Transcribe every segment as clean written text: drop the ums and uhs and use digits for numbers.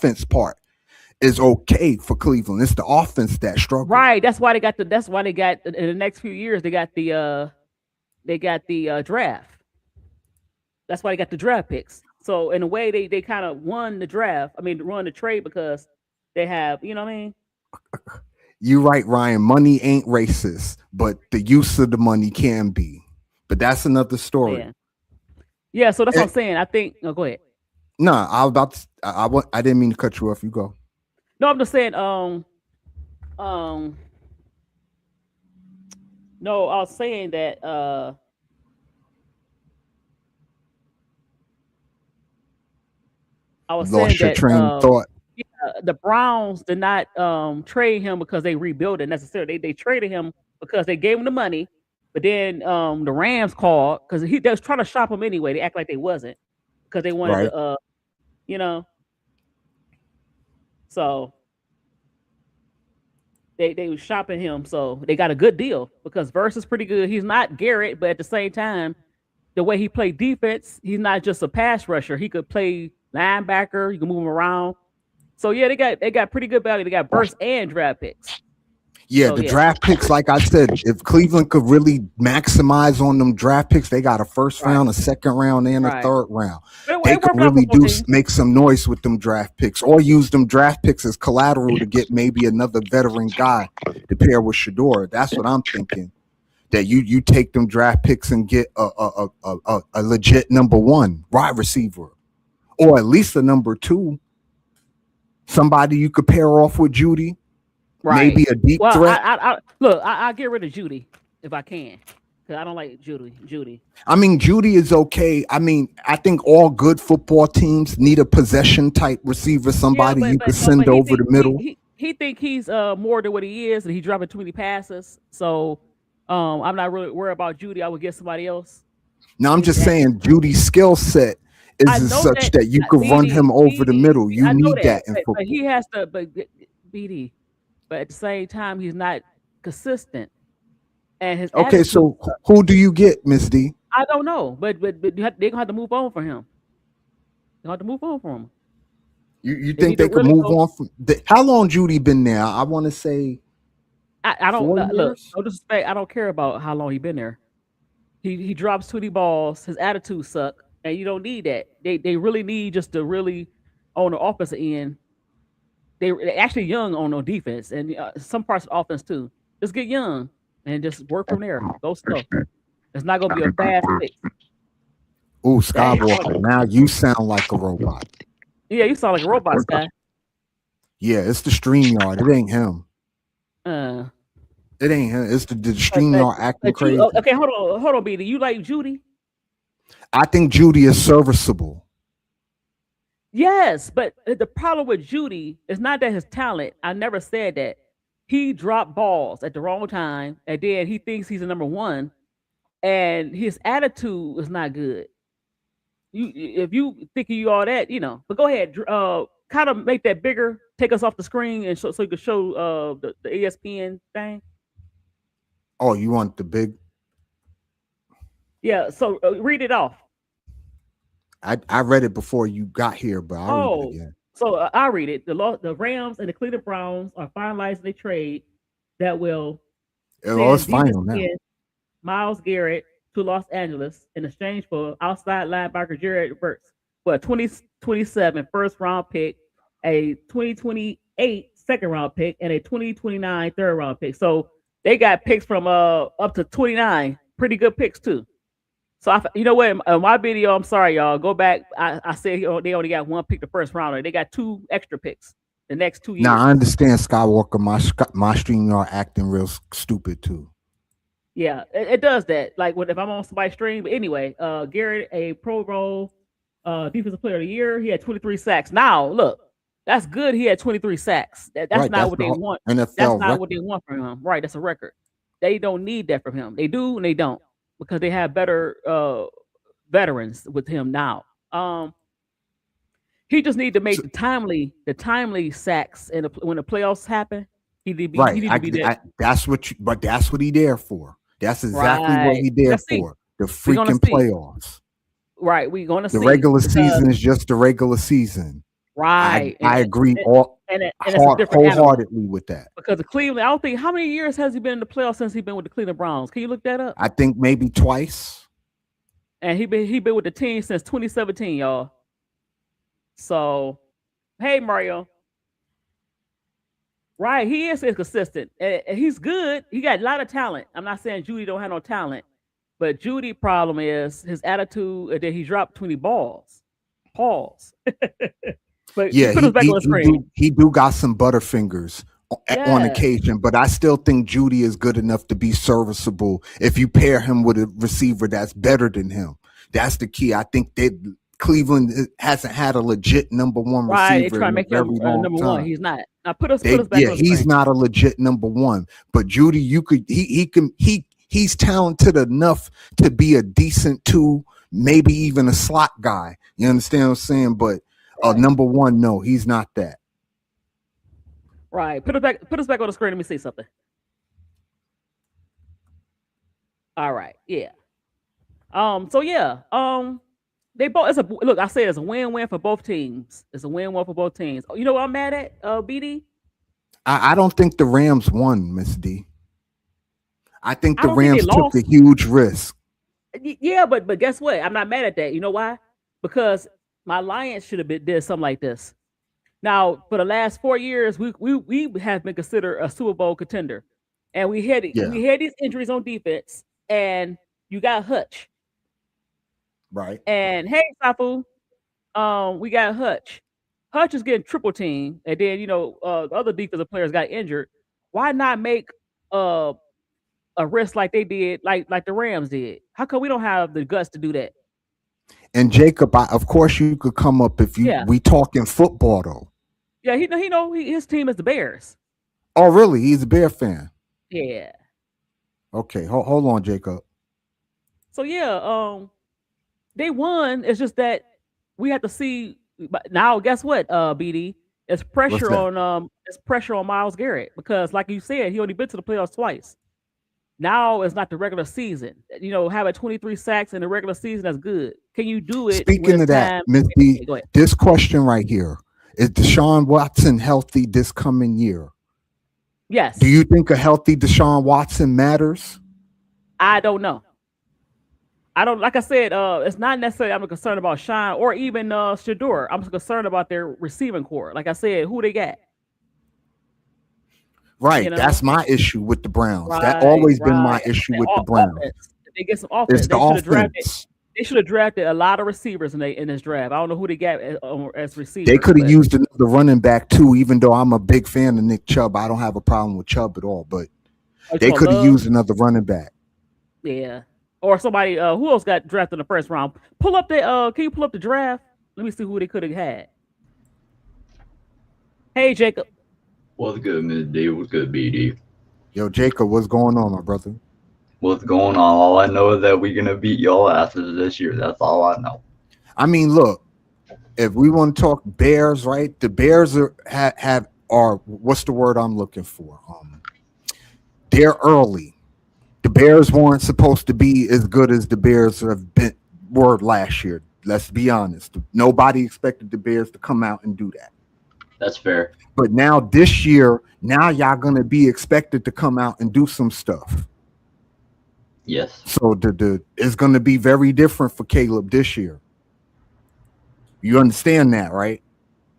defense part is okay for Cleveland. It's the offense that struggled. Right. That's why they got in the next few years they got the draft. That's why they got the draft picks. So in a way, they kind of won the draft. I mean, won the trade because they have, you know what I mean? You're right, Ryan. Money ain't racist, but the use of the money can be. But that's another story. Yeah, yeah. So that's what And, I'm saying. I think. Oh, go ahead. nah, I was about to, I didn't mean to cut you off. You go. No, I'm just saying. Um. No, I was saying that. I was saying Lost your that. train of thought. Yeah, the Browns did not trade him because they rebuilt it necessarily. They traded him because they gave him the money, but then the Rams called because they was trying to shop him anyway. They act like they wasn't because they wanted Right. to you know, so they was shopping him, so they got a good deal because Verse is pretty good. He's not Garrett, but at the same time, the way he played defense, he's not just a pass rusher. He could play linebacker. You can move him around. So yeah, they got pretty good value. They got burst and draft picks. Yeah, So the yeah, draft picks, like I said, if Cleveland could really maximize on them draft picks, they got a first right, round, a second round, and a right. third round. But They it could worked out for really both teams. make some noise with them draft picks, or use them draft picks as collateral to get maybe another veteran guy to pair with Shador. That's what I'm thinking. That you take them draft picks and get a legit number one wide receiver, or at least a number two, somebody you could pair off with Judy, Right. maybe a deep Well, threat. I look. I get rid of Judy if I can because I don't like Judy. Judy. I mean, Judy is okay. I mean, I think all good football teams need a possession type receiver, Yeah, somebody but you could but but send but he over the think middle. he think he's more than what he is, and he's dropping too many passes. So I'm not really worried about Judy. I would get somebody else. Now, I'm And just saying, Judy's skill set I is as know such that that you could run him over the middle. You I know need that, that in but he football. has to. But BD, but at the same time, he's not consistent, and his Okay, attitude. so who do you get, Miss D? I don't know, but they're gonna have to move on for him. They have to move on from him. You They think need to they could really move go. on from how long Judy been there? I want to say I don't 4 years. look. No disrespect. I don't care about how long he been there. He drops 20 balls. His attitude suck, and you don't need that. They really need just to really on the offensive end. They actually young on defense and some parts of offense too. Just get young and just work from there. Go slow. It's not gonna be a fast fix. Oh, Dang, you sound Skywalker, now you sound like a robot. yeah, you sound like a robot, Sky. Yeah, it's the StreamYard. It ain't him. Uh, It ain't him. It's the but but StreamYard acting but you crazy. okay? Hold on, B. Do you like Judy? I think Judy is serviceable. Yes, but the problem with Judy is not that his talent. I never said that. He dropped balls at the wrong time, and then he thinks he's the number one, and his attitude is not good. If you think you all that, But go ahead, kind of make that bigger. Take us off the screen, and so you can show the ESPN thing. Oh, you want the big? Yeah. So read it off. I read it before you got here, but I'll read it Oh, again. so I'll read it. The Rams and the Cleveland Browns are finalizing a trade that will Oh, it's send defensive final now. end Myles Garrett to Los Angeles in exchange for outside linebacker Jared Burks for a 2027 first round pick, a 2028 second round pick, and a 2029 third round pick. So they got picks from up to 29. Pretty good picks too. So you know what? In my video, I'm sorry, y'all. Go back. I said they only got one pick the first round. They got two extra picks the next two Now years. I understand Skywalker. My StreamYard acting real stupid too. Yeah, it does that. Like if I'm on somebody's stream. But anyway, Garrett, a Pro Bowl defensive player of the year. He had 23 sacks. Now, look, that's good. He had 23 sacks. That's Right, not that's what the they want. That's NFL not what record. they want from him. Right, that's a record. They don't need that from him. They do and they don't because they have better veterans with him now. He just need to make So, the timely sacks and when the playoffs happen. He right, need to be there. that's what. But that's what he there for. That's exactly what Right. he there Let's see. for. The We're gonna freaking see. playoffs. Right. We're gonna The see regular because season is just the regular season. Right, I agree all and it's a different animal wholeheartedly with that. because the Cleveland. I don't think how many years has he been in the playoffs since he's been with the Cleveland Browns? Can you look that up? I think maybe twice. And he been with the team since 2017, y'all. So, hey Mario, right? He is consistent, and he's good. He got a lot of talent. I'm not saying Judy don't have no talent, but Judy problem is his attitude that he dropped 20 balls. Pause. But Yeah, put us back on the screen. he do got some butterfingers on Yeah. occasion, but I still think Judy is good enough to be serviceable if you pair him with a receiver that's better than him. That's the key. I think that Cleveland hasn't had a legit number one Right, they receiver try to in a make him very long number one. time. He's not. Now put us back on the He's screen. not a legit number one, but Judy, he's talented enough to be a decent two, maybe even a slot guy. You understand what I'm saying? But Right. number one, no, he's not that. Right. Put us back on the screen. Let me see something. All right. Yeah. So yeah. They both. It's a look. I said it's a win-win for both teams. It's a win-win for both teams. You know what I'm mad at? BD. I don't think the Rams won, Miss D. I think I the don't think they Rams took lost. a huge risk. Yeah, but guess what? I'm not mad at that. You know why? Because my Lions should have did something like this. Now, for the last 4 years, we have been considered a Super Bowl contender, and we had these injuries on defense, and you got Hutch, Right. and hey, Safu, we got Hutch. Hutch is getting triple team, and then the other defensive players got injured. Why not make a risk like they did, like the Rams did? How come we don't have the guts to do that? And Jacob, of course, you could come up if Yeah, we talking football though. yeah. His team is the Bears. Oh, really? He's a Bear fan. Yeah. Okay, hold on, Jacob. So yeah, they won. It's just that we have to see. But now, guess what? BD, it's What's pressure that? on Myles Garrett because, like you said, he only been to the playoffs twice. Now it's not the regular season. Having 23 sacks in the regular season, that's good. Can you do it Speaking when of it's that, time? Miss Okay, D, go ahead. this question right here: is Deshaun Watson healthy this coming year? Yes. Do you think a healthy Deshaun Watson matters? I don't know. I don't. Like I said, it's not necessarily I'm concerned about Sean or even Shador. I'm concerned about their receiving core. Like I said, who they got. Right. That's my issue with the Browns. That Right, always been my right. issue with the Browns. Offense. If they get some It's offense, the offense. they should have drafted a lot of receivers in this draft. I don't know who they got as receivers. They could have but used another running back too, even though I'm a big fan of Nick Chubb. I don't have a problem with Chubb at all, but they could have used another running back. Yeah. Or somebody who else got drafted in the first round. Can you pull up the draft? Let me see who they could have had. Hey Jacob. What's good, Miss D? What's good, BD? Yo, Jacob, what's going on, my brother? What's going on? All I know is that we're gonna beat y'all asses this year. That's all I know. I mean, look, if we want to talk Bears, right? The Bears are what's the word I'm looking for? They're early. The Bears weren't supposed to be as good as the Bears were last year. Let's be honest. Nobody expected the Bears to come out and do that. That's fair. But now this year, now y'all gonna be expected to come out and do some stuff. Yes. So it's gonna be very different for Caleb this year. You understand that, right?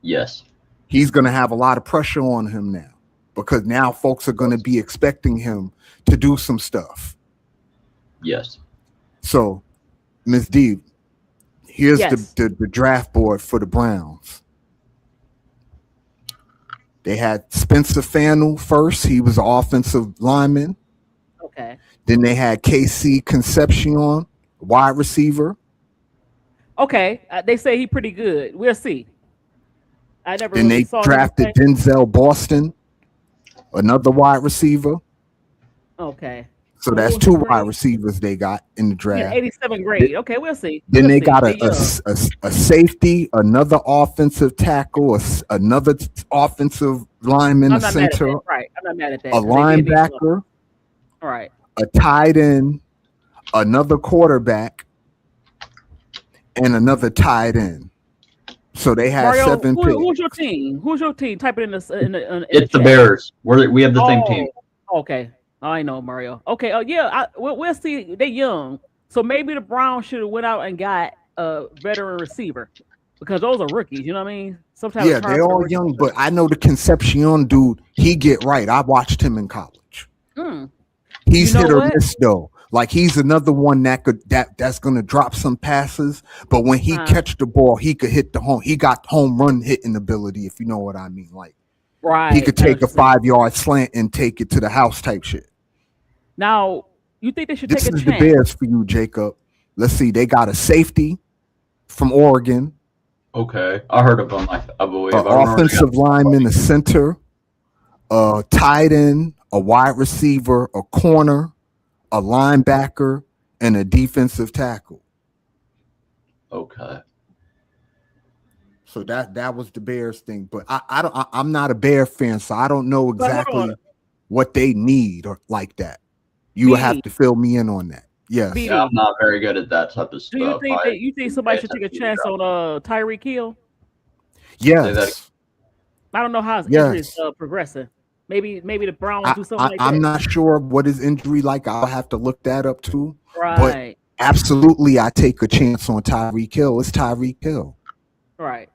Yes. He's gonna have a lot of pressure on him now because now folks are gonna be expecting him to do some stuff. Yes. So, Ms. D, here's Yes. the draft board for the Browns. They had Spencer Fannell first. He was an offensive lineman. Okay. Then they had KC Concepcion, wide receiver. Okay. They say he pretty good. We'll see. I never Then really they saw drafted him. Denzel Boston, another wide receiver. Okay. So that's two wide receivers they got in the draft. 87 grade. Okay, we'll see. Then they see. got a safety, another offensive tackle, another offensive lineman, a center, right? I'm not mad at that. a linebacker, all right, a tight end, another quarterback, and another tight end. So they had Mario, 7 picks. who's your team? Who's your team? Type it in the It's the chat. Bears. We have the same team. Okay, I know Mario. Okay, yeah, we'll see. They young, so maybe the Browns should have went out and got a veteran receiver because those are rookies. You know what I mean? Sometimes Yeah, they're all young, but I know the Concepcion dude. He get right. I watched him in college. He's hit or miss though. Like he's another one that's gonna drop some passes, but when he catch the ball, he could hit the home. He got home run hitting ability, if you know what I mean. Like he could take a 5-yard slant and take it to the house type shit. Now, you think they should take a chance? This is the Bears for you, Jacob. Let's see. They got a safety from Oregon. Okay, I heard of them. I believe. Offensive lineman, a center, a tight end, a wide receiver, a corner, a linebacker, and a defensive tackle. Okay. So that was the Bears thing, but I'm not a Bear fan, so I don't know exactly what they need or like that. You will have to fill me in on that. Yes. Yeah, I'm not very good at that type of stuff. Do you think somebody should take a chance on Tyreek Hill? Yes. I don't know how his injury is progressing. Maybe the Browns do something like that. I'm not sure what his injury like. I'll have to look that up too. Right. But absolutely, I take a chance on Tyreek Hill. It's Tyreek Hill. Right.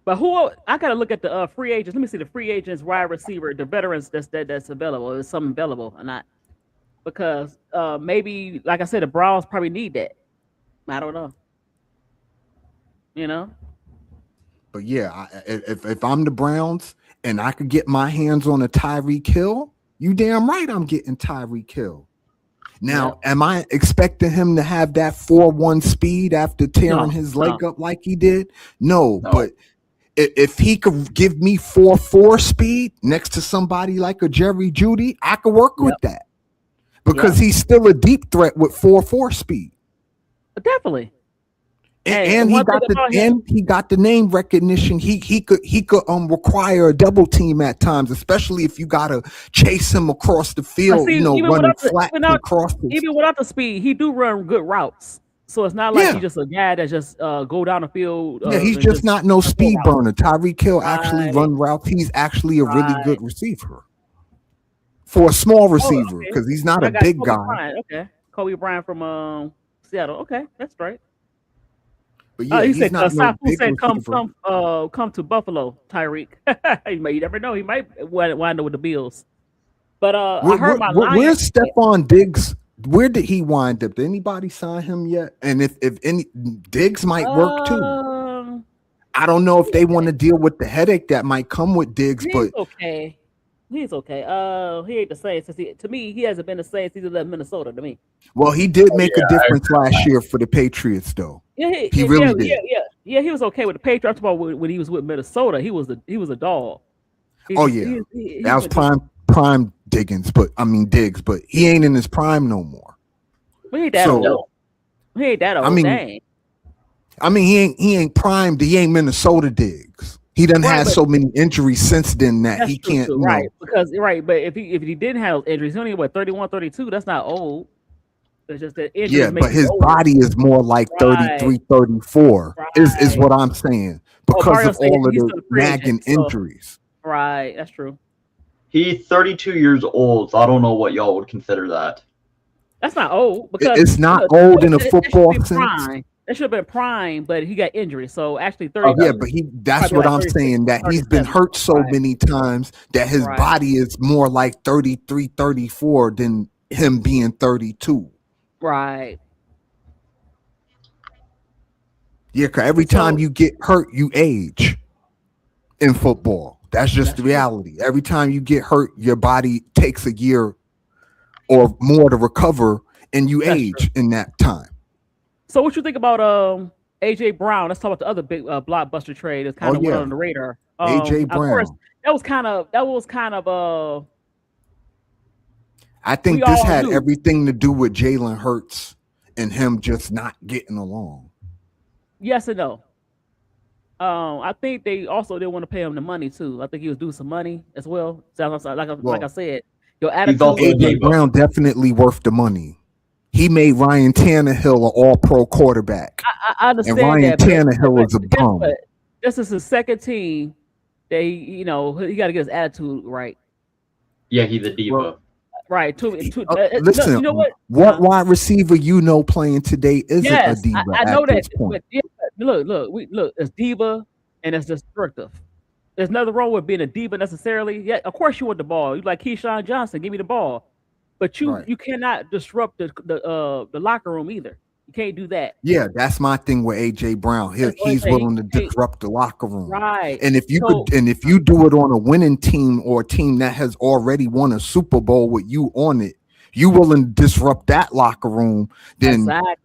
But who I gotta look at the free agents. Let me see the free agents, wide receiver, the veterans that's available. Is something available or not? Because maybe, like I said, the Browns probably need that. I don't know. You know. But yeah, if I'm the Browns and I could get my hands on a Tyreek Hill, you damn right I'm getting Tyreek Hill. Now, am I expecting him to have that 4.1 speed after tearing his leg up like he did? No, but if he could give me 4.4 speed next to somebody like a Jerry Jeudy, I could work with that. Because he's still a deep threat with 4.4 speed. Definitely. And he got the name recognition. He could require a double team at times, especially if you gotta chase him across the field. Running flat across. Even without the speed, he do run good routes. So it's not like he's just a guy that just go down the field. He's just not no speed burner. Tyreek Hill actually run routes. He's actually a really good receiver for a small receiver because he's not a big guy. Bryant. Okay, Kobe Bryant from Seattle. Okay, that's right. But yeah, he said, no said come to Buffalo, Tyreek. You never know. He might wind up with the Bills. But I heard where's Stephon Diggs? Where did he wind up? Did anybody sign him yet? And if any Diggs might work too. I don't know if they want to deal with the headache that might come with Diggs, but okay. He's okay. He ain't the same since to me. He hasn't been the same since he left Minnesota. To me. Well, he did make a difference last year for the Patriots, though. Yeah, he really did. Yeah. He was okay with the Patriots. About when he was with Minnesota, he was a dog. That was prime Diggs, but he ain't in his prime no more. He ain't that old. He ain't that old. He ain't primed. He ain't Minnesota Diggs. He doesn't have so many injuries since then that he can't. Too, right, because but if he didn't have injuries, he's only 31, 32. That's not old. It's just that injuries. Yeah, but his body is more like 33, 34 is what I'm saying because of all of the nagging injuries. Right, that's true. He's 32 years old, so I don't know what y'all would consider that. That's not old because it's not old in a football sense. It should have been prime, but he got injured. So actually 30. But that's what I'm saying, that he's been hurt so many times that his body is more like 33, 34 than him being 32. Right. Yeah, because every time you get hurt, you age in football. That's just the reality. Every time you get hurt, your body takes a year or more to recover, and you age in that time. So what you think about AJ Brown? Let's talk about the other big blockbuster trade. It's kind of went on the radar. AJ Brown. Course, that was kind of. I think this had everything to do with Jalen Hurts and him just not getting along. Yes and no. I think they also didn't want to pay him the money too. I think he was due some money as well. Like I said, your attitude. AJ Brown definitely worth the money. He made Ryan Tannehill an all-pro quarterback. I understand and Ryan that, Tannehill is a bum. this is his second team that he got to get his attitude right. Yeah, he's a Well, diva. Right. No, listen, you know what? what wide receiver playing today isn't a Yes, diva I at know that, this point? but yeah, look, it's diva and it's destructive. There's nothing wrong with being a diva necessarily. Yeah, of course you want the ball. You like Keyshawn Johnson, give me the ball, but you Right. you cannot disrupt the locker room either. You can't do that. Yeah, that's my thing with AJ Brown. That's the only He's thing. willing to You can't, disrupt the locker room. right. And So if you do it on a winning team or a team that has already won a Super Bowl with you on it, you willing to disrupt that locker room, then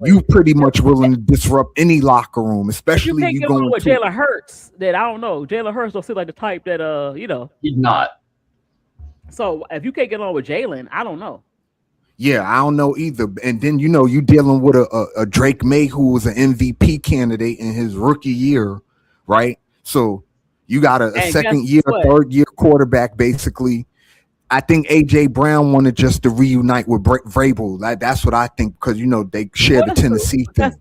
you exactly. pretty much willing to disrupt any locker room, If you especially can't you get along going with to. Jalen Hurts, then I don't know. Jalen Hurts don't seem like the type that He's not. So if you can't get along with Jalen, I don't know. Yeah, I don't know either. And then you dealing with a Drake May who was an MVP candidate in his rookie year, right? So you got a And guess second year, what? third year quarterback basically. I think AJ Brown wanted just to reunite with Vrabel. That's what I think because they share Well, the that's true. Tennessee But guess thing.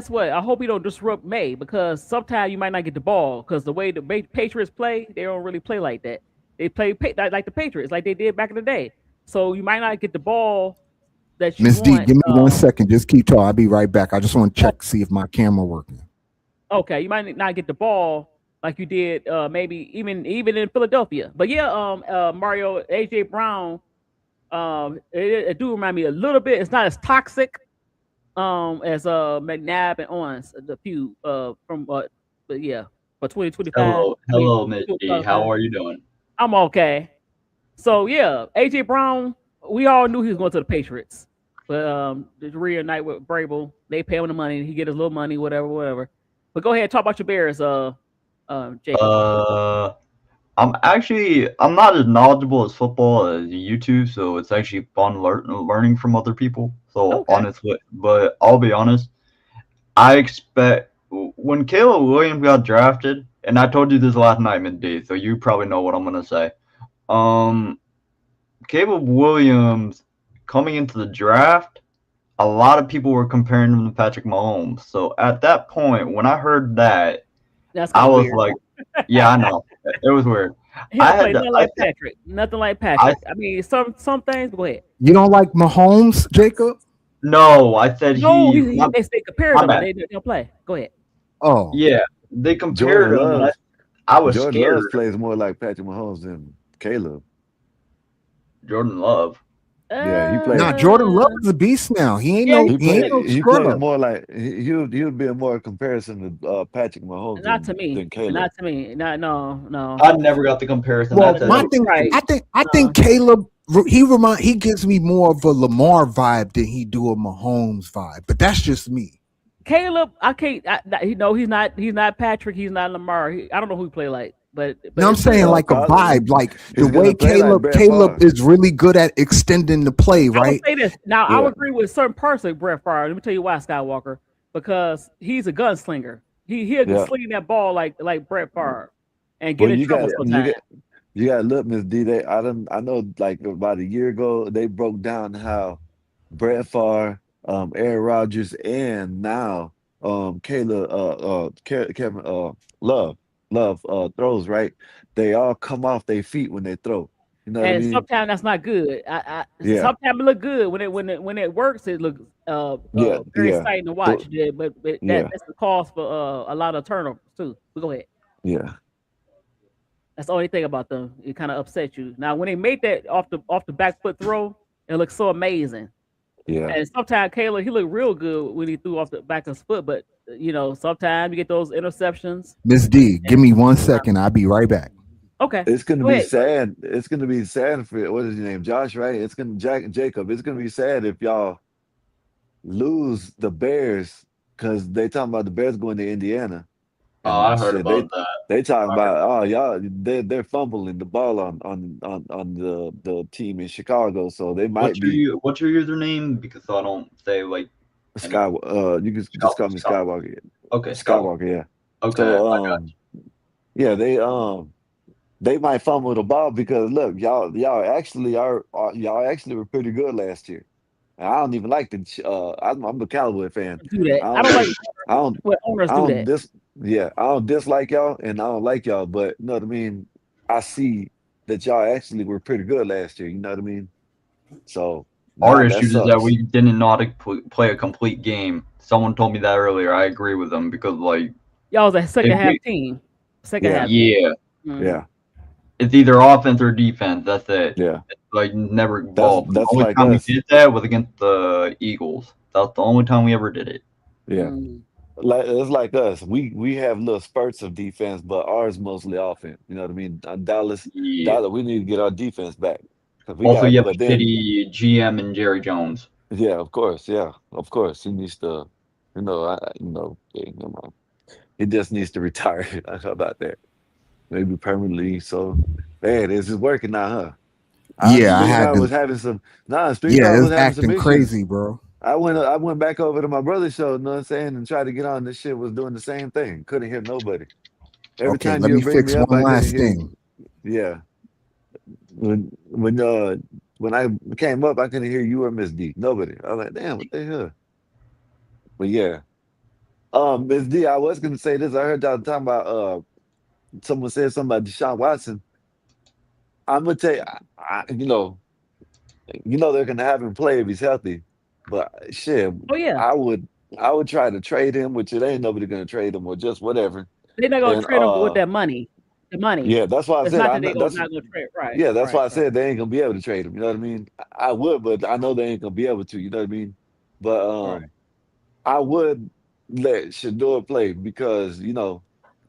what? I hope you don't disrupt May because sometimes you might not get the ball because the way the Patriots play, they don't really play like that. They play like the Patriots, like they did back in the day. So you might not get the ball that you Miss D, want. give me 1 second. Just keep talking. I'll be right back. I just want to Oh, check see if my camera working. okay, you might not get the ball like you did maybe even in Philadelphia. But yeah, Mario AJ Brown, it do remind me a little bit. It's not as toxic as McNabb and Owens, the few from but yeah, for 2025, Hello, Miss D. How 2025. are you doing? I'm okay. So yeah, AJ Brown, we all knew he was going to the Patriots. But the reunite with Brable, they pay him the money, he get his little money, whatever, whatever. But go ahead, talk about your Bears, Jacob. Uh, I'm not as knowledgeable as football as YouTube, so it's actually fun learning from other people. So Okay. honestly, but I'll be honest, I expect when Caleb Williams got drafted, and I told you this last night, Mindy, so you probably know what I'm gonna say. Um, Caleb Williams coming into the draft, a lot of people were comparing him to Patrick Mahomes. So at that point, when I heard that, That's I kind of was weird. like, yeah, I know. It was weird. He I don't had play to, nothing like Patrick. Nothing like I Patrick. I mean, some things. Go ahead. You don't like Mahomes, Jacob? no, I said No, my, they compared my them, but bad. they don't play. Go ahead. Oh, Yeah, they compared Jordan him, and Love. I was Jordan Love scared. plays more like Patrick Mahomes than Caleb. Jordan Love. Yeah, he nah, played. Jordan Love Uh, is a beast now. yeah, He ain't no He plays scrub. more like he would be a more comparison to Patrick Mahomes not to me. than Caleb. Not to me. Not no. I never got the comparison. Well, That's No, my it. thing, right. I No. think Caleb, he gives me more of a Lamar vibe than he do a Mahomes vibe, but that's just me. Caleb, I can't. He's not Patrick. He's not Lamar. I don't know who he play like, but No, I'm it's pretty saying close. like a Probably vibe, like the he's way gonna play like Brett Caleb Favre. is really good at extending the play, I would right? say this. Now, I Yeah, would agree with certain parts of Brett Favre. Let me tell you why, Skywalker, because he's a gunslinger. He'll yeah. sling that ball like Brett Favre and get Well, in trouble you sometimes. got you got to look, Miss D. I know like about a year ago they broke down how Brett Favre, Aaron Rodgers, and now Kayla Kevin Love throws right. They all come off their feet when they throw. You know what I And mean? sometimes that's not good. Yeah, Sometimes it look good when it works. It looks yeah, very yeah, exciting to Th- watch. Yeah, but yeah, that's the cause for a lot of turnovers too. But go ahead. yeah, That's the only thing about them. It kind of upsets you. Now, when they made that off the back foot throw, it looks so amazing. yeah. And sometimes Caleb, he looked real good when he threw off the back of his foot. But sometimes you get those interceptions. Miss D, And give me 1 second. I'll be right back. okay, It's gonna go be ahead. sad. It's gonna be sad for what is your name, Josh? Right? It's gonna Jacob. It's gonna be sad if y'all lose the Bears because they talking about the Bears going to Indiana Oh, I and heard shit. about that. They talking I heard about about y'all they're fumbling the ball on the team in Chicago, so they might be what's your username? Because so I don't say like Sky. any You can just Scott. call me Skywalker. Okay, Scott. Skywalker, yeah. Okay, So I got. yeah, they might fumble the ball because look, y'all actually were pretty good last year. And I don't even like the I'm a Cowboy fan. Do that. I I don't don't like like I don't when owners I do don't that. this. Yeah, I don't dislike y'all and I don't like y'all, but you know what I mean? I see that y'all actually were pretty good last year, you know what I mean? So Our now that issue is that sucks. we didn't know how to play a complete game. Someone told me that earlier. I agree with them because, like, Y'all was a second if half we, team. Second Yeah, half team. yeah, Hmm. yeah, it's either offense or defense. That's it. yeah. It's like never That's evolved. The that's only like time we us. did that was against the Eagles. That's the only time we ever did it. Yeah. Hmm. Like it's like us. We have little spurts of defense, but ours mostly offense. You know what I mean? Yeah. Dallas, we need to get our defense back because we Also, got. you have But a then, shitty GM and Jerry Jones. yeah, of course, he needs to. Yeah, come on. He just needs to retire. How about that? Maybe permanently. So, man, this is working now, huh? Yeah, I Spring had Guard to. was having some. Nah, Spring Yeah, Guard it's was having some acting issues. crazy, bro. I went back over to my brother's show, you know what I'm saying, and tried to get on. This shit was doing the same thing. Couldn't hear nobody. Every Okay, time let you me would bring me fix up, one I couldn't last hear thing. you. Yeah. When when uh when I came up, I couldn't hear you or Miss D. Nobody. I was like, damn, what the hell? But yeah. Miss D, I was gonna say this. I heard y'all talking about someone said something about Deshaun Watson. I'm gonna tell you, they're gonna have him play if he's healthy. But shit, Oh yeah, I would I would try to trade him, which it ain't nobody gonna trade him or just whatever. they're not gonna And trade him with that money. The money. yeah, that's why I It's said not I that they know go that's not gonna trade. Right, yeah, that's right, why I right. said they ain't gonna be able to trade him. You know what I mean? I would, but I know they ain't gonna be able to. You know what I mean? But Right. I would let Shador play because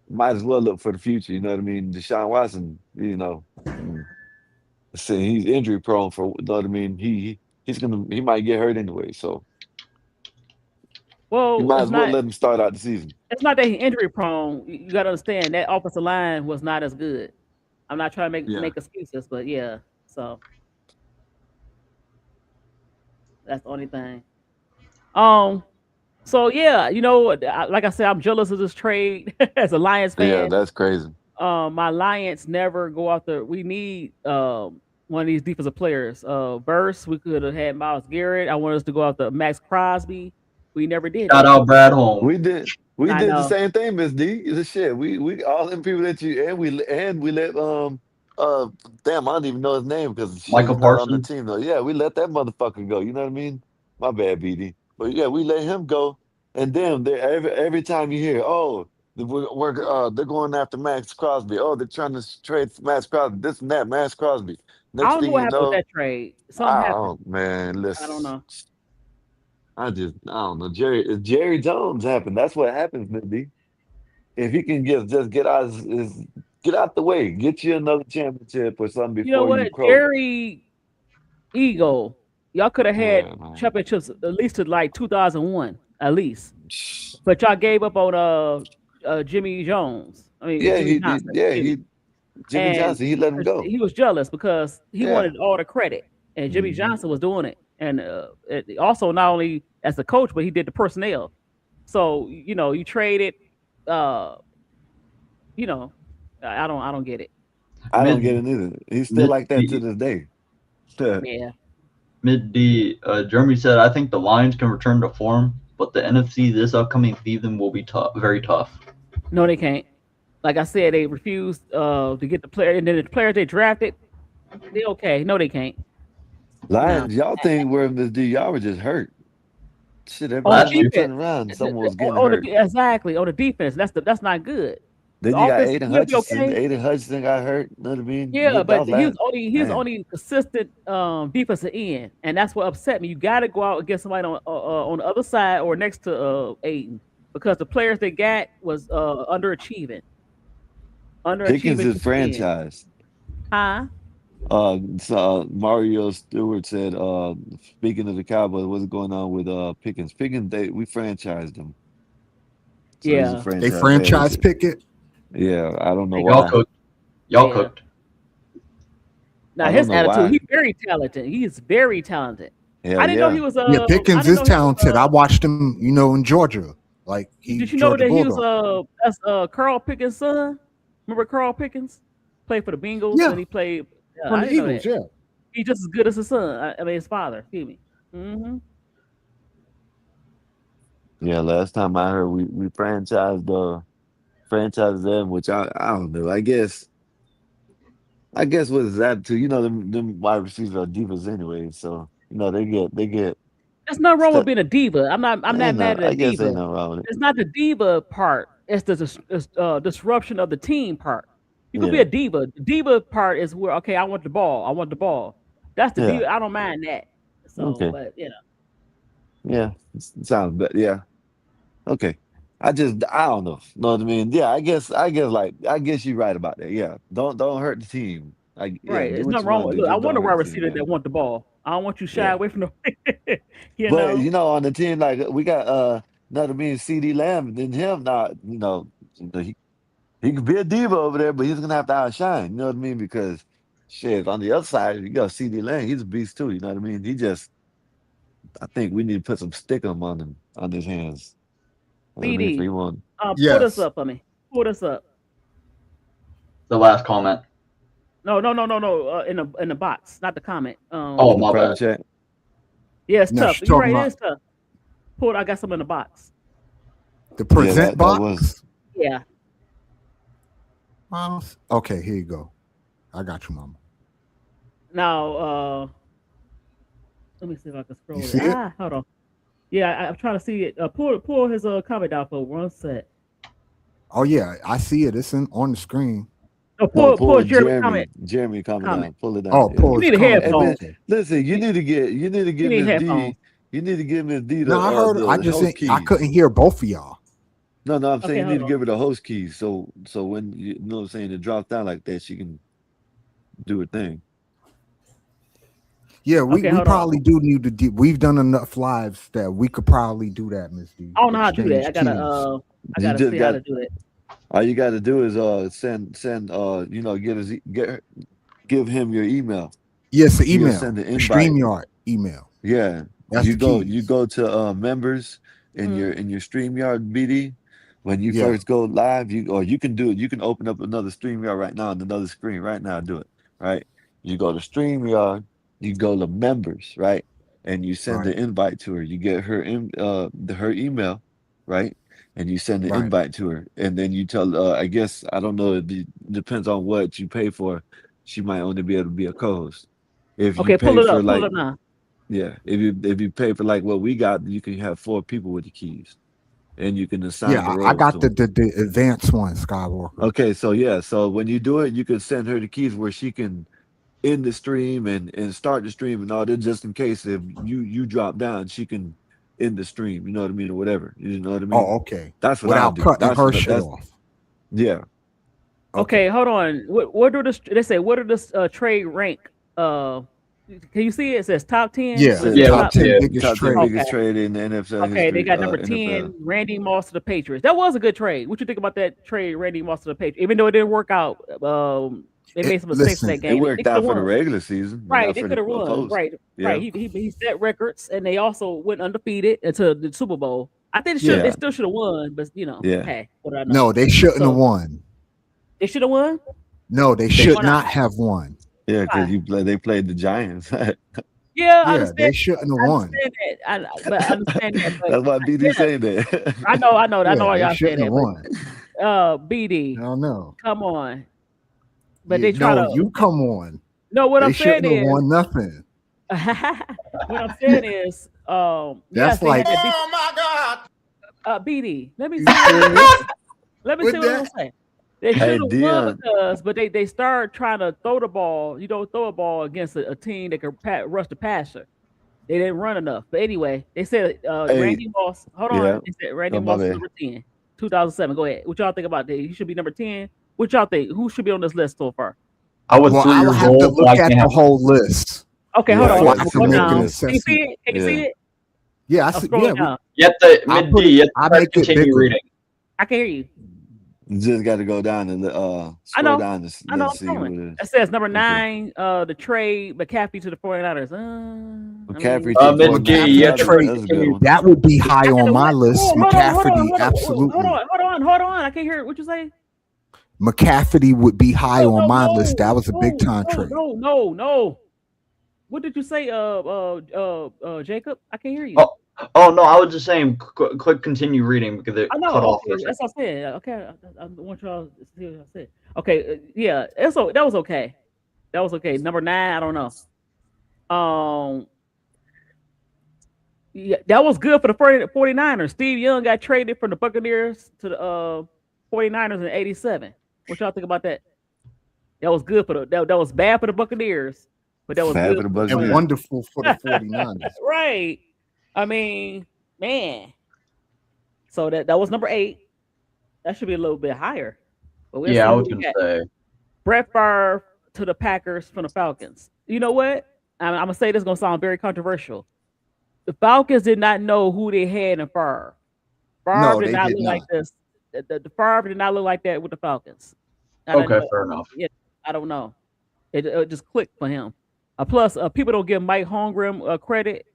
might as well look for the future. You know what I mean? Deshaun Watson, see, he's injury prone for. You know what I mean? He might get hurt anyway, so you Well, might as well let him start out the season. it's not that he's injury prone. You got to understand that offensive line was not as good. I'm not trying to Yeah, make excuses, but yeah. So that's the only thing. Um. So yeah, like I said, I'm jealous of this trade as a Lions yeah, fan. that's crazy. My Lions never go after. We need one of these defensive players. Verse, we could have had Myles Garrett. I wanted us to go after Max Crosby. We never did Shout that. out Brad Holmes, We I did the know. same thing, Miss D. The shit. We all them people that you and we let uh damn, I don't even know his name because shit, Michael he's not on the Parsons. team though. Yeah, we let that motherfucker go. You know what I mean? My bad, BD. But yeah, we let him go. And then every time you hear, oh, they're going after Max Crosby. Oh, they're trying to trade for Max Crosby. This and that, Max Crosby. I Next don't know thing what you happened with know, that trade. Something happened. man, I don't listen. know. I don't know. Jerry Jones happened. That's what happens, Miss D. If he can just get out the way, get you another championship or something You know before you what, croak. Jerry Eagle, y'all could have had Yeah, man. championships at least to like 2001, at least. But y'all gave up on Jimmy Jones. I mean Yeah, Jimmy Johnson. he Jimmy And Johnson, he let him 'cause go. he was jealous because he Yeah. wanted all the credit, and Jimmy Hmm. Johnson was doing it, and also not only as the coach, but he did the personnel. So you traded, uh, you know, I don't get it. I don't get Mid it either. He's still mid like that to D this day. Yeah, mid D. Jeremy said, "I think the Lions can return to form, but the NFC this upcoming season will be tough, very tough." no, they can't. Like I said, they refused to get the player, and then the players they drafted, they okay. No, they can't. No, Lions, y'all think we're in this D, y'all were just hurt. Shit, every on the Last time I year, turn defense, around, someone was getting on hurt. the exactly on the defense, that's not good. The Then you got offense, Aiden he'll be Hutchinson. okay. Aiden Hutchinson got hurt. You know what I mean? Yeah, That but was last. he was Man. only consistent defensive end, and that's what upset me. You got to go out against somebody on the other side or next to Aiden because the players they got was Pickens underachieving is defensive ends. franchise. Huh? Mario Stewart said, speaking of the Cowboys, what's going on with Pickens? Pickens, we franchised him. So he's a Yeah, They franchise. Yeah, franchise pick it. yeah, I don't know they y'all got why. cooked. Y'all yeah. cooked. Now I don't his know attitude, why. he's very talented. He is very talented. Hell I didn't know he yeah. was Yeah, I Pickens didn't is know he was talented. I watched him, in Georgia. Like did he's you know Georgia that he was Bulldog. that's Carl Pickens' son? Remember Carl Pickens? Played for the Bengals and Yeah, then he played from I the didn't know Eagles. that. Yeah. He's just as good as his son. I mean his father, excuse me. Hmm. Yeah, last time I heard we franchised franchise them, which I don't know. I guess with his attitude, them wide receivers are divas anyway. So they get There's nothing wrong with stuck. being a diva. I'm not Ain't no, mad at a I guess ain't diva. no wrong with it. It's not the diva part. It's the disruption of the team part. You could be Yeah, a diva. The diva part is where okay, I want the ball. I want the ball. That's the yeah, diva. I don't mind that. So, okay, but yeah, sounds better. Yeah, okay. I don't know what I mean. Yeah, I guess you're right about that. Yeah, don't hurt the team. Yeah, right. do It's what nothing you wrong want with. to do. Look, I Just want don't a wide hurt the team. receiver Yeah, that want the ball. I don't want you shy yeah. away from the. you But know. on the team, like we got another being CD Lamb, and then him not, he could be a diva over there, but he's gonna have to outshine. You know what I mean? Because shit, on the other side, you got CD Lamb, he's a beast too. You know what I mean? I think we need to put some stickum on his hands. You know what I mean? If we BD, want, pull this Yes. up for me. Pull this up. The last comment. No. In the box, not the comment. Oh, in the my private bad. chat. Yeah, it's Now tough. she's You're talking right. It about is tough. Pull it. I got some in the box. the Yeah, present that was box. Yeah. Okay, here you go. I got you, mama. Now, let me see if I can You scroll it. see it? Hold on. Yeah, I'm trying to see it. Pull his comment down for 1 sec. Oh yeah, I see it. It's on the screen. No, no pull pull Jeremy Jeremy coming comment. down, pull it down. Oh, Yeah. pull You his need a comment Hey, down. headphone. man, Okay. listen, you You, need to you give need Miss headphones. D, you need to give Miss D No, I heard. I the just host I keys. couldn't hear both of y'all. No, I'm saying Okay, you need hold to on. give her the host keys, so when you know what I'm saying, it drops down like that, she can do her thing. Yeah, Okay, we hold on. probably do need to do. We've done enough lives that we could probably do that, Miss D. I don't know how to do that. Exchange keys. I You gotta just see how got to do it. all you got to do is send give him your email. Yes, the He'll email, send the the invite. StreamYard email. Yeah, That's the you keys. go to members Mhm. in your StreamYard BD. When you Yeah, first go live, you can do it. You can open up another StreamYard right now on another screen right now. Do it right. You go to StreamYard. You go to members, right, and you send right, the invite to her. You get her email, right, and you send the right. invite to her, and then you tell. I guess I don't know. Depends on what you pay for. She might only be able to be a co-host. If you Okay, pay for pull it like up now. yeah, if you pay for like what we got, you can have 4 people with the keys, and you can Yeah, assign the I roles to got them. the advanced one, Skywalker. Okay, so yeah, so when you do it, you can send her the keys where she can end the stream and start the stream and all that, just in case if you drop down, she can end the stream. You know what I mean, or whatever. You know what I mean? Oh, okay. That's what I'll Without do. cutting her shit That's off. yeah. Okay, Okay. hold on. What do this? They say what are this trade rank? Uh, can you see it? It says top 10. Yeah, What is So it? Yeah, we top Top. see 10 it. biggest top 10 trade. Okay. biggest trade in the NFL Okay, they history. got number NFL. 10, Randy Moss to the Patriots. That was a good trade. What you think about that trade, Randy Moss to the Patriots? Even though it didn't work out, they made some mistakes in that Listen, It game. They worked could have out for the won. regular season, but Right, not they for could the have won. post. Right. Yeah, He set records, and they also went undefeated into the Super Bowl. I think they yeah, still should have won, but yeah. hey, what do I know? no, they shouldn't have So won. they should have won. No, they They should Why not? not have won. Yeah, because Why? they played the Giants. Yeah, I Yeah, understand. they shouldn't have I won. understand that. But I understand that. But That's why BD yeah, saying that. I Yeah, know why they y'all say shouldn't have that. won. But I BD, don't know. come on. But You they try no, to. you come on. No, what They I'm saying shouldn't have is, won nothing. what I'm saying is, yes, That's they like had that. BD, let me you see what I'm gonna serious say. Let me see with what I'm gonna that? say. They Hey should have won Dion, because, but they started trying to throw the ball. You don't throw a ball against a team that can rush the passer. They didn't run enough. But anyway, they said hey, Randy Moss. Hold yeah, on. They said Randy oh my Moss is bad. number 10, 2007. Go ahead. What y'all think about that? He should be number 10. What y'all think? Who should be on this list so far? I was Well, three I would years have to old, so look I at can't the have. whole list Okay, hold Yeah, I on. before got I to can Go see make the an down. list. Can you see assessment. it? Can you see Yeah. it? Yeah, I I'm see. Yeah, scrolling down. You have to, I'll mid put D, it. you have to I press make it continue bigger. reading. I can hear you. You just got to go down and I scroll know. down I know. and I'm see scrolling. who it is. It says number Okay. 9, the trade McCaffrey to the 49ers. I mean, McCaffrey to the Mid D, 49ers. you have to McCaffrey press trade. That's a good continue. one. That would be high I got on the my what? list. Hold McCaffrey, absolutely. Hold on. I can't hear it. What you say? McCaffrey would be high No, on no, my list. no, That was a big no, time no, trade. no. What did you say, Jacob? I can't hear you. Oh, Oh no, I was just saying. Click continue reading because it I know. cut off for Okay, a second. that's what I said. Okay, I want y'all to see what I said. Okay, yeah, that was okay. That was okay. Number 9, I don't know. Yeah, that was good for the 49ers. Steve Young got traded from the Buccaneers to the 49ers in '87. What y'all think about that? That was good for that was bad for the Buccaneers, but that was Bad good for the for the and Buccaneers. wonderful for the 49ers. right. I mean, man. So that was number 8. That should be a little bit higher. But we'll Yeah, see I who was we gonna got. say. Brett Favre to the Packers from the Falcons. You know what? I'm gonna say this is gonna sound very controversial. The Falcons did not know who they had in Favre. Favre No, did they not did look like not. this. The Favre did not look like that with the Falcons. I don't, Okay, fair enough. yeah, I don't know. It just clicked for him. Plus, people don't give Mike Holmgren credit,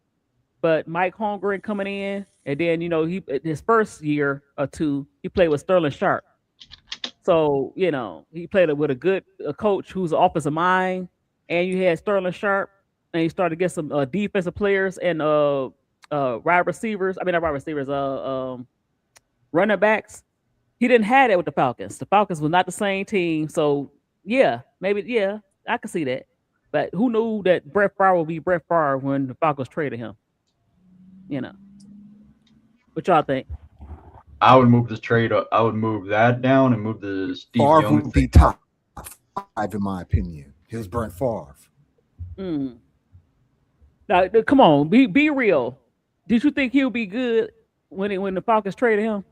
but Mike Holmgren coming in, and then he his first year or two he played with Sterling Sharp. So he played it with a coach who's an offensive mind, and you had Sterling Sharp, and he started to get some defensive players and wide receivers. I mean, not wide receivers, running backs. He didn't have that with the Falcons. The Falcons was not the same team. So yeah, maybe I can see that. But who knew that Brett Favre would be Brett Favre when the Falcons traded him? You know, what y'all think? I would move this trade up. I would move that down and move the Steve Favre Young would be thing up. top 5 in my opinion. Here's Brent Favre. Mm. Now, come on, be real. Did you think he'll be good when the Falcons traded him?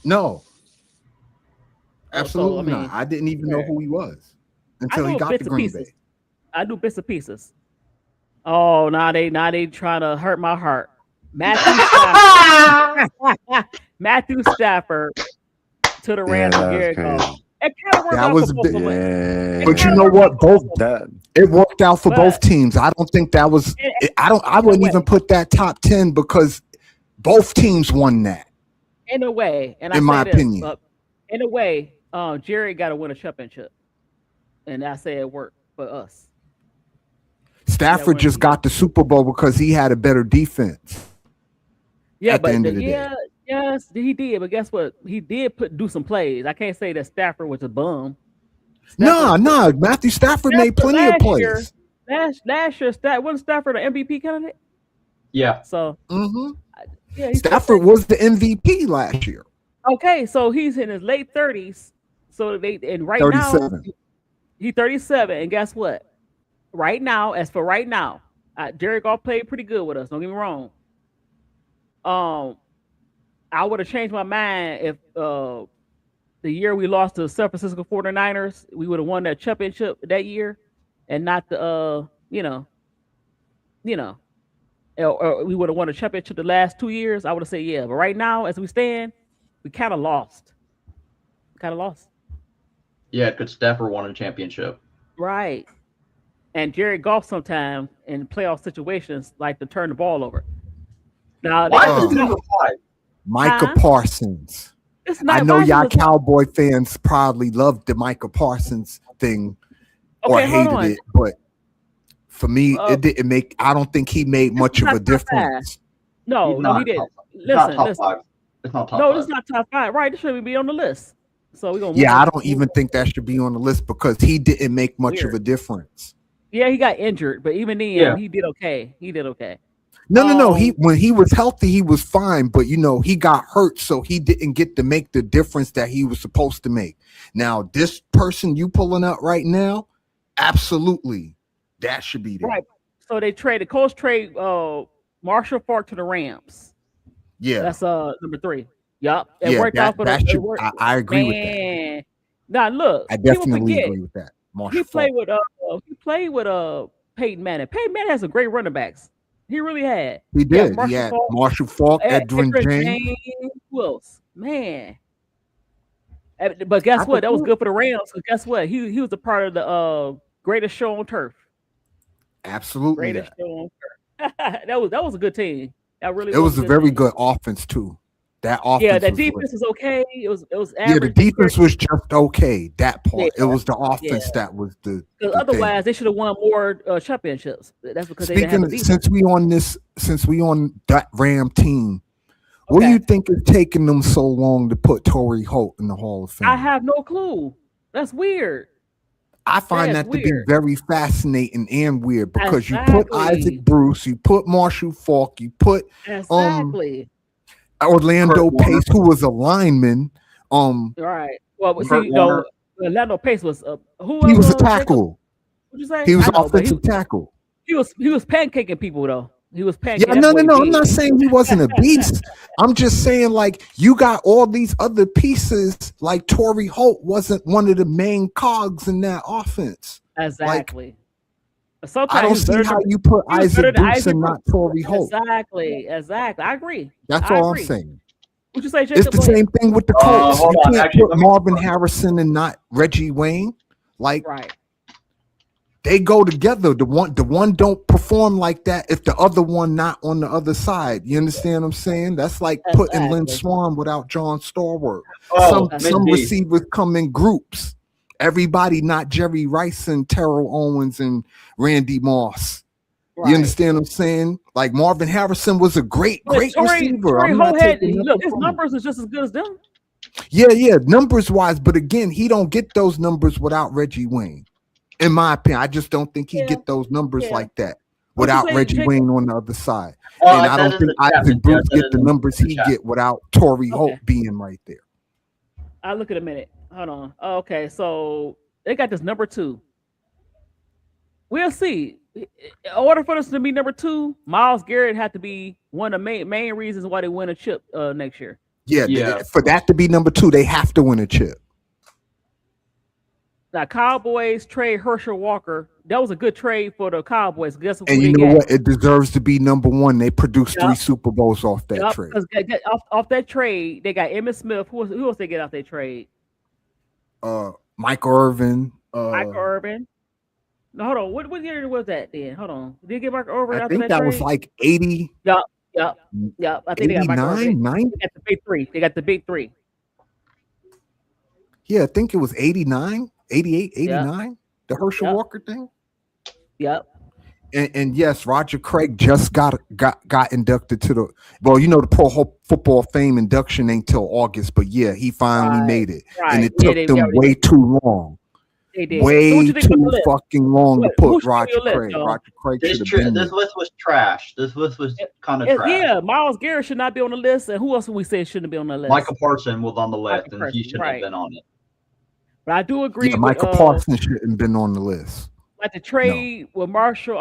No, So I absolutely not. mean, I didn't even know who he was I until he knew got to bits and Green pieces. Bay. I do bits and pieces. Oh, now they trying to hurt my heart. Matthew Stafford. Matthew Stafford to the Yeah, Rams with that was Garrett Goff. crazy. It kind of worked That out for was a both bit, of us. It but you kind Yeah. of know worked out what? for Both both of us. That it worked out for both But teams. I don't think that was. in, I in a wouldn't way, even put that top 10 because both teams won that, in a way, and I in my say this, opinion. but in a way, Jerry got to win a championship, and I say it worked for us. He got to Stafford win. just got the Super Bowl because he had a better defense Yeah, at the but end of the day. yes, he did. But guess what? He did do some plays. I can't say that Stafford was a bum. No, Stafford put no, Matthew Stafford made Stafford plenty of last year. plays. Last year, wasn't Stafford an MVP candidate? Yeah. So hmm yeah, he still Stafford played. was the MVP last year, Okay, so he's in his late 30s. So right now 37. he's 37, and guess what? Right now, as for right now, Jared Goff played pretty good with us. Don't get me wrong. Um, I would have changed my mind if the year we lost to the San Francisco 49ers, we would have won that championship that year, and not the you know, or we would have won a championship the last 2 years. I would have said yeah, but right now, as we stand, we kind of lost. Kind of lost. Yeah, because Stafford won a championship. Right. And Jared Goff sometimes in playoff situations like to turn the ball over. Now Why it's is Uh, he not, number 5? Micah huh? Parsons. It's I not. know Why is he y'all the top? Cowboy fans probably loved the Micah Parsons thing or Okay, hold hated on. it, but for me, Uh, it didn't make. I don't think he made this is much of not a top five. difference. He's No, he not top didn't. 5. It's not Listen, top listen. 5. It's not top No, this 5. is not top 5. Right, this shouldn't be on the list. So we're gonna move Yeah, I on. don't even think that should be on the list because he didn't make much of Weird. a difference. Yeah, he got injured, but even then, Yeah. he did okay. He did okay. No. He Um, when he was healthy, he was fine, but he got hurt, so he didn't get to make the difference that he was supposed to make. Now, this person you pulling up right now, absolutely, that should be there. right. So they traded Colts trade Marshall Falk to the Rams. Yeah, That's number 3. Yup. It yeah, worked out for that it should. worked. I agree with that. Man. Now look, I people definitely forget agree with that. he Marshall played Falk. with Peyton Manning. Peyton Manning has some great running backs. He really had. He He had did. He Marshall had Falk, Marshall Falk, Edwin Edgerrin James. James, who else? Man. But I guess what? could That was too. good for the Rams. Because guess what? He was a part of the greatest show on turf. Absolutely Greatest that. show on turf. That was a good team. That really It was was a a good very team. good offense too. That Yeah, offense the was lit. defense was okay. It was Yeah, the average. defense was just okay. That part. Yeah, It was the yeah. offense that was the Because thing. otherwise, they should have won more championships. That's because they didn't have Speaking a of, defense. since we on that Ram team, what do Okay. you think is taking them so long to put Torrey Holt in the Hall of Fame? I have no clue. That's weird. I find That's that to be weird. very fascinating and weird because you put Exactly. Isaac Bruce, you put Marshall Faulk, you put Exactly. Orlando Kurt Warner. Pace, who was a lineman. Right. Well, Kurt see, Warner. Orlando Pace was who He was a Jacob? tackle. What'd you say? He was I an know, but offensive tackle. he was pancaking people though. He was pancaking. Yeah, no. I'm not saying he wasn't a beast. I'm just saying, like, you got all these other pieces. Like Torrey Holt wasn't one of the main cogs in that offense. Exactly. Like, I don't see how you put Isaac Bruce and not Torrey Holt. Exactly. I agree. That's all I'm saying. What'd you say, Jacob? It's the same thing with the Colts. hold You on. can't Actually, put let me- Marvin Harrison and not Reggie Wayne. Like, Right. they go together. The one don't perform like that if the other one not on the other side. You understand what I'm saying? That's like putting Lynn Exactly. Swan without John Starworth. Oh, Some Mindy. receivers come in groups. Everybody, not Jerry Rice and Terrell Owens and Randy Moss. Right. You understand what I'm saying? Like Marvin Harrison was a great receiver. Torrey I'm not Holt had, taking look, nothing his from him. numbers is just as good as them. Yeah, numbers wise, but again, he don't get those numbers without Reggie Wayne. In my opinion, I just don't think he Yeah. get those numbers Yeah. like that What you without say, Reggie Jacob? Wayne on the other side. Oh, And I I said don't in think the chat, Isaac Mindy. I Bruce said get it the in numbers the he chat. get without Torrey Okay. Holt being right there. I'll look at a minute. Hold on. Okay, so they got this number 2. We'll see. In order for this to be number 2, Myles Garrett had to be one of the main reasons why they win a chip next year. Yeah. For that to be number 2, they have to win a chip. Now, Cowboys trade Herschel Walker. That was a good trade for the Cowboys. Guess who And they you know got? what? It deserves to be number 1. They produced Yup. 3 Super Bowls off that trade. Because off that trade, they got Emmitt Smith. Who else they get off that trade? Michael Irvin. Michael Irvin. No, hold on. What year was that then? Hold on. Did they get Michael Irvin I after think that that was trade? like 80, Yup. I think they got Michael 89, Irvin. 90. They got the big 3. They got the big 3. Yeah, I think it was 89, 88, 89. The Herschel Yup. Walker thing. Yep. And yes, Roger Craig just got inducted to the the Pro Football Fame induction ain't till August, but yeah, he finally made it, and it took them way too long. They did. Way too fucking long to put Roger Craig. Though? Roger Craig This should have been this there. list was trash. This list was kind of trash. Yeah, Myles Garrett should not be on the list, and who else would we say shouldn't be on the list? Michael Parsons was on the list, Michael and he Parsons, shouldn't have been on it. But I do agree. Yeah, Michael Parsons shouldn't have been on the list. Like the trade with Herschel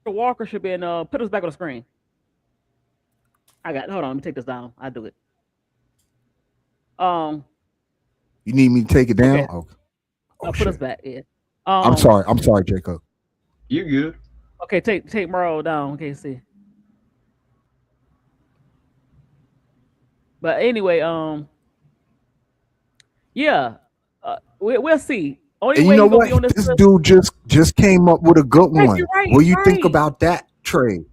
Walker should be put us back on the screen. Hold on, let me take this down. I'll do it. You need me to take it down? Okay. Oh, Put us back, yeah. I'm sorry, Jacob. You good? Okay, take Merle down. Okay, see. But anyway, yeah, we'll see. Only And way you know he's gonna what? be on this list- Dude just came up with a good Right, one. you're right, What do you think right. about that trade?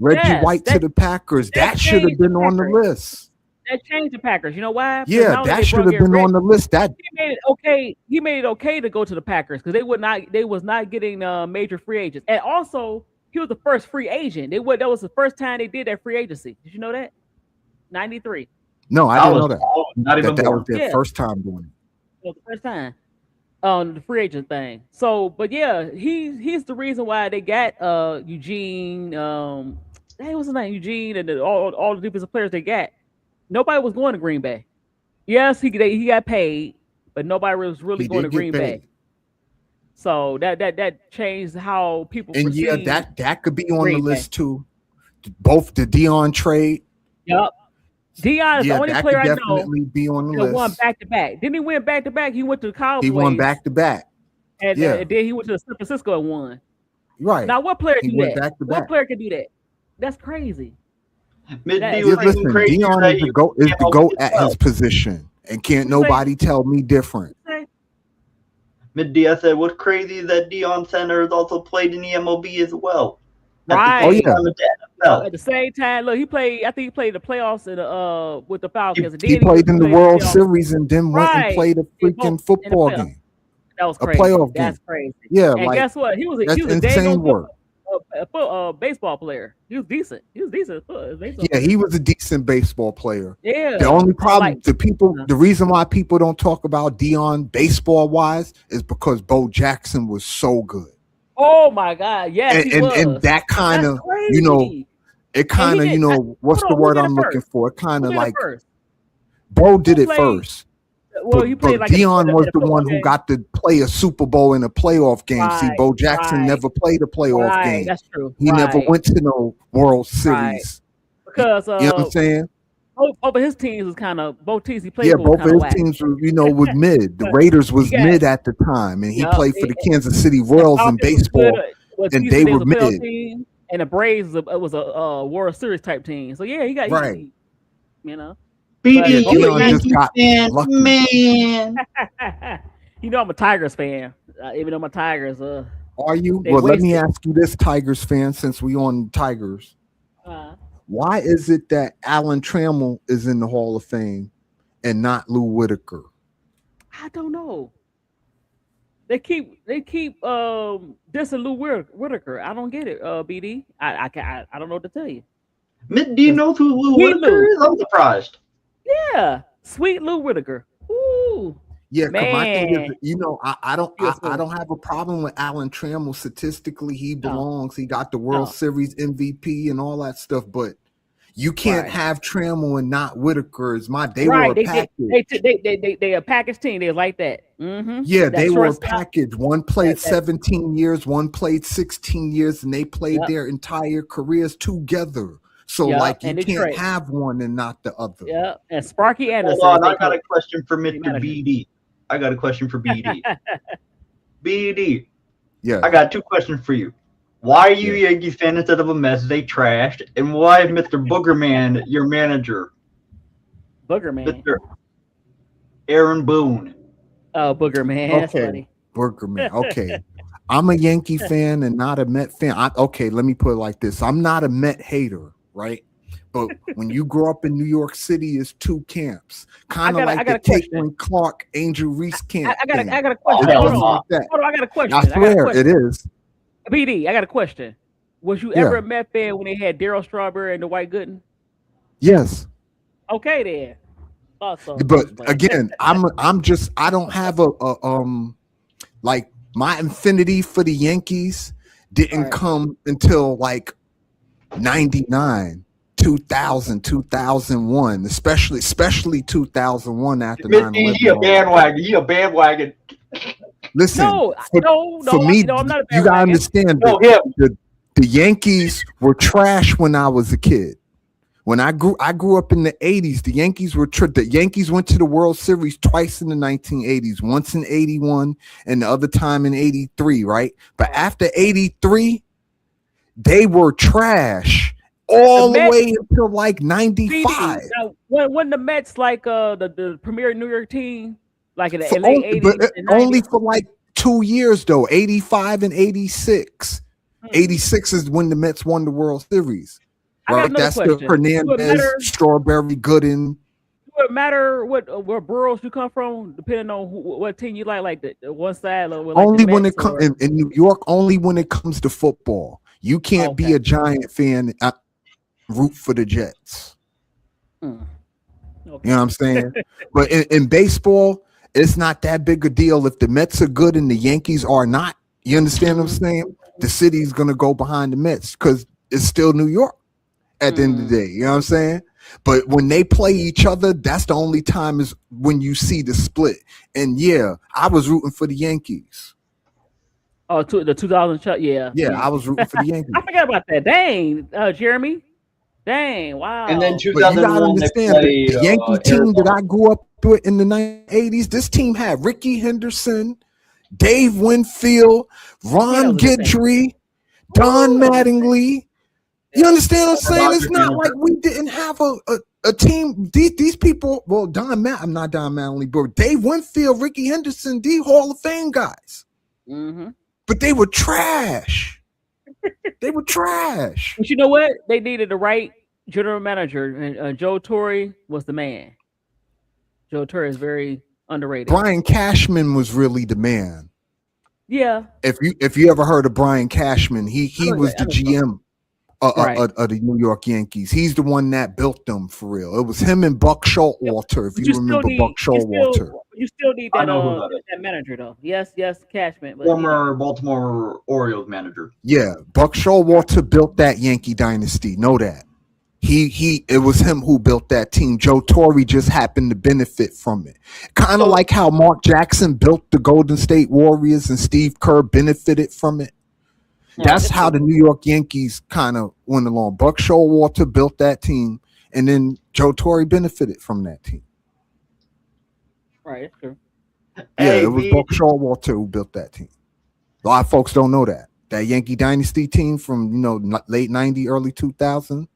Reggie Yes, White to the Packers. That should have changed been the on the Packers. list. That changed the Packers. You know why? Because Yeah, not only that they should brought have been Garrett on the list. That He made it okay. He made it okay to go to the Packers because they was not getting major free agents, and also he was the first free agent. That was the first time they did that free agency. Did you know that? 93. no, I didn't know that. Not even That born. was their Yeah. first time doing it. It was the first time on the free agent thing. So, but yeah, he's the reason why they got Eugene. Hey, what's his name? Eugene and all the defensive players they got. Nobody was going to Green Bay. Yes, he got paid, but nobody was really He going to did get Green Bay. paid. So that changed how people And perceive. yeah, that could be on Green the Bay. list too. Both the Dion trade. Yep. Dion is the only that player could I know definitely be on the that won list. back to back. Didn't he win back to back? He went to the Cowboys. He won back to back. And Yeah. then he went to San Francisco and won. Right. Now, what player He do went that? back to What back. player can do that? That's crazy. Mid That D is was crazy. even Listen, crazier Dion that is he the GOAT, came out with at 12. his position. And can't What you say? nobody tell me different. Mid D, I said, what's crazy is that Deion Sanders also played in the MLB as well. Right. Oh yeah, NFL. At the same time, look, he played. I think he played the playoffs in the with the Falcons. And he then played in the played World playoffs. Series and then went and Right. played a In both freaking in the football playoffs. game, That was a crazy. playoff That's game. crazy. Yeah, And like guess what? He was that's a dang insane on good work. baseball player. He was decent. He was decent. Baseball Yeah, player. he was a decent baseball player. Yeah. The only problem, Like, the reason why people don't talk about Dion baseball wise is because Bo Jackson was so good. oh my God, yes, he And was. that kind That's of, you know, crazy. it And kind he of, did. what's Hold the on, who word did it I'm looking first? for? It kind Who of did it like first? Bo did Who it played? first. Well, he played But like Dion was the football one who game. got to play a Super Bowl in a playoff game. See, Right, Bo Jackson right, never played a playoff right. game. That's true. He never Right, went to no World right. Series. Because You know what I'm saying? both of his teams was kind of both teams he played Yeah, for was both of kind of his whack. teams were, was mid. The But Raiders he was got mid at the time, and he yeah. played for the Kansas City Royals in Falcons was good. baseball, Was and decent. they They were was a playoff mid. team, and the Braves was a World Series type team. So yeah, he got Right. you know. BD, But you a Dion just Yankee got fan, lucky. man. you know I'm a Tigers fan, even though my Tigers Are you? they Well, let me wasted. ask you this, Tigers fan, since we on Tigers. Why is it that Alan Trammell is in the Hall of Fame and not Lou Whitaker? I don't know. They keep dissing Lou Whitaker. I don't get it, BD. I don't know what to tell you. Do you know who Lou Sweet Whitaker Lou. is? I'm surprised. Yeah, sweet Lou Whitaker. Ooh, Yeah, because my thing man. is, I don't Yes, have a problem with Alan Trammell. Statistically, he No, belongs. He got the World no. Series MVP and all that stuff, but you can't Right. have Trammell and not Whitaker. They were Right. a They package. they a package team. They like that. Mm-hmm. Yeah, That they were a shortstop. package. One played That 17 years, one played 16 years, and they played yep. their entire careers together. So, Yep. like, you And can't Detroit. have one and not the other. Yeah. And Sparky Anderson. Hold on, is I got their a question for team Mr. manager. BD. I got a question for BD. BD, Yeah. I got two questions for you. Why are you Yeah. a Yankees fan instead of a Mets they trashed? And why is Mr. Boogerman your manager? Booger Man. Mr. Aaron Boone. Oh, Booger Man. That's Okay. funny. Burger Man. Okay. I'm a Yankee fan and not a Met fan. Okay, let me put it like this. I'm not a Met hater, right? But when you grow up in New York City, it's two camps. Kind of like I the got a question. Caitlin Clark, Angel Reese camp. I got thing. a question. It's Hold just on. like that. Hold on. I got a question. I I got a swear question. it is. BD, I got a question. Was you ever a Met fan when they had Daryl Strawberry and the White Gooden? Yes. Okay, then. Thought so. But again, I don't have a like my affinity for the Yankees didn't come until like 99, 2000, 2001, especially 2001 after 9/11. He a bandwagon. He a bandwagon. Listen, No, for me, I'm not a you gotta bandwagon. understand No, that him. the Yankees were trash when I was a kid. When I grew up in the 80s, the Yankees the Yankees went to the World Series twice in the 1980s, once in 81 and the other time in 83, right? But after 83, they were trash all the way until like 95. When the Mets like the premier New York team, like in the late Only, 80s but and only 90s. for like 2 years though, 85 and 86. 86 is when the Mets won the World Series. Right, that's question. the Hernandez, Strawberry, Gooden. Would it matter what boroughs you come from, depending on what team you like the one side? Or like Only the when Mets it comes in New York, only when it comes to football. You can't be a Giant fan and root for the Jets. You know what I'm saying? But in baseball, it's not that big a deal if the Mets are good and the Yankees are not. You understand what I'm saying? The city's gonna go behind the Mets because it's still New York. At the end of the day, you know what I'm saying? But when they play each other, that's the only time is when you see the split. And yeah, I was rooting for the Yankees. Oh, the 2000 shot, yeah. I was rooting for the Yankees. I forgot about that. Dang, Jeremy. Dang, wow. And then But you gotta 2001, understand they the Yankee team that I grew up with in the 1980s. This team had Ricky Henderson, Dave Winfield, Ron Guidry, Don Mattingly. You understand what I'm saying? It's not like we didn't have a team. These people, well, I'm not Don Mattingly, but Dave Winfield, Ricky Henderson, these Hall of Fame guys. Mm-hmm. But they were trash. They were trash. But you know what? They needed the right general manager, and Joe Torre was the man. Joe Torre is very underrated. Brian Cashman was really the man. Yeah. If you ever heard of Brian Cashman, he was the GM of the New York Yankees. He's the one that built them for real. It was him and Buck Showalter. If you remember Buck Showalter. You still need that manager though. Yes, Cashman. But, former Baltimore Orioles manager. Yeah, Buck Showalter built that Yankee dynasty. Know that. It was him who built that team. Joe Torre just happened to benefit from it. Kind of like how Mark Jackson built the Golden State Warriors and Steve Kerr benefited from it. That's how the New York Yankees kind of went along. Buck Showalter built that team, and then Joe Torre benefited from that team. Right, that's true. Yeah, it was Buck Showalter who built that team. A lot of folks don't know that. That Yankee dynasty team from late 90s, early 2000s.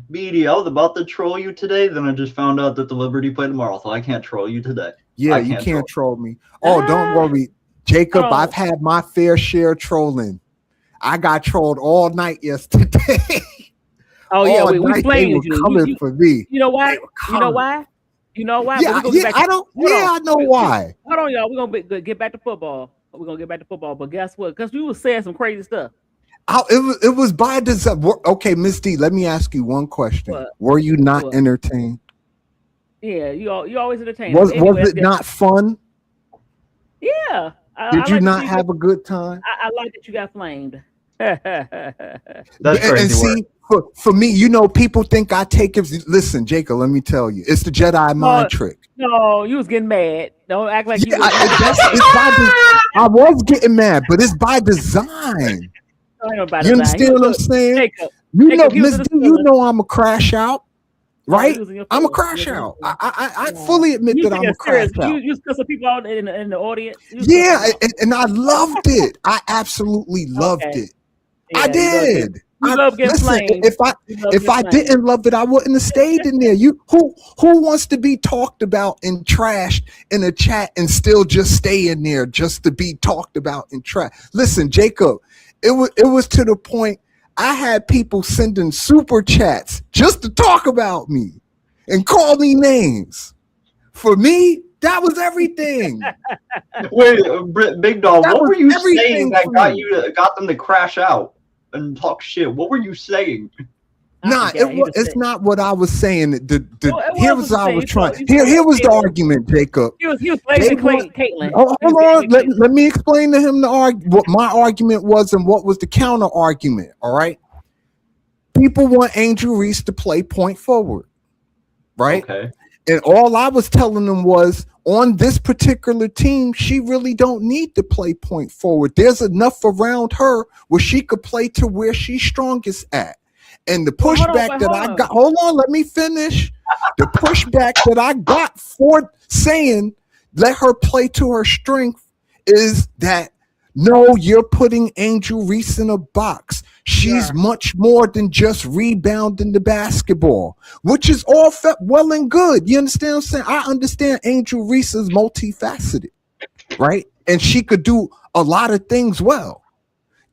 BD, I was about to troll you today, then I just found out that the Liberty play tomorrow, so I can't troll you today. Yeah, you can't troll me. Oh, don't worry. Jacob, I've had my fair share of trolling. I got trolled all night yesterday. Oh, yeah, we blamed you. Coming for me. You know why? You know why? Yeah, I know why. Hold on, y'all. We're going to get back to football. But guess what? Because we were saying some crazy stuff. It was by design. Okay, Miss D, let me ask you one question. What? Were you not entertained? Yeah, you always entertained. Was it not fun? Yeah. Did you not have a good time? I like that you got flamed. That's crazy. And see, for me, people think I take it. Listen, Jacob, let me tell you, it's the Jedi mind trick. No, you was getting mad. Don't act like you. I was getting mad, but it's by design. You understand what I'm saying? Jacob, Miss D, I'm a crash out, right? I'm a crash out. I fully admit that I'm a crash out. You cussing people out in the audience. Yeah, and I loved it. I absolutely loved it. Yeah, I did. Listen, if I didn't love it, I wouldn't have stayed in there. Who wants to be talked about and trashed in a chat and still just stay in there just to be talked about and trashed? Listen, Jacob, it was to the point I had people sending super chats just to talk about me and call me names. For me, that was everything. Wait, Big Dog, what were you saying that got them to crash out and talk shit? What were you saying? It's not what I was saying. Here was the argument, Jacob. He was blaming Caitlin. Hold on, let me explain to him what my argument was and what was the counter argument. All right, people want Angel Reese to play point forward, right? Okay. And all I was telling them was, on this particular team, she really don't need to play point forward. There's enough around her where she could play to where she's strongest at. And the pushback I got, hold on, let me finish. The pushback that I got for saying let her play to her strength is that, no, you're putting Angel Reese in a box. She's much more than just rebounding the basketball, which is all well and good. You understand what I'm saying? I understand Angel Reese is multifaceted, right? And she could do a lot of things well.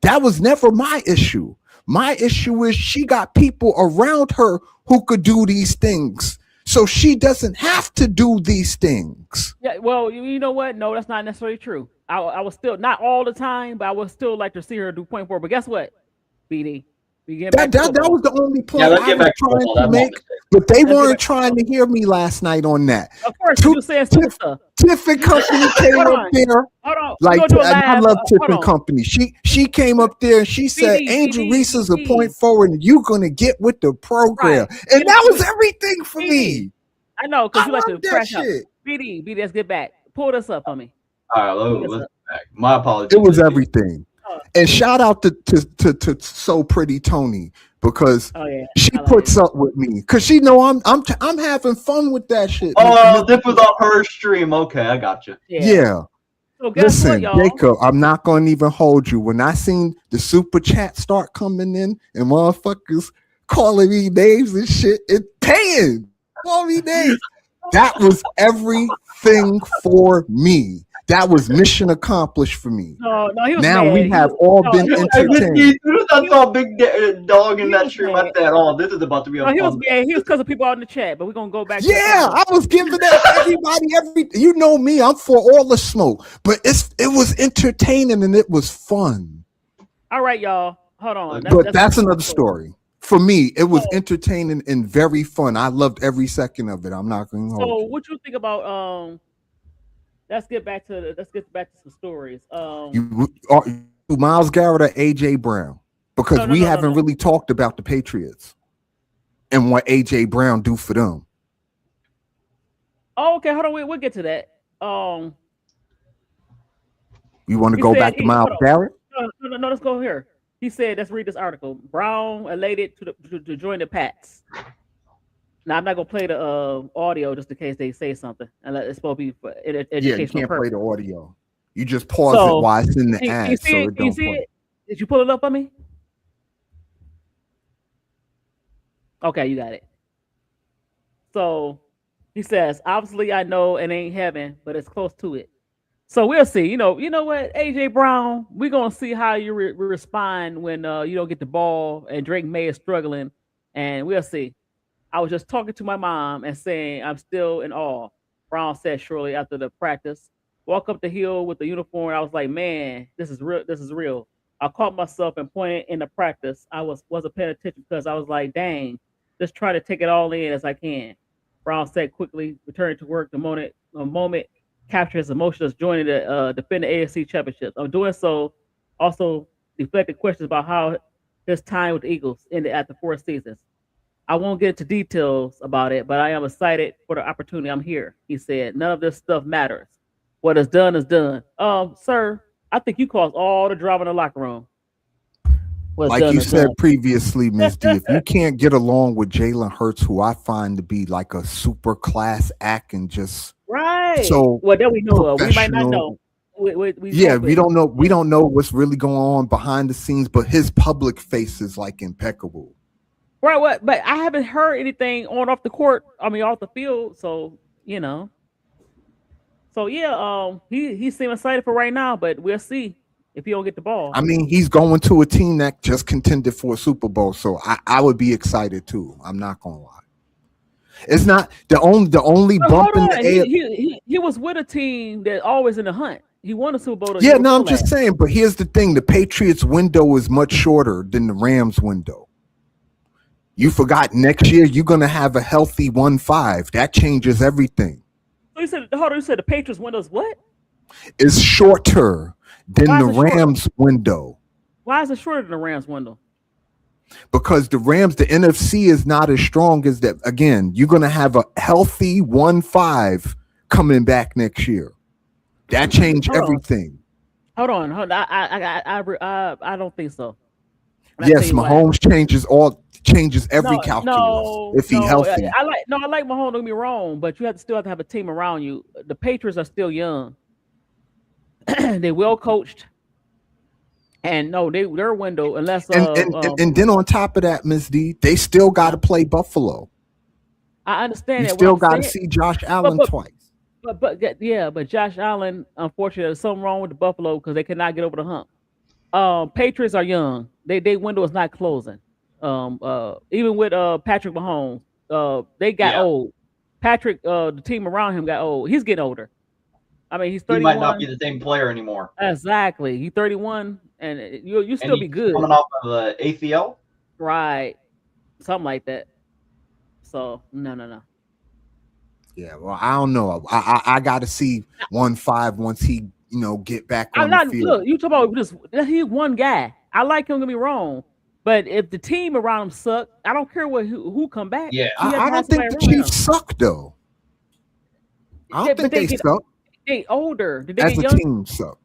That was never my issue. My issue is she got people around her who could do these things. So she doesn't have to do these things. Yeah, well, you know what? No, that's not necessarily true. I was still, not all the time, but I would still like to see her do point forward. But guess what, BD? That was the only point I was trying to make, but they weren't trying to hear me last night on that. Of course, you were saying stuff. Tiff and Company came up there. I love Tiff and Company. She came up there and she said, Angel Reese is a point forward and you're going to get with the program. Right. And that was everything for me. I know, because you like to crash out. BD, let's get back. Pull this up for me. All right, let's get back. My apologies. It was everything. And shout out to So Pretty Tony, because she puts up with me because she know I'm having fun with that shit. Oh, this was on her stream. Okay, I got you. Yeah. So listen, Jacob, I'm not going to even hold you. When I seen the super chat start coming in and motherfuckers calling me names and shit and paying, calling me names, that was everything for me. That was mission accomplished for me. No, he was Now mad. we have all been As entertained. soon as I saw Big Dog in He that was stream, I mad. said, "Oh, this is about to be a No, he was fun." mad. He was cussing people out in the chat, but we're gonna go back. Yeah, I was giving that everybody you know me, I'm for all the smoke, but it was entertaining and it was fun. All right, y'all. Hold on. But that's another story. For me, it was entertaining and very fun. I loved every second of it. I'm not going to hold So you. what you think about let's get back to some stories. Myles Garrett or AJ Brown? Because we haven't really talked about the Patriots and what AJ Brown do for them. Oh, okay, hold on. We'll get to that. You want to go back to Myles Garrett? No, let's go here. He said, let's read this article. Brown elated to join the Pats. Now, I'm not going to play the audio just in case they say something. And it's supposed to be for educational Yeah, you can't purpose. play the audio. You just pause it while it's in the ad. So it don't play. It? Did you pull it up on me? Okay, you got it. So he says, obviously, I know it ain't heaven, but it's close to it. So we'll see. You know what, AJ Brown, we're gonna see how you respond when you don't get the ball and Drake May is struggling, and we'll see. I was just talking to my mom and saying I'm still in awe. Brown said shortly after the practice. Walk up the hill with the uniform. I was like, man, this is real. This is real. I caught myself and pointed in the practice. I wasn't paying attention because I was like, dang, just try to take it all in as I can. Brown said quickly, returning to work the moment capture his emotions, joining the defend the AFC Championship. I'm doing so. Also deflected questions about how his time with the Eagles ended after 4 seasons. I won't get into details about it, but I am excited for the opportunity. I'm here. He said, none of this stuff matters. What is done is done. Sir, I think you caused all the drama in the locker room. Like you said previously, Ms. D, if you can't get along with Jalen Hurts, who I find to be like a super class act and just right. So well, that we know of. We might not know. We don't know. We don't know what's really going on behind the scenes, but his public face is like impeccable. Right. What? But I haven't heard anything on off the court. I mean, off the field. So So yeah, he seems excited for right now, but we'll see if he don't get the ball. I mean, he's going to a team that just contended for a Super Bowl, so I would be excited too. I'm not gonna lie. It's not the only bump in the air. He was with a team that always in the hunt. He won a Super Bowl. Yeah, no, I'm just saying. But here's the thing: the Patriots' window is much shorter than the Rams' window. You forgot next year you're gonna have a healthy 1-5. That changes everything. So you said the Patriots' window is what? It's shorter than the Rams' window. Why is it shorter than the Rams' window? Because the Rams, the NFC is not as strong as that. Again, you're going to have a healthy 1-5 coming back next year. That changed everything. Hold on. I don't think so. Yes, Mahomes changes every calculus if he's healthy. I like Mahomes. Don't get me wrong, but you still have to have a team around you. The Patriots are still young. They well coached. And no, their window, unless and then on top of that, Ms. D, they still got to play Buffalo. I understand that. You still got to see Josh Allen twice. But Josh Allen, unfortunately, there's something wrong with the Buffalo because they cannot get over the hump. Patriots are young. They window is not closing. Even with Patrick Mahomes, they got old. Patrick, the team around him got old. He's getting older. I mean, he's 31. He might not be the same player anymore. Exactly. He's 31, and you still be good. Coming off of the ACL? Right. Something like that. So, no. Yeah, well, I don't know. I got to see 1-5 once he, get back on the field. Look, you talk about just he's one guy. I like him, don't get me wrong. But if the team around him suck, I don't care who come back. Yeah, I don't think the Chiefs suck, though. I don't think they suck. They older. Did they as get a young? team suck.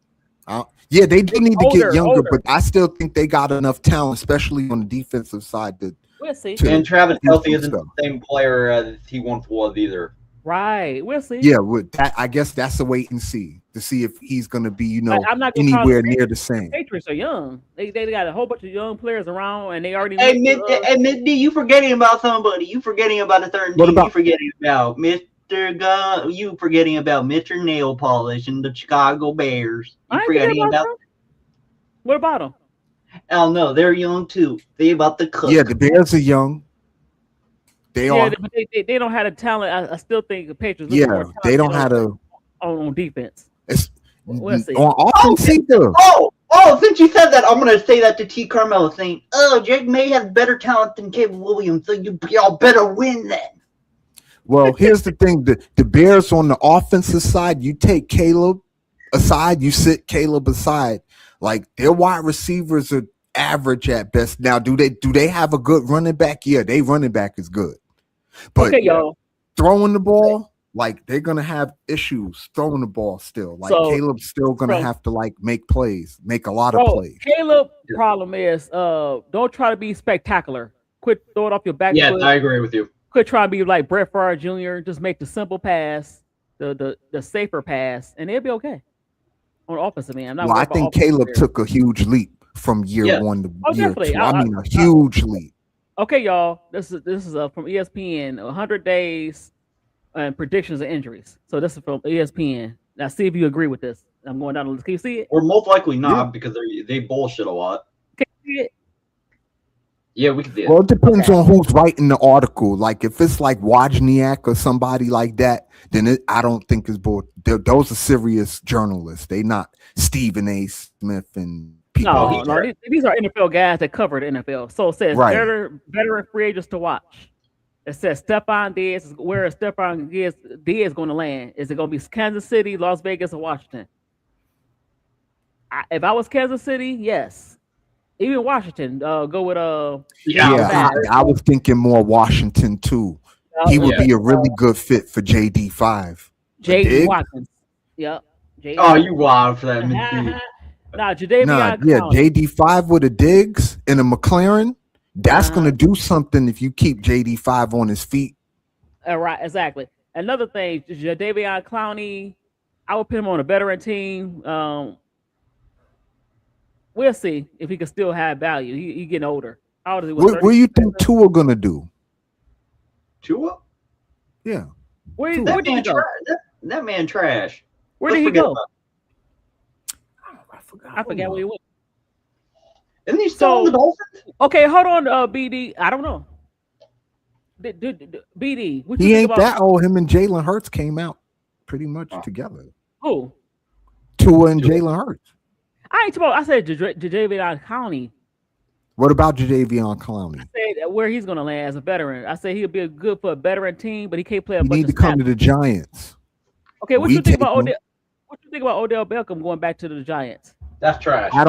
Yeah, they do need to get younger, but I still think they got enough talent, especially on the defensive side. We'll see. And Travis Kelce isn't the same player as he once was either. Right. We'll see. Yeah, with that, I guess that's a wait and see to see if he's going to be, I'm not anywhere near the same. Patriots are young. They got a whole bunch of young players around, and they already. Hey, Mid D, you forgetting about somebody? You forgetting about a certain team? You forgetting about You forgetting about Mr. Nail Polish and the Chicago Bears. I You ain't forget forgetting about about? them. What about them? Oh no, they're young too. They about to Yeah, cook. the Bears are young. They Yeah, are. but they don't have the talent. I still think the Patriots a little bit more Yeah, they don't talented have to. on defense. It's We'll see. on Oh, offense either. since you said that, I'm gonna say that to T. Carmelo, saying, "Oh, Jake May has better talent than Caleb Williams, so y'all better win then." Well, here's the thing: the Bears on the offensive side, you take Caleb aside, you sit Caleb aside. Like their wide receivers are average at best. Now, do they have a good running back? Yeah, they running back is good, but Okay, y'all. throwing the ball, like they're gonna have issues throwing the ball still. Like So Caleb's still gonna from have to like make plays, make a lot of bro, plays. Caleb problem is don't try to be spectacular. Quit throwing off your back Yes, foot. I agree with you. Quit trying to be like Brett Favre Jr. Just make the simple pass, the safer pass, and it'll be okay on the offensive end. I'm not Well, I worried about think offensive Caleb there. took a huge leap from year Yeah. one to Oh, year definitely. two. I mean, a huge leap. Okay, y'all. This is from ESPN. 100 days and predictions of injuries. So this is from ESPN. Now see if you agree with this. I'm going down the list. Can you see it? Or most likely not, Yeah. because they bullshit a lot. Can you see it? Yeah, we can see it. Well, it depends Okay. on who's writing the article. Like if it's like Wozniak or somebody like that, then I don't think it's bull. Those are serious journalists. They not Stephen A. Smith and people. Oh, No, he's no. These are NFL guys that cover the NFL. So it says Right. veteran free agents to watch. It says Stephon Diggs. Where is Stephon Diggs going to land? Is it going to be Kansas City, Las Vegas, or Washington? If I was Kansas City, yes. Even Washington, go with Yeah, I was thinking more Washington too. He would be a really good fit for JD5. J.D. Watkins. Yep. J.D. Oh, you wild for that, Minty. Nah, Jadeveon Nah, yeah, Clowney. JD5 with a Diggs and a McLaren. That's gonna do something if you keep JD5 on his feet. Right, exactly. Another thing, Jadeveon Clowney, I would put him on a veteran team. We'll see if he can still have value. He getting older. How old is he? What do you think Tua gonna do? Tua? Yeah. Where That did he man, go? that man trash. Where did he forget go? about I forgot where he went. Isn't he still on the Dolphins? Okay, hold on, BD. I don't know. BD, what you He think ain't about that old. Him and Jalen Hurts came out pretty much together. who? Tua and Jalen Hurts. I ain't talking about. I said Jadeveon Clowney. What about Jadeveon Clowney? I said where he's gonna land as a veteran. I said he'll be good for a veteran team, but he can't play a You bunch need of to come snaps. to the Giants. Okay, what We you think take about him. Odell? What you think about Odell Beckham going back to the Giants? That's trash. I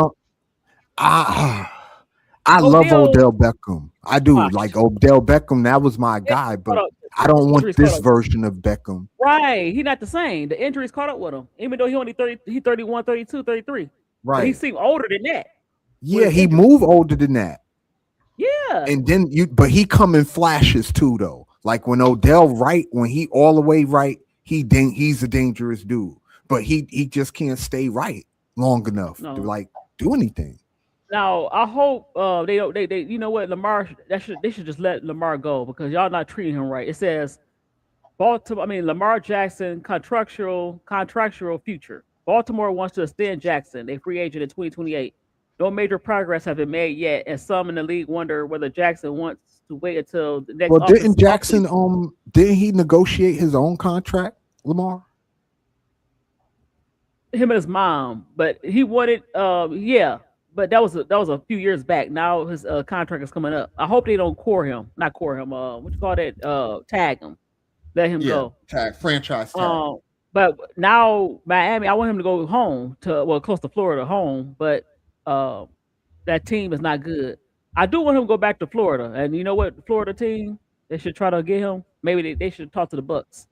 love Odell Beckham. I do. Watch. Like Odell Beckham, that was my guy, but I don't want this version of Beckham. Right, he's not the same. The injuries caught up with him, even though he only 30, he 31, 32, 33. But he Right. seemed older than that. Yeah, he moved older than that. Yeah. And then but he come in flashes too, though. Like when Odell when he all the way right, he's a dangerous dude. But he just can't stay right long enough to like do anything. Now I hope they you know what, Lamar they should just let Lamar go because y'all not treating him right. It says Lamar Jackson contractual future. Baltimore wants to extend Jackson, a free agent in 2028. No major progress has been made yet, and some in the league wonder whether Jackson wants to wait until the next. Well, didn't Jackson didn't he negotiate his own contract, Lamar? Him and his mom, but he wanted yeah. But that was a few years back. Now his contract is coming up. I hope they don't not core him. What you call that? Tag him, let him go. Tag franchise tag. But now Miami, I want him to go home close to Florida, home. But that team is not good. I do want him to go back to Florida, and you know what? Florida team, they should try to get him. Maybe they should talk to the Bucks.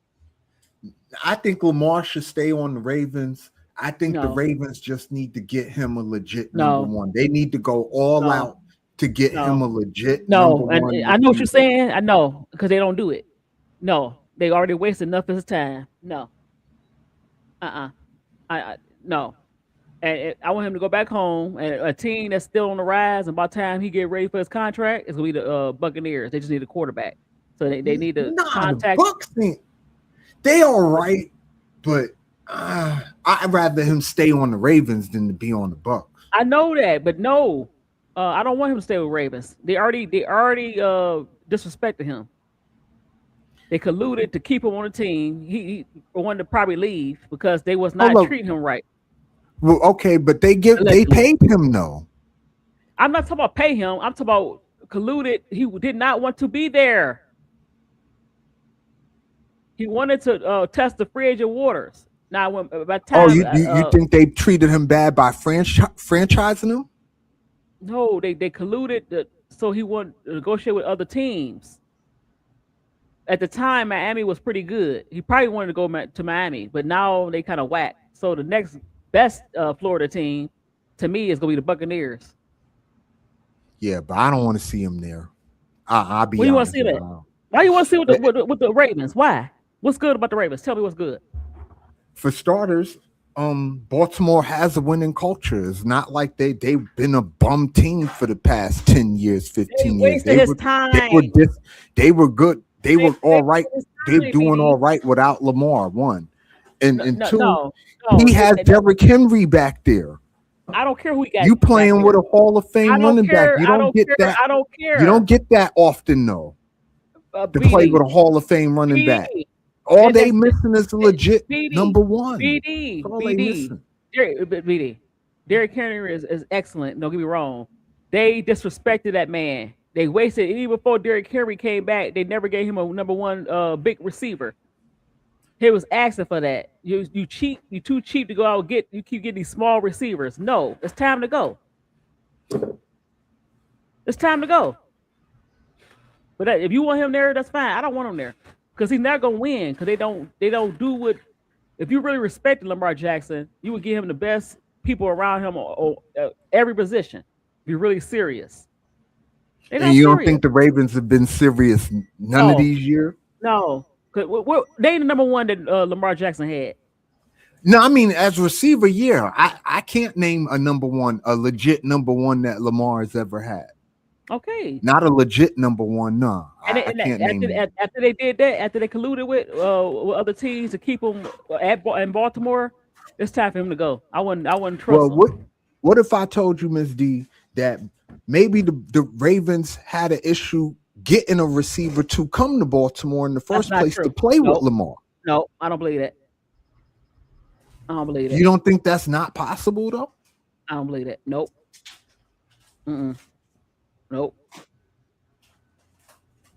I think Lamar should stay on the Ravens. I think the Ravens just need to get him a legit number one. They need to go all out to get him a legit number one. I know what you're saying. I know because they don't do it. No, they already wasted enough of his time. No. No. And I want him to go back home and a team that's still on the rise. And by the time he get ready for his contract, it's gonna be the Buccaneers. They just need a quarterback, so they need to contact. They all right, but I'd rather him stay on the Ravens than to be on the Bucks. I know that, but no, I don't want him to stay with Ravens. They already disrespected him. They colluded to keep him on the team. He wanted to probably leave because they was not treating him right. Well, okay, but they paid him though. I'm not talking about pay him. I'm talking about colluded. He did not want to be there. He wanted to test the free agent waters. Now, when by the time, you think they treated him bad by franchising him? No, they colluded so he wanted to negotiate with other teams. At the time, Miami was pretty good. He probably wanted to go to Miami, but now they kind of whack. So the next best Florida team, to me, is going to be the Buccaneers. Yeah, but I don't want to see him there. I'll be. Why you want to see that? Why you want to see with the Ravens? Why? What's good about the Ravens? Tell me what's good. For starters, Baltimore has a winning culture. It's not like they've been a bum team for the past 10 years, 15 years. They were good. They were all right. They're doing all right without Lamar, one. And two, he has Derrick Henry back there. I don't care who he got. You playing with a Hall of Fame running back. You don't get that. I don't care. You don't get that often, though. To play with a Hall of Fame running back. All they missing is a legit number one. BD. Derrick Henry is excellent. Don't get me wrong. They disrespected that man. They wasted, even before Derrick Henry came back, they never gave him a number one big receiver. He was asking for that. You cheap. You too cheap to go out and get. You keep getting these small receivers. No, it's time to go. It's time to go. But if you want him there, that's fine. I don't want him there because he's not gonna win. Because they don't do what. If you really respected Lamar Jackson, you would give him the best people around him on every position. Be really serious. And you don't think the Ravens have been serious none of these years? No. They the number one that Lamar Jackson had. No, I mean as receiver, yeah. I can't name a legit number one that Lamar has ever had. Okay. Not a legit number one, no. After they did that, after they colluded with other teams to keep him in Baltimore, it's time for him to go. I wouldn't trust him. What if I told you, Ms. D, that maybe the Ravens had an issue getting a receiver to come to Baltimore in the first place to play with Lamar? No, I don't believe that. I don't believe that. You don't think that's not possible, though? I don't believe that. Nope.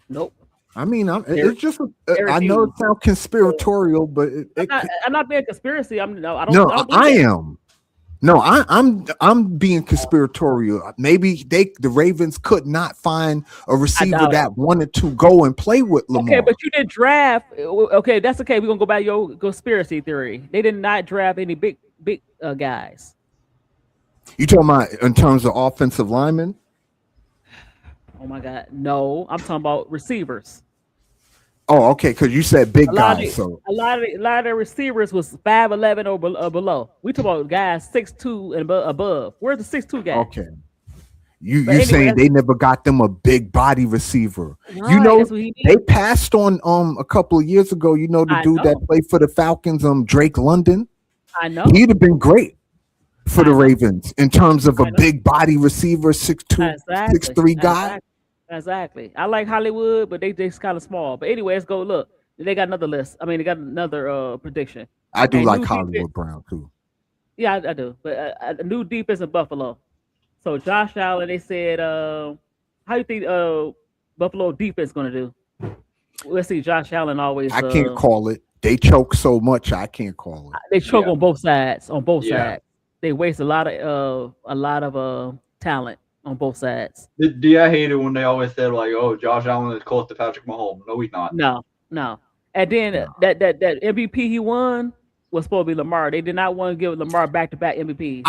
Nope. I mean, it's just. I know it sounds conspiratorial, but I'm not being conspiracy. I am. No, I'm being conspiratorial. Maybe the Ravens could not find a receiver that wanted to go and play with Lamar. Okay, but you didn't draft. Okay, that's okay. We're gonna go by your conspiracy theory. They did not draft any big guys. You talking about in terms of offensive linemen? Oh my God, no! I'm talking about receivers. Oh, okay, because you said big guys. So a lot of the receivers was 5'11" or below. We talk about guys 6'2" and above. Where's the 6'2" guy? Okay, you saying they never got them a big body receiver? Right, you know they passed on a couple of years ago. You know the dude that played for the Falcons, Drake London. I know he'd have been great for the Ravens in terms of a big body receiver, 6'2", 6'3" guy. Exactly. I like Hollywood, but they just kind of small. But anyway, let's go look. They got another list. I mean, they got another prediction. I do like Hollywood defense. Brown too. Yeah, I do. But a new defense in Buffalo. So Josh Allen, they said, how do you think Buffalo defense going to do? Let's see. Josh Allen always. I can't call it. They choke so much. I can't call it. They choke on both sides. On both sides, they waste a lot of talent. On both sides. Do I hate it when they always said like, "Oh, Josh Allen is close to Patrick Mahomes"? No, he's not. No. And then that MVP he won was supposed to be Lamar. They did not want to give Lamar back-to-back MVP.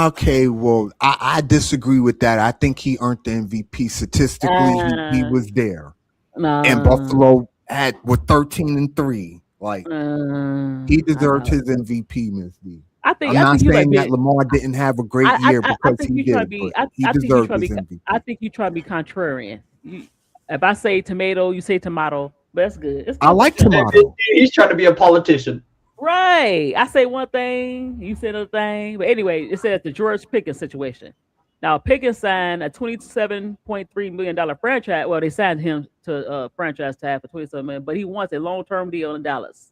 Okay, well, I disagree with that. I think he earned the MVP statistically. He was there, and Buffalo with 13-3. Like he deserved his MVP, Ms. D. I'm not saying that Lamar didn't have a great year because he did. He deserved his MVP. I think you try to be contrarian. If I say tomato, you say tomato. but that's good. It's I good. like for sure. tomato. He's trying to be a politician. Right. I say one thing, you say another thing. But anyway, it says the George Pickens situation. Now, Pickens signed a $27.3 million franchise. Well, they signed him to franchise tag for $27 million, but he wants a long-term deal in Dallas.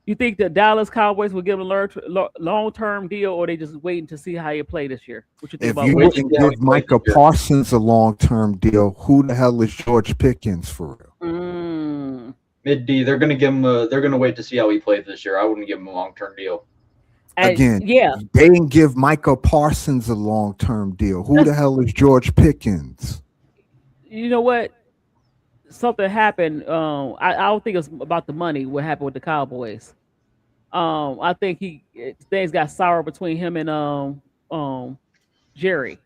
You think the Dallas Cowboys will give him a long-term deal, or they just waiting to see how he play this year? What you think If about you Wait what? to wouldn't see how he give plays Micah this year. Parsons a long-term deal, who the hell is George Pickens for real? Mid D, they're gonna give him. They're gonna wait to see how he plays this year. I wouldn't give him a long-term deal. And Again, yeah, they didn't give Micah Parsons a long-term deal. Who the hell is George Pickens? you know what? Something happened. I don't think it's about the money. What happened with the Cowboys? I think things got sour between him and Jerry,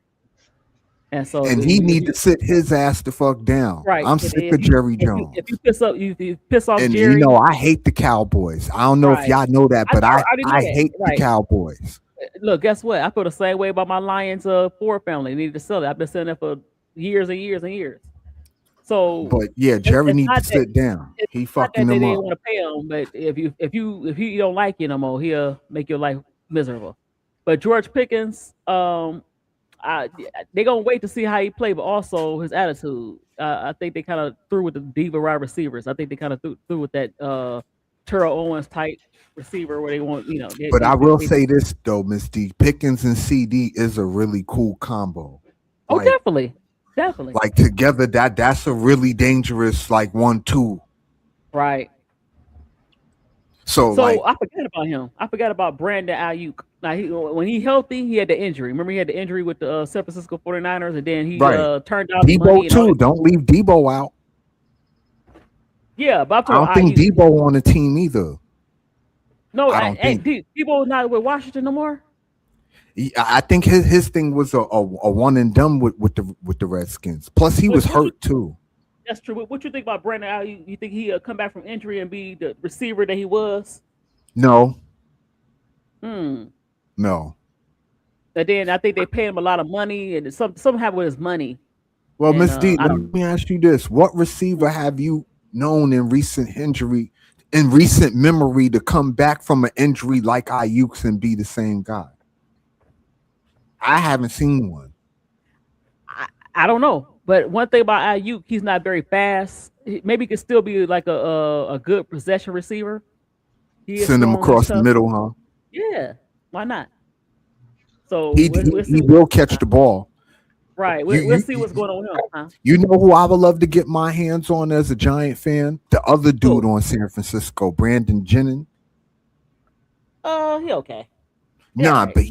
and so And he need to sit his ass the fuck down. right, I'm sick of Jerry Jones. if you piss up, you piss off And Jerry, I hate the Cowboys. I don't know if right? y'all know that, but I already know I that, hate the right? Cowboys. Look, guess what? I feel the same way about my Lions Ford family. They need to sell it. I've been selling it for years and years and years. So But yeah, Jerry it's needs not to that sit down. it's He not fucking that they them didn't up. want to pay him, but if you don't like you no more, he'll make your life miserable. But George Pickens, they're gonna wait to see how he play, but also his attitude. I think they kind of threw with the diva wide receivers. I think they kind of threw with that Terrell Owens type receiver where they want, But I will say this though, Miss D, Pickens and CD is a really cool combo. oh, Like, definitely, like together, that's a really dangerous like 1-2. right. So So like, I forgot about him. I forgot about Brandon Ayuk. Now, when he healthy, he had the injury. Remember, he had the injury with the San Francisco 49ers, and then he right, turned out the money Debo and all too. that. Don't leave Debo out. Yeah, but I'm I don't talking think Ayuk. Debo on the team either. No, I don't think. Debo not with Washington no more. I think his thing was a one and done with the Redskins. Plus, he was What you hurt too. That's true. What you think about Brandon Ayuk? You think he'll come back from injury and be the receiver that he was? No, Hmm. no. And then I think they pay him a lot of money, and something happened with his money. Well, And Miss D, I let don't. me ask you this: what receiver have you known in recent memory, to come back from an injury like Ayuk's and be the same guy? I haven't seen one. I don't know. But one thing about Ayuk, he's not very fast. Maybe he could still be like a good possession receiver. He is Send him strong and across the tough. middle, huh? Yeah, why not? So He we'll he see. will catch the ball. Right, You we'll you see what's going on with him. Huh? you know who I would love to get my hands on as a Giant fan? The other dude Who? on San Francisco, Brandon Jennings. He okay. Yeah, Nah, right. but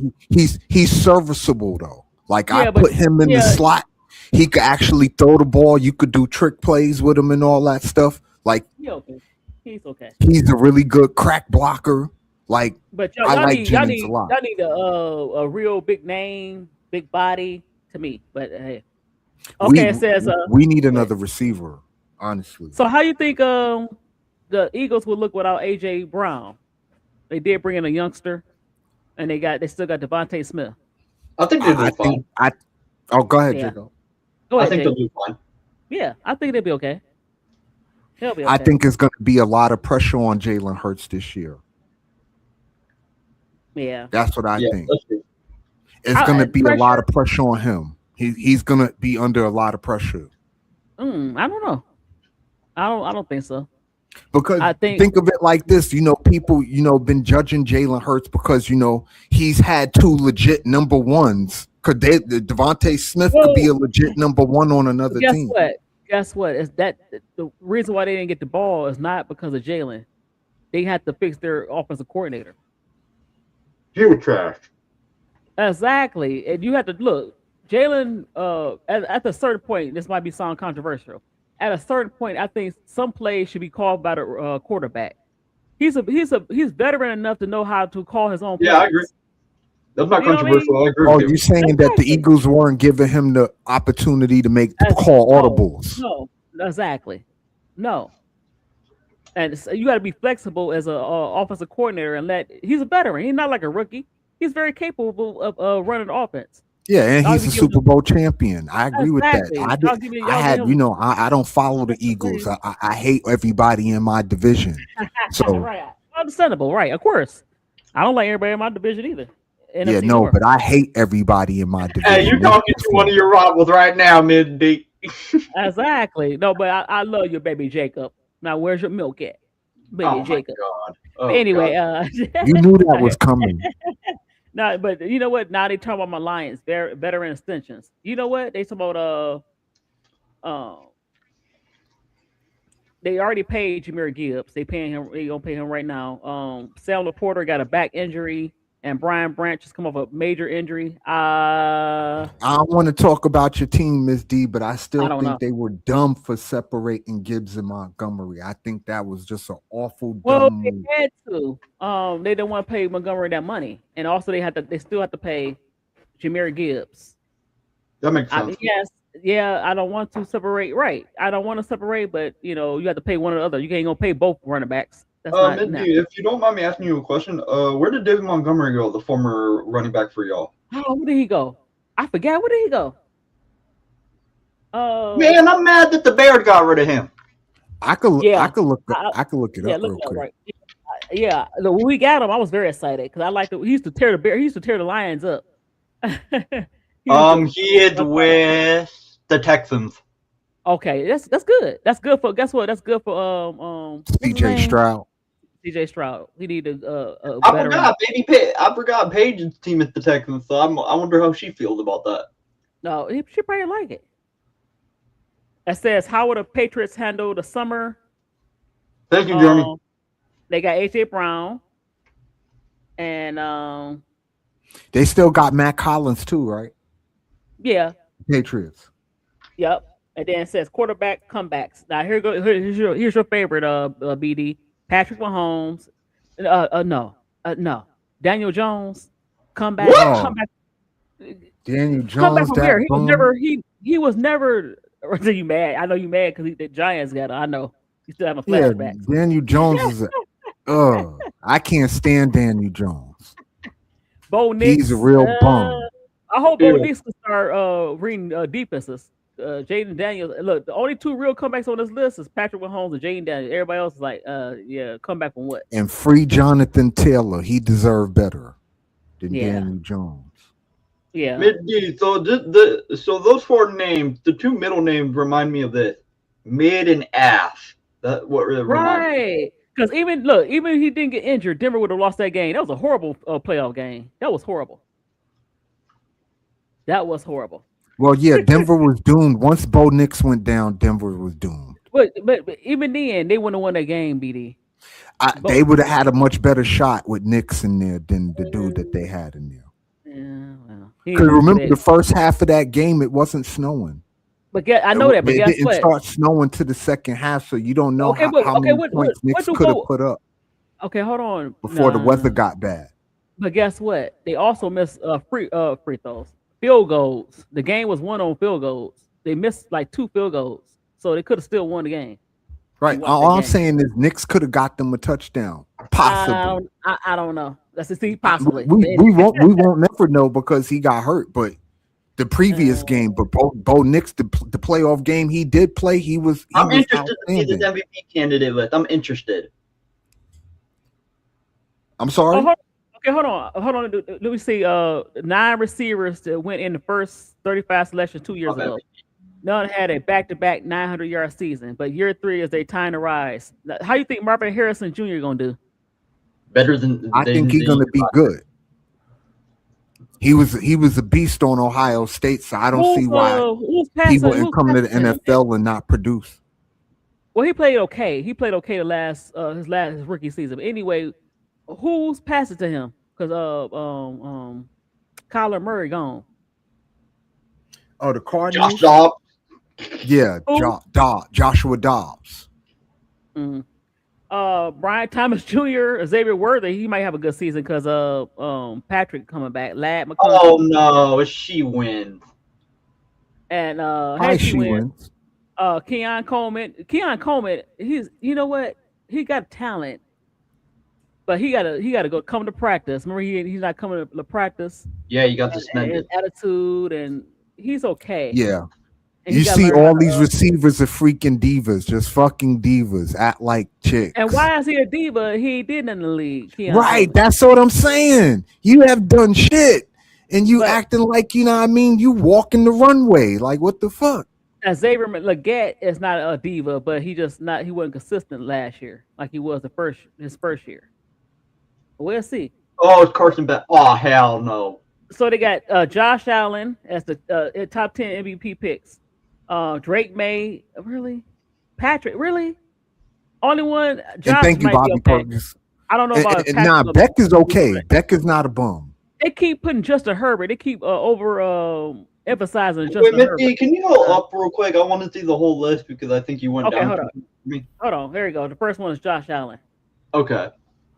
he's serviceable though. Like I Yeah, but put him in the yeah, slot. He could actually throw the ball. You could do trick plays with him and all that stuff. Like he okay. He's okay. he's a really good crack blocker. Like But I like Jennings a lot. y'all need a real big name, big body to me. But hey, We okay. It says we need go ahead. another receiver, honestly. So how you think the Eagles would look without AJ Brown? They did bring in a youngster, and they still got Devontae Smith. I think they'll I do fine. think oh go ahead, Yeah, Jacob. go I ahead, think Jay. they'll do fine. Yeah, I think they'll be okay. He'll be I okay. think it's gonna be a lot of pressure on Jalen Hurts this year. Yeah. That's what I Yeah, think. let's see. It's gonna be a lot Pressure. of pressure on him. He's gonna be under a lot of pressure. I don't know. I don't think so. Because I think think of it like this, people, been judging Jalen Hurts because he's had two legit number ones. Could Devontae Smith could be well, a legit number one on another guess team? what? Guess what? Is that the reason why they didn't get the ball is not because of Jalen. They had to fix their offensive coordinator. You were trash. Exactly. And you have to look, Jalen, at a certain point, this might be sound controversial. At a certain point, I think some plays should be called by the quarterback. He's veteran enough to know how to call his own Yeah, I agree. plays. That's not You know what I mean? controversial. I agree Oh, with you you. saying that the Exactly. Eagles weren't giving him the opportunity to call No, audibles? no, exactly. No. And you got to be flexible as a offensive coordinator and he's a veteran. He's not like a rookie. He's very capable of running the offense. Yeah, and Y'all he's be a giving Super them Bowl champion. I agree with that. exactly. I Y'all give had, him I don't follow the Eagles. I hate everybody in my division. So right. Understandable, right? Of course. I don't like everybody in my division either. yeah, NFC no, North. but I hate everybody in my Hey, you're division. It's talking to one of different. your rivals right now, Mid D. Exactly. No, but I love your baby Jacob. Now where's your milk at? Baby Oh my Jacob. God. But Oh God. anyway, You knew that was coming. no, but you know what? Now they talk about my Lions, veteran extensions. You know what? They talk about they already paid Jameer Gibbs. They paying him. They gonna pay him right now. Sam Laporta got a back injury, and Brian Branch has come off a major injury. I want to talk about your team, Miss D, but I I still don't know. think they were dumb for separating Gibbs and Montgomery. I think that was just an awful Well, dumb they move. had to. They didn't want to pay Montgomery that money, and also they had to. They still have to pay Jameer Gibbs. That makes I sense. mean, yes, yeah. I don't want to separate. Right. I don't want to separate, but you have to pay one or the other. You ain't gonna pay both running backs. That's not Mid D, natural. if you don't mind me asking you a question, where did David Montgomery go, the former running back for y'all? Oh, where did he go? I forgot. Where did he go? Man, I'm mad that the Bears got rid of him. Yeah. I could look it Yeah, up look real it up, quick. right. Yeah, when we got him, I was very excited because I liked it. He used to tear the bear. He used to tear the Lions up. He used to. He is with the Texans. Okay, that's good. That's good for. Guess what? That's good for what's his CJ name? Stroud. CJ Stroud. He needed a I veteran. forgot, I forgot Paige's team at the Texans, so I wonder how she feels about that. No, she probably like it. It says how will the Patriots handle the summer? Thank you, Jeremy. They got AJ Brown and They still got Matt Collins too, right? yeah, Patriots. yep. And then it says quarterback comebacks. Now here's your favorite BD Patrick Mahomes. No. Daniel Jones comeback What? Oh, comeback Daniel comeback Jones, from where? that He was bum. never he was never or are you mad? I know you mad because the Giants got it. I know. You still having Yeah, flashbacks. Daniel Jones is I can't stand Daniel Jones. Bo He's a Nix. real bum. I hope Bo Yeah. Nix can start reading defenses. Jaden Daniels. Look, the only two real comebacks on this list is Patrick Mahomes and Jaden Daniels. Everybody else is like, yeah, comeback from what? And free Jonathan Taylor. He deserved better than Yeah, Daniel Jones. yeah, Mid D. So so those four names, the two middle names remind me of this. Mid and Ass. That's what it reminds me. right. Because even if he didn't get injured, Denver would have lost that game. That was a horrible playoff game. That was horrible. That was horrible. Well, yeah, Denver was doomed. Once Bo Nix went down, Denver was doomed. But even then, they wouldn't have won that game, BD. They But would have had a much better shot with Nix in there than the dude that they had in there. yeah, well, he Because didn't do remember, that. the first half of that game, it wasn't snowing. But I know that. But It guess didn't what? start snowing to the second half, so you don't know Okay, how okay, many points what Knicks do could have Bo? put up Okay, hold on. before the Nah. weather got bad. But guess what? They also missed free throws, field goals. The game was won on field goals. They missed like 2 field goals, so they could have still won the game. Right. You watch that All I'm game. saying is Knicks could have got them a touchdown. Possibly. I don't know. Let's see, We, possibly. we won't never know because he got hurt. But the previous Uh, game, but Bo Nix, the playoff game he did play, he was I'm interested to see this outstanding. MVP candidate list. I'm interested. I'm sorry. hold on. Let me see. 9 receivers that went in the first 35 selections 2 years Okay. ago. None had a back-to-back 900-yard season, but year 3 is they time to rise. Now, how you think Marvin Harrison Jr. gonna do? Better than I think he's gonna be good. He was a beast on Ohio State, so I don't see why Who's he passing? wouldn't come to the NFL and not produce. Well, he played okay. He played okay his rookie season. But anyway, who's passing to him? Because Kyler Murray gone. Oh, the Josh Cardinals. Dobbs. Yeah, Who? Joshua Dobbs. Mm. Brian Thomas Jr., Xavier Worthy, he might have a good season because Patrick coming back, Lad McConkey, Oh no, she wins. and Hi, she she win. wins. Keon Coleman, he's you know what? He got talent. but he gotta go come to practice. Remember, he's not coming to practice, Yeah, you got and his suspended. attitude, and he's okay. Yeah. And he You gotta see learn how all to. these receivers are freaking divas, just fucking divas, act like And chicks. why is he a diva? He ain't did nothing in the league. Keon Right, Taylor. that's what I'm saying. You have done shit, and you But acting like, you know what I mean, you walking the runway. Like, what the fuck? Xavier Leggett is not a diva, but he wasn't consistent last year like he was his first year. We'll see. Oh, it's Carson Beck. Oh, hell no. So they got Josh Allen as the top 10 MVP picks. Drake May, really? Patrick, really? Only one. And Josh thank you, might be Bobby okay. Purvis. I don't know about And Patrick. nah, Beck is okay. Beck is not a bum. They keep putting Justin Herbert. They keep emphasizing Wait, Justin Herbert. Misty, can you go up real quick? I want to see the whole list because I think you went Okay, down. hold on. Hold on. There you go. The first one is Josh Allen. Okay.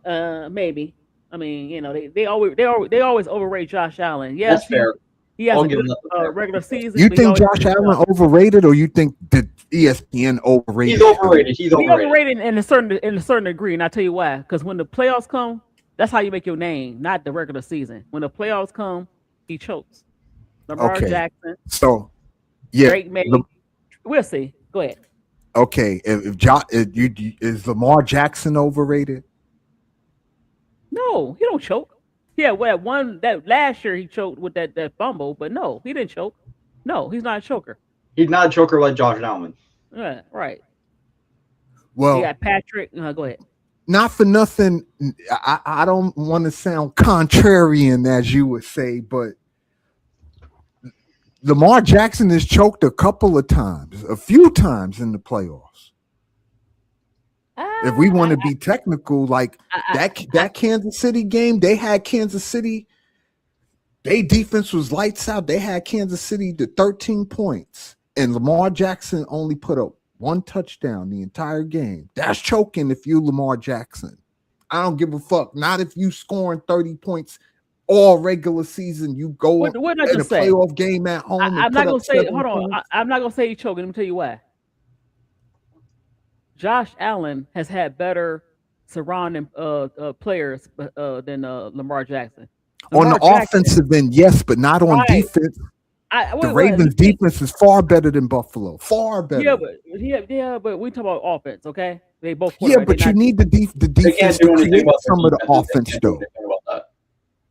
Maybe. I mean, you know, they always overrate Josh Allen. Yes, That's fair. he has I'll a give good him that. regular season. You but he think always Josh Allen overrated, or you think that ESPN overrated? He's overrated. He's He overrated. overrated in a certain degree, and I'll tell you why. Because when the playoffs come, that's how you make your name, not the regular season. When the playoffs come, he chokes. Lamar Okay. Jackson, So, yeah. Drake May. We'll see. Go ahead. Okay, is Lamar Jackson overrated? No, he don't choke. Yeah, well, that last year he choked with that fumble, but no, he didn't choke. No, he's not a choker. He's not a choker like Josh Allen. Yeah, right. Well, You got Patrick. Go ahead. not for nothing. I don't want to sound contrarian, as you would say, but Lamar Jackson has choked a few times in the playoffs. If we want to be technical, like that Kansas City game, they had Kansas City. Their defense was lights out. They had Kansas City to 13 points, and Lamar Jackson only put up one touchdown the entire game. That's choking if you Lamar Jackson. I don't give a fuck. Not if you scoring 30 points all regular season. You go What did I in a just say? playoff game at home. I'm not gonna say. Hold on. I'm not gonna say he's choking. Let me tell you why. Josh Allen has had better surrounding players than Lamar Jackson. On the offensive end, yes, but not on defense. The Ravens' defense is far better than Buffalo. Far better. Yeah, but we talk about offense, okay? They both. Yeah, but you need the defense to create some of the offense, though.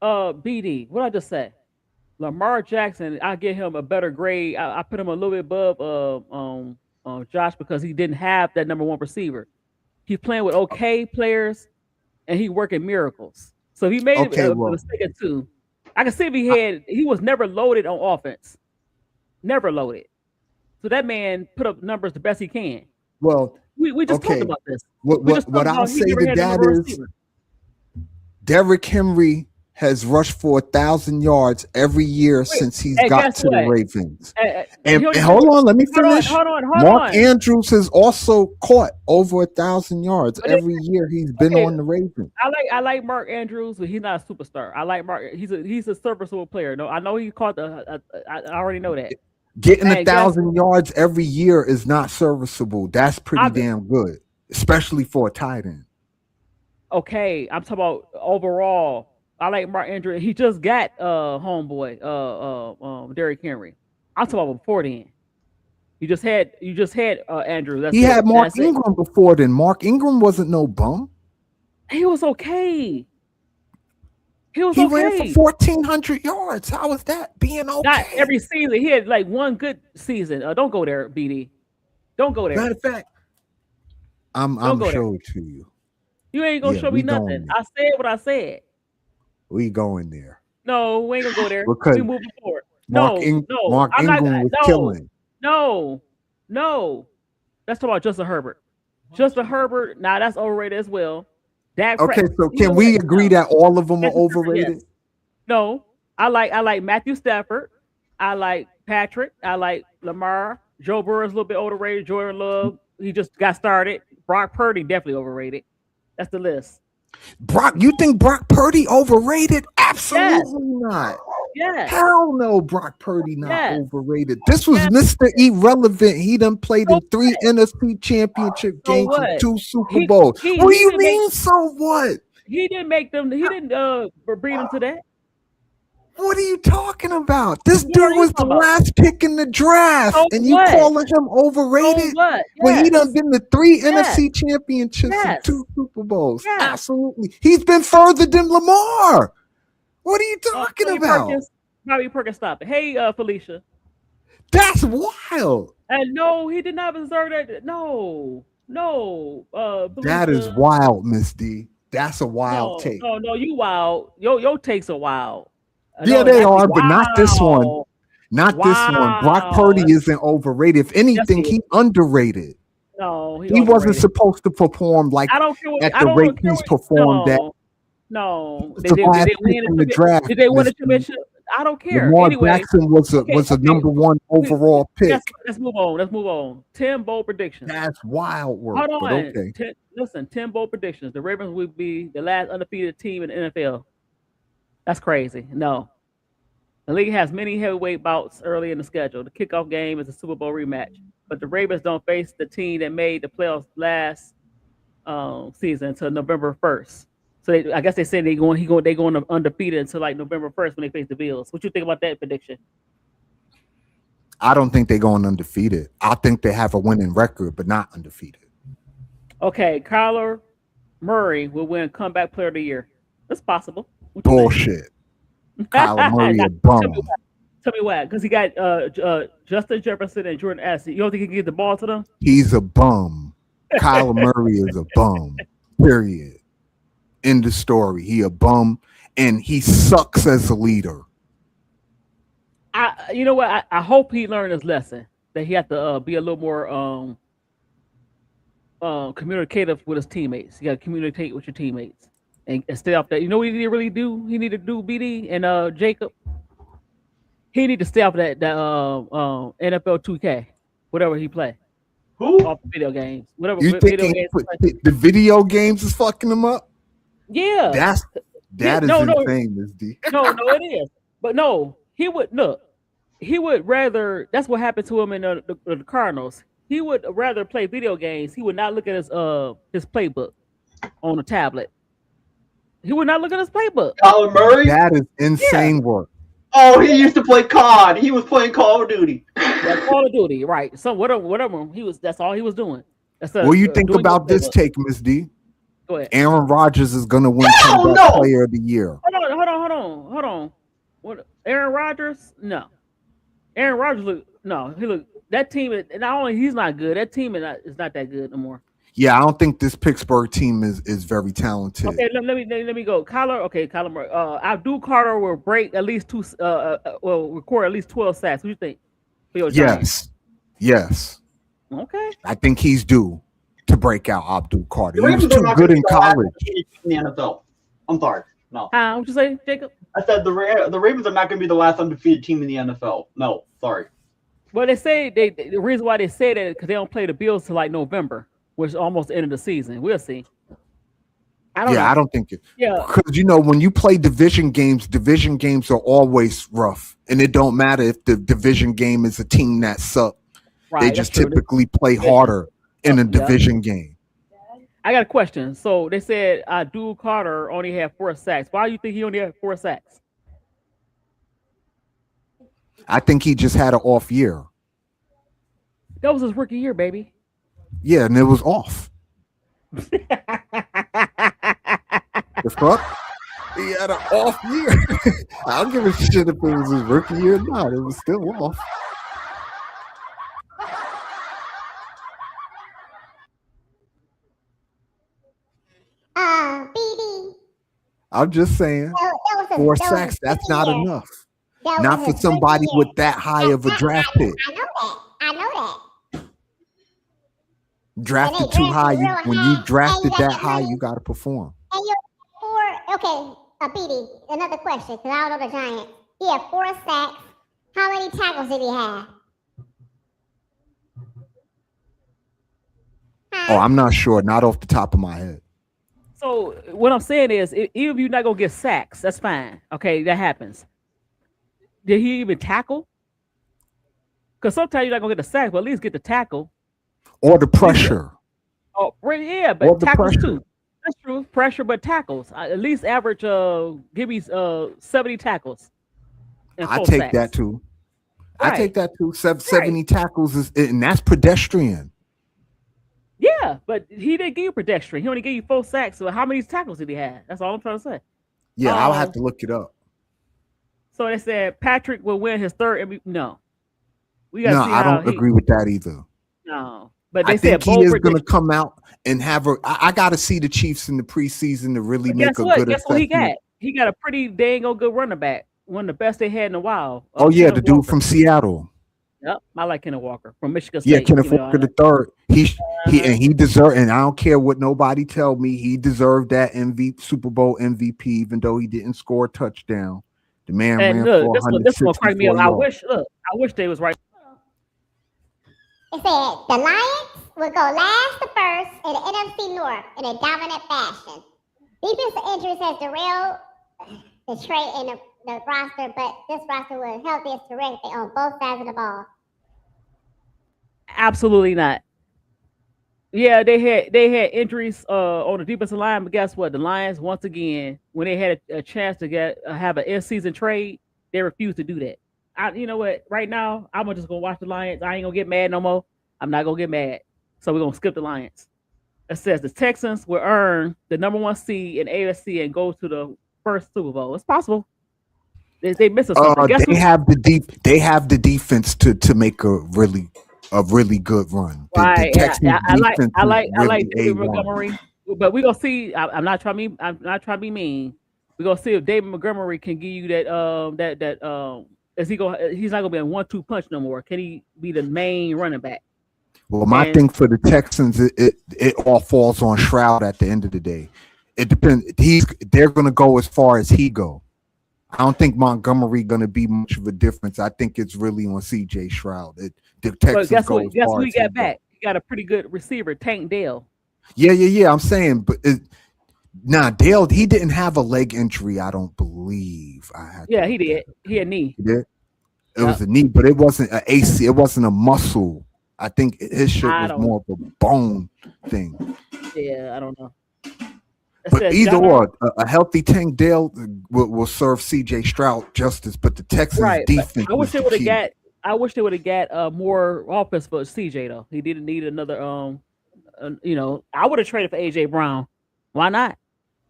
BD, what I just say? Lamar Jackson, I give him a better grade. I put him a little bit above Josh because he didn't have that number one receiver. He's playing with okay players, and he working miracles. So he made a mistake or two. I can see if he was never loaded on offense. Never loaded. So that man put up numbers the best he can. Well, we just talked about this. What I'll say to that is Derrick Henry has rushed for 1,000 yards every year since he's got to the Ravens. And hold on, let me finish. Hold Mark Andrews has also caught over 1,000 yards every year he's been on the Ravens. I like Mark Andrews, but he's not a superstar. I like Mark. He's a serviceable player. No, I know he caught I already know that. Getting 1,000 yards every year is not serviceable. That's pretty damn good, especially for a tight end. Okay, I'm talking about overall. I like Mark Andrews. He just got homeboy Derrick Henry. I'm talking about before then. You just had Andrews. He had Mark Ingram before then. Mark Ingram wasn't no bum. He was okay. He ran for 1,400 yards. How was that being okay? Not every season. He had like one good season. Don't go there, BD. Don't go there. Matter of fact, I'm showing to you. You ain't gonna show me nothing. I said what I said. We going there. No, we ain't gonna go there. Because we moving forward. Mark Ingram was killing. No. Let's talk about Justin Herbert. Justin Herbert, that's overrated as well. So can we agree that all of them are overrated? Yes. No, I like Matthew Stafford. I like Patrick. I like Lamar. Joe Burrow's a little bit overrated. Jordan Love, he just got started. Brock Purdy definitely overrated. That's the list. You think Brock Purdy overrated? Absolutely not. Yeah. Hell no, Brock Purdy not overrated. This was Mr. Irrelevant. He done played in 3 NFC championship games and 2 Super Bowls. What do you mean, so what? He didn't make them. He didn't bring them to that. What are you talking about? This What are dude you was the talking about? last pick in the draft, So and you what? calling him So overrated? what? When he done Yes. been to 3 Yes. NFC championships and Yes. 2 Super Bowls. Yes. Absolutely. He's been further than Lamar. What are you talking about? Bobby Perkins, stop it. Hey, Felicia. That's wild. And no, he did not deserve that. No. That is Felicia. wild, Miss D. That's a wild take. No, you wild. Your takes are wild. Yeah, No, they actually, are, but not this one. wow. Not this one. Brock Wow. Purdy isn't overrated. If anything, Yes, he he underrated. No, He wasn't overrated. supposed to perform like I don't care what. at I the don't rate care he's what. performed at. No. It's the last pick in the draft. Did they win a Miss D. championship? I don't care. Lamar Anyway, Jackson was a okay. number 1 overall pick. Let's move on. 10 bold predictions. That's wild work. Hold But on. okay. 10 bold predictions. The Ravens will be the last undefeated team in the NFL. That's crazy. No. The league has many heavyweight bouts early in the schedule. The kickoff game is a Super Bowl rematch, but the Ravens don't face the team that made the playoffs last season until November 1st. So I guess they said they going undefeated until like November 1st when they face the Bills. What you think about that prediction? I don't think they're going undefeated. I think they have a winning record, but not undefeated. Okay, Kyler Murray will win Comeback Player of the Year. That's possible. What you think? Bullshit. Kyler Murray a bum. Tell me why. Because he got Justin Jefferson and Jordan Addison. You don't think he can get the ball to them? He's a bum. Kyler Murray is a bum. Period. End of story. He a bum, and he sucks as a leader. You know what? I hope he learned his lesson that he had to be a little more communicative with his teammates. You got to communicate with your teammates and stay off that. You know what he need to really do? He need to do BD and Jacob. He need to stay off that NFL 2K, whatever he play. Who? Off the video games, whatever. You think the video games is fucking him up? Yeah, that is insane, Miss D. No, it is. But no, he would look. He would rather. That's what happened to him in the Cardinals. He would rather play video games. He would not look at his playbook on a tablet. He would not look at his playbook. Kyler Murray? That is insane work. Oh, he used to play COD. He was playing Call of Duty. Yeah, Call of Duty, right? So whatever he was. That's all he was doing. What do you think about this take, Miss D? Go ahead. Aaron Rodgers is going to win Comeback Player of the Year. Hold on. What? Aaron Rodgers? No. Aaron Rodgers he look. That team is not only he's not good. That team is not that good no more. Yeah, I don't think this Pittsburgh team is very talented. Okay, let me go. Kyler Murray. Abdul Carter will break at least record at least 12 sacks. What do you think? For your Giants? Yes. Okay. I think he's due to break out Abdul Carter. The He was Ravens are too not good gonna in be the last college. team in the NFL. I'm sorry. No. What you say, Jacob? I said the Ravens are not going to be the last undefeated team in the NFL. No, sorry. Well, they say the reason why they say that is because they don't play the Bills till like November, which is almost the end of the season. We'll see. I don't think it. Yeah, because when you play division games are always rough, and it don't matter if the division game is a team that suck. Right, they just typically play harder in a division game. I got a question. So they said Abdul Carter only had 4 sacks. Why do you think he only had 4 sacks? I think he just had an off year. That was his rookie year, baby. Yeah, and it was off. The fuck? He had an off year. I don't give a shit if it was his rookie year or not. It was still off. BD. I'm just saying, 4 sacks, that's not enough. Not for somebody with that high of a draft pick. I know that. Drafted too high. When you drafted that high, you got to perform. And you're 4. Okay, BD. Another question, because I don't know the Giants. He had 4 sacks. How many tackles did he have? Oh, I'm not sure. Not off the top of my head. So what I'm saying is, even if you're not gonna get sacks, that's fine. Okay, that happens. Did he even tackle? Because sometimes you're not gonna get the sack, but at least get the tackle or the pressure. Oh, yeah, but tackles too. That's true. Pressure, but tackles. At least average. Give me 70 tackles and I 4 take that sacks. too. I Right. take that too. Right. 70 tackles and that's pedestrian. Yeah, but he didn't give you pedestrian. He only gave you 4 sacks. So how many tackles did he have? That's all I'm trying to say. Yeah, I'll have Um. to look it up. So they said Patrick will win his third MVP. No, we got No, to see I how don't he. agree with that either. No, but I they think said he bold is going to prediction. come out and have a. I got to see the Chiefs in the preseason to really But make guess a what? good Guess what he got? assessment. He got a pretty dang old good running back. One of the best they had in a while. Oh yeah, the Kenneth dude Walker. from Seattle. Yep, I like Kenneth Walker from Michigan Yeah, State. Kenneth You know, Walker the third. He deserved, and I don't care what nobody tell me. He deserved that Super Bowl MVP, even though he didn't score a touchdown. The man and ran look, for this one cracked me up. 164 yards. I wish they was right. It said the Lions will go last to first in the NFC North in a dominant fashion. Defensive injuries has derailed the trade in the roster, but this roster was healthiest terrific on both sides of the ball. Absolutely not. Yeah, they had injuries on the defensive line, but guess what? The Lions once again, when they had a chance to have an in-season trade, they refused to do that. You know what? Right now, I'm just gonna watch the Lions. I ain't gonna get mad no more. I'm not gonna get mad. So we're gonna skip the Lions. It says the Texans will earn the number 1 seed in AFC and go to the first Super Bowl. It's possible. They missing something. Guess They have the defense to make a really good run. Right. The Texans defense I like really David A1. Montgomery, but we're gonna see. I'm not trying to be mean. We're gonna see if David Montgomery can give you that is he going he's not gonna be a 1-2 punch no more. Can he be the main running back? Well, my thing for the Texans, it all falls on Shroud at the end of the day. It depends. They're gonna go as far as he go. I don't think Montgomery gonna be much of a difference. I think it's really on CJ Shroud. The Texans Guess go what? as Guess far who he as got back? He got a pretty good receiver, Tank Dell. Yeah. I'm saying, but Dale, he didn't have a leg injury. I don't believe. He did. He had a knee. He did. It was a knee, but it wasn't an AC. It wasn't a muscle. I think his shit was more of a bone thing. Yeah, I don't know. But either or, a healthy Tank Dale will serve CJ Stroud justice. But the Texans defense. I wish they would have got more offense for CJ though. He didn't need another. I would have traded for AJ Brown. Why not?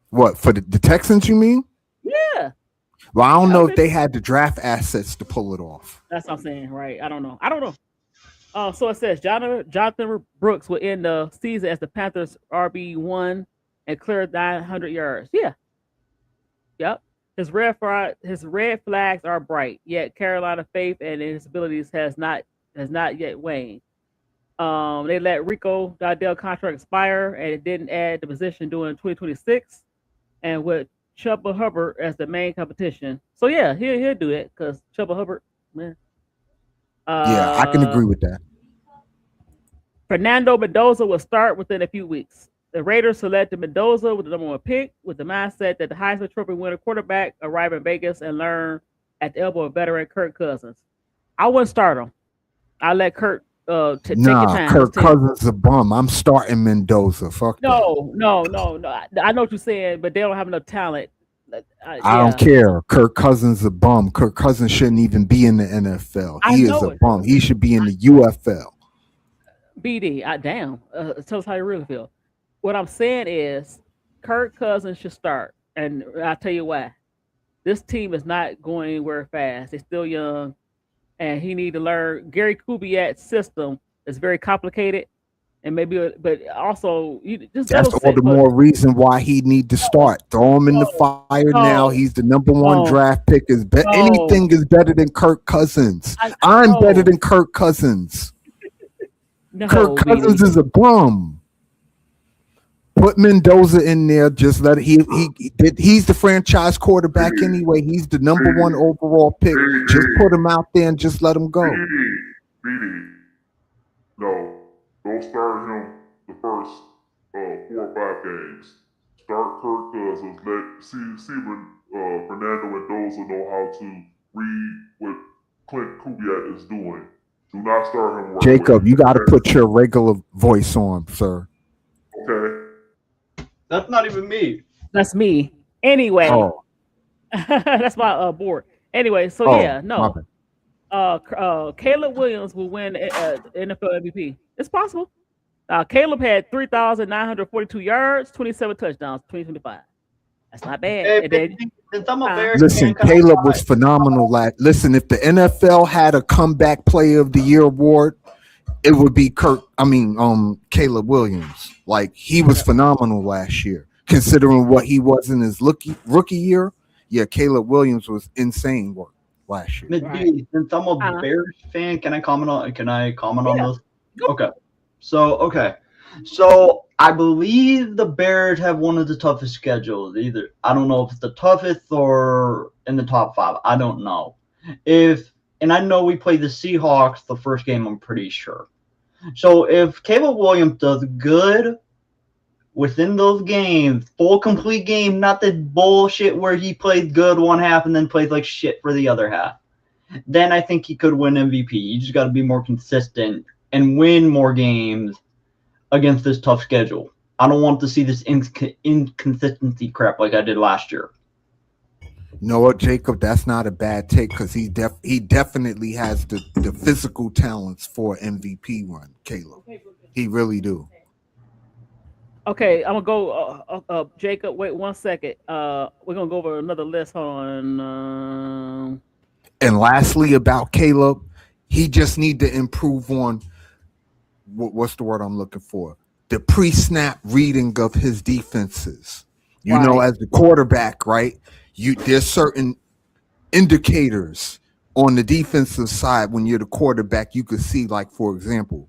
What for the Texans? You mean? Yeah. Well, I don't know if they had the draft assets to pull it off. That's what I'm saying, right? I don't know. So it says Jonathan Brooks will end the season as the Panthers RB1 and clear 900 yards. Yeah. Yep. His red flags are bright, yet Carolina faith and his abilities has not yet waned. They let Rico Dardell contract expire and it didn't add the position during 2026, and with Chuba Hubbard as the main competition. So yeah, he'll do it because Chuba Hubbard, man. Yeah, I can agree with that. Fernando Mendoza will start within a few weeks. The Raiders selected Mendoza with the number 1 pick with the mindset that the Heisman Trophy winner quarterback arrive in Vegas and learn at the elbow of veteran Kirk Cousins. I wouldn't start him. I let Kirk take your time. Kirk Cousins is a bum. I'm starting Mendoza. Fuck no. I know what you're saying, but they don't have enough talent. I don't care. Kirk Cousins is a bum. Kirk Cousins shouldn't even be in the NFL. He is a bum. He should be in the UFL. BD, damn. Tell us how you really feel. What I'm saying is Kirk Cousins should start, and I'll tell you why. This team is not going anywhere fast. They're still young, and he need to learn. Gary Kubiak's system is very complicated, and but also that's all the more reason why he need to start. Throw him in the fire now. He's the number 1 draft pick. Anything is better than Kirk Cousins. I'm better than Kirk Cousins. Kirk Cousins is a bum. Put Mendoza in there. Just let he's the franchise quarterback anyway. He's the number 1 overall pick. Just put him out there and just let him go. No, don't start him the first 4 or 5 games. Start Kirk Cousins. Let Fernando Mendoza know how to read what Clint Kubiak is doing. Do not start him right Jacob, away. you got to put your regular voice on, sir. Okay. That's not even me. That's me. Anyway, Oh, that's my board. Anyway, so oh, yeah, my no. bad. Caleb Williams will win NFL MVP. It's possible. Caleb had 3,942 yards, 27 touchdowns, 2025. That's not bad. Hey, And then, since I'm a uh, Bears Listen, fan, can I Caleb was phenomenal. Listen, if the NFL had a comeback player of the year award, it would be Caleb Williams. Like he was phenomenal last year, considering what he was in his rookie year. Yeah, Caleb Williams was insane work last year. Miss right. B, since I'm a Uh, Bears fan, can I comment on yeah. this? Go. Okay. So I believe the Bears have one of the toughest schedules. Either I don't know if it's the toughest or in the top 5. I don't know. And I know we played the Seahawks the first game, I'm pretty sure. So if Caleb Williams does good within those games, full complete game, not the bullshit where he plays good one half and then plays like shit for the other half, then I think he could win MVP. You just got to be more consistent and win more games against this tough schedule. I don't want to see this inconsistency crap like I did last year. You know what, Jacob? That's not a bad take because he definitely has the physical talents for MVP run. Caleb, he really do. Okay, I'm gonna go. Jacob, wait 1 second. We're gonna go over another list. Hold on. And lastly, about Caleb, he just need to improve on what's the word I'm looking for? The pre-snap reading of his defenses. You know, Right. as the quarterback, right? There's certain indicators on the defensive side when you're the quarterback. You could see, like for example,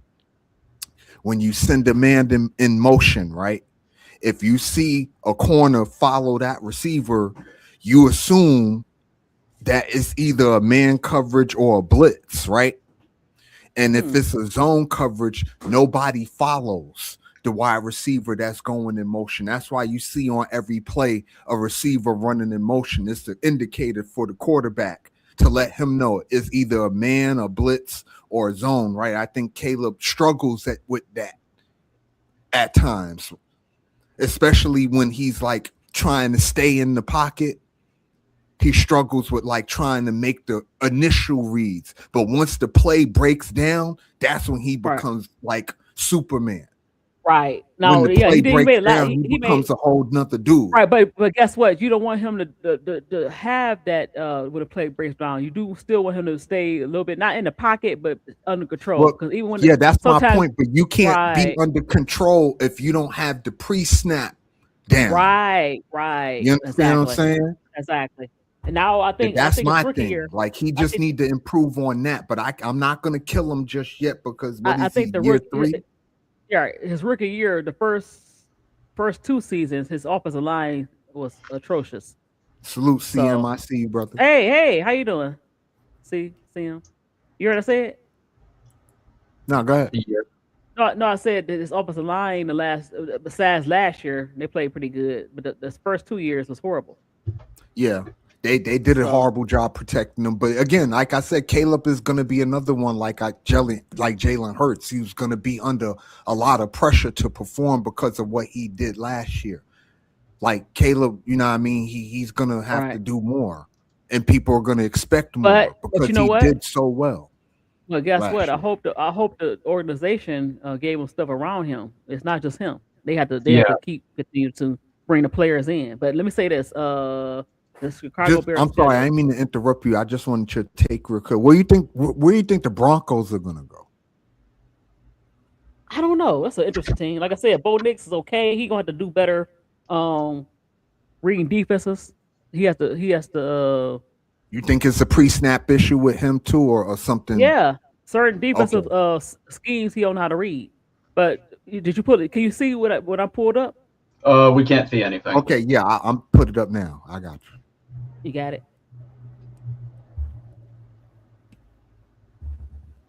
when you send a man in motion, right? If you see a corner follow that receiver, you assume that it's either a man coverage or a blitz, right? And if it's a zone coverage, nobody follows the wide receiver that's going in motion. That's why you see on every play a receiver running in motion. It's the indicator for the quarterback to let him know it's either a man, a blitz, or a zone, right? I think Caleb struggles with that at times, especially when he's like trying to stay in the pocket. He struggles with like trying to make the initial reads. But once the play breaks down, that's when he Right. becomes like Superman. Right. When No. the Yeah. play He did. He breaks made a lot. down, he He becomes made. a whole nother dude. Right. But guess what? You don't want him to have that when the play breaks down. You do still want him to stay a little bit not in the pocket but under control. Well, Because even when yeah, that's my sometimes point. But you can't be right, under control if you don't have the pre-snap down. right. You understand what I'm Exactly. saying? Exactly. And now I think That's his my rookie thing. year. Like he I just think need to improve on that. But I'm not gonna kill him just yet because what I is he, think the year rookie. 3? Yeah, his rookie year, the first 2 seasons, his offensive line was atrocious. Salute CM. So I see you, brother. hey, how you doing? See him. You heard I said? No, go ahead. No, I said that his offensive line besides last year, they played pretty good, but the first 2 years was horrible. Yeah. They did a So horrible job protecting them. But again, like I said, Caleb is gonna be another one like Jalen Hurts. He was gonna be under a lot of pressure to perform because of what he did last year. Like Caleb, you know what I mean? He's gonna have to right, do more. And people are gonna expect but more you because know he what? did so well Well, guess what? last year. I hope the organization gave him stuff around him. It's not just him. They have to Yeah. continue to bring the players in. But let me say this: the Chicago Bears I'm sorry, I schedule. didn't mean to interrupt you. I just wanted your take real quick. Where do you think the Broncos are gonna go? I don't know. That's an interesting team. Like I said, Bo Nix is okay. He gonna have to do better reading defenses. He has to. You think it's a pre-snap issue with him too, or something? Yeah, certain Okay. defensive schemes he don't know how to read. But did you put it? Can you see what I pulled up? We can't see anything. Okay, yeah, I'm put it up now. I got you. You got it.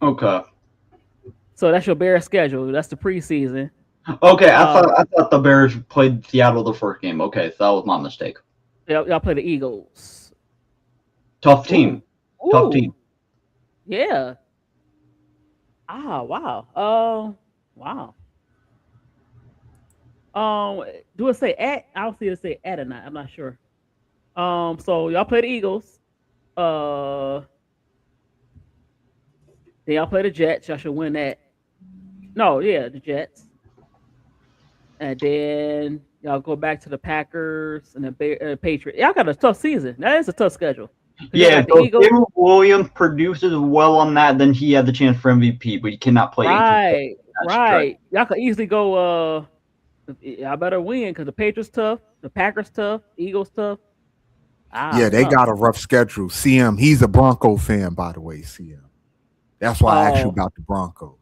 Okay. So that's your Bears schedule. That's the preseason. Okay, I thought the Bears played Seattle the first game. Okay, so that was my mistake. Y'all play the Eagles. Tough team. Ooh. Tough team. Yeah. Wow. Wow. Do it say at? I don't see it say at or not. I'm not sure. So y'all play the Eagles. Uh, then y'all play the Jets. Y'all should win that. No, yeah, the Jets. And then y'all go back to the Packers and the Patriots. Y'all got a tough season. That is a tough schedule. Yeah, so if David Williams produces well on that, then he had the chance for MVP, but he cannot play. Right, right. Y'all could easily go. Y'all better win because the Patriots tough, the Packers tough, Eagles tough. Yeah, they got a rough schedule. CM, he's a Bronco fan, by the way. CM. That's why I asked you about the Broncos.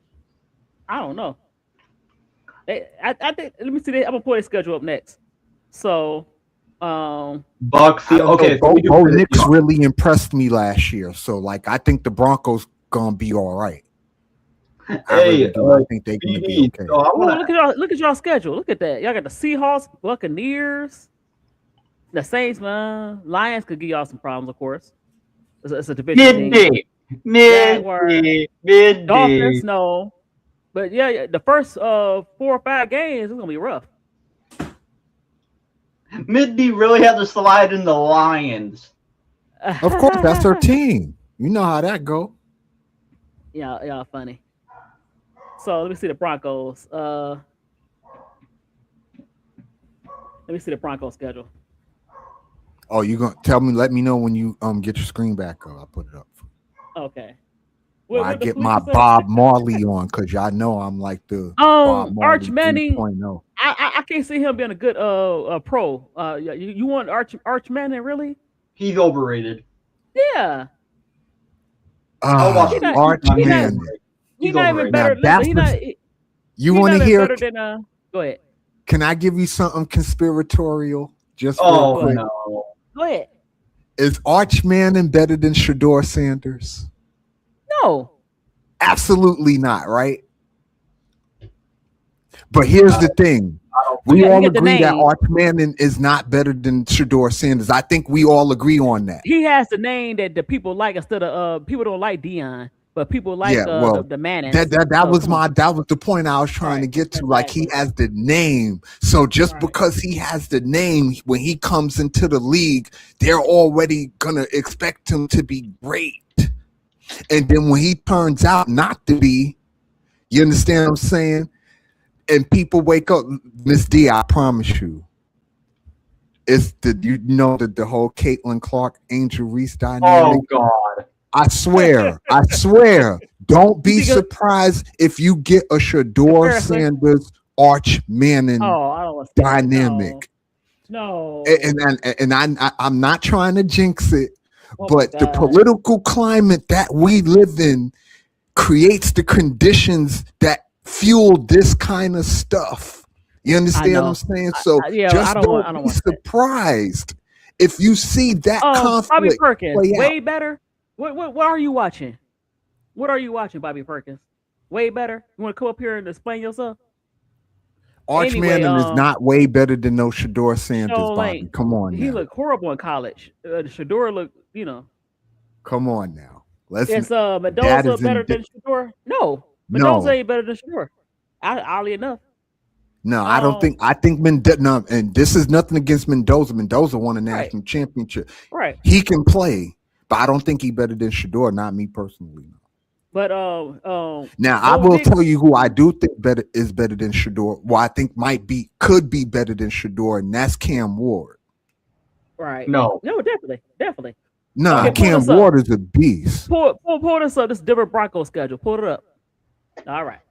I don't know. I think. Let me see. I'm gonna pull their schedule up next. So, Bucks. Okay, Bo Nix really impressed me last year. So, like, I think the Broncos gonna be all right. Hey, I think they're gonna be okay. So look at y'all schedule. Look at that. Y'all got the Seahawks, Buccaneers, the Saints, man. Lions could give y'all some problems, of course. It's a division team. Mid Dolphins, no. But yeah, the first 4 or 5 games is gonna be rough. Mid-D really had to slide in the Lions. Of course, that's her team. You know how that go. Y'all funny. So let me see the Broncos. Let me see the Broncos schedule. Oh, you gonna tell me? Let me know when you get your screen back up. I'll put it up. Okay. I get my Bob Marley on because y'all know I'm like the Bob Marley Arch Manning. 3.0. I can't see him being a good pro. You want Arch Manning really? He's overrated. Yeah. Arch Manning. He's not even better. You want to hear? Better than, go ahead. Can I give you something conspiratorial? Just real quick. No. Go ahead. Is Arch Manning better than Shedeur Sanders? No. Absolutely not, right? But here's the thing. We all agree that Arch Manning is not better than Shedeur Sanders. I think we all agree on that. He has the name that the people like instead of people don't like Dion, but people like the Manning. That was the point I was trying to get to. Exactly. Like, he has the name. So just because he has the name, when he comes into the league, they're already gonna expect him to be great. And then when he turns out not to be, you understand what I'm saying? And people wake up, Miss D, I promise you, it's the whole Caitlin Clark, Angel Reese dynamic. Oh God. I swear. Don't be surprised if you get a Shedeur Sanders Arch Manning dynamic. No. And I'm not trying to jinx it, but the political climate that we live in creates the conditions that fuel this kind of stuff. You understand what I'm saying? So don't be surprised if you see that conflict. Bobby Perkins, way better. What are you watching? What are you watching, Bobby Perkins? Way better. You want to come up here and explain yourself? Arch Manning is not way better than no Shedeur Sanders, Bobby. Come on now. He looked horrible in college. Shedeur looked, Come on now. Is Mendoza better than Shedeur? No. Mendoza ain't better than Shedeur. Oddly enough. No, I don't think. I think Mendoza. And this is nothing against Mendoza. Mendoza won a national championship. Right. He can play, but I don't think he's better than Shedeur. Not me personally. But now I will tell you who I do think is better than Shedeur. Well, I think could be better than Shedeur, and that's Cam Ward. Right. No, definitely. No, okay, Cam Ward is a beast. Pull this up. This Denver Broncos schedule. Pull it up. All right.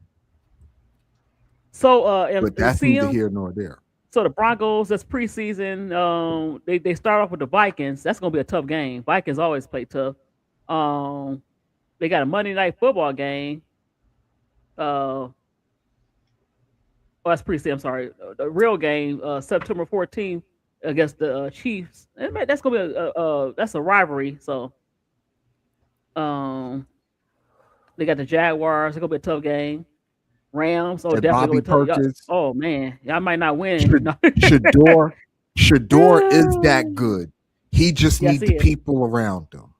So but that's neither here nor there. So the Broncos, that's preseason. They start off with the Vikings. That's gonna be a tough game. Vikings always play tough. They got a Monday Night Football game. That's preseason. I'm sorry. The real game, September 14th against the Chiefs. That's gonna be that's a rivalry. So, they got the Jaguars. It's gonna be a tough game. Rams. Definitely gonna be tough. Oh man, y'all might not win. Shedeur is that good. He just needs the people around him.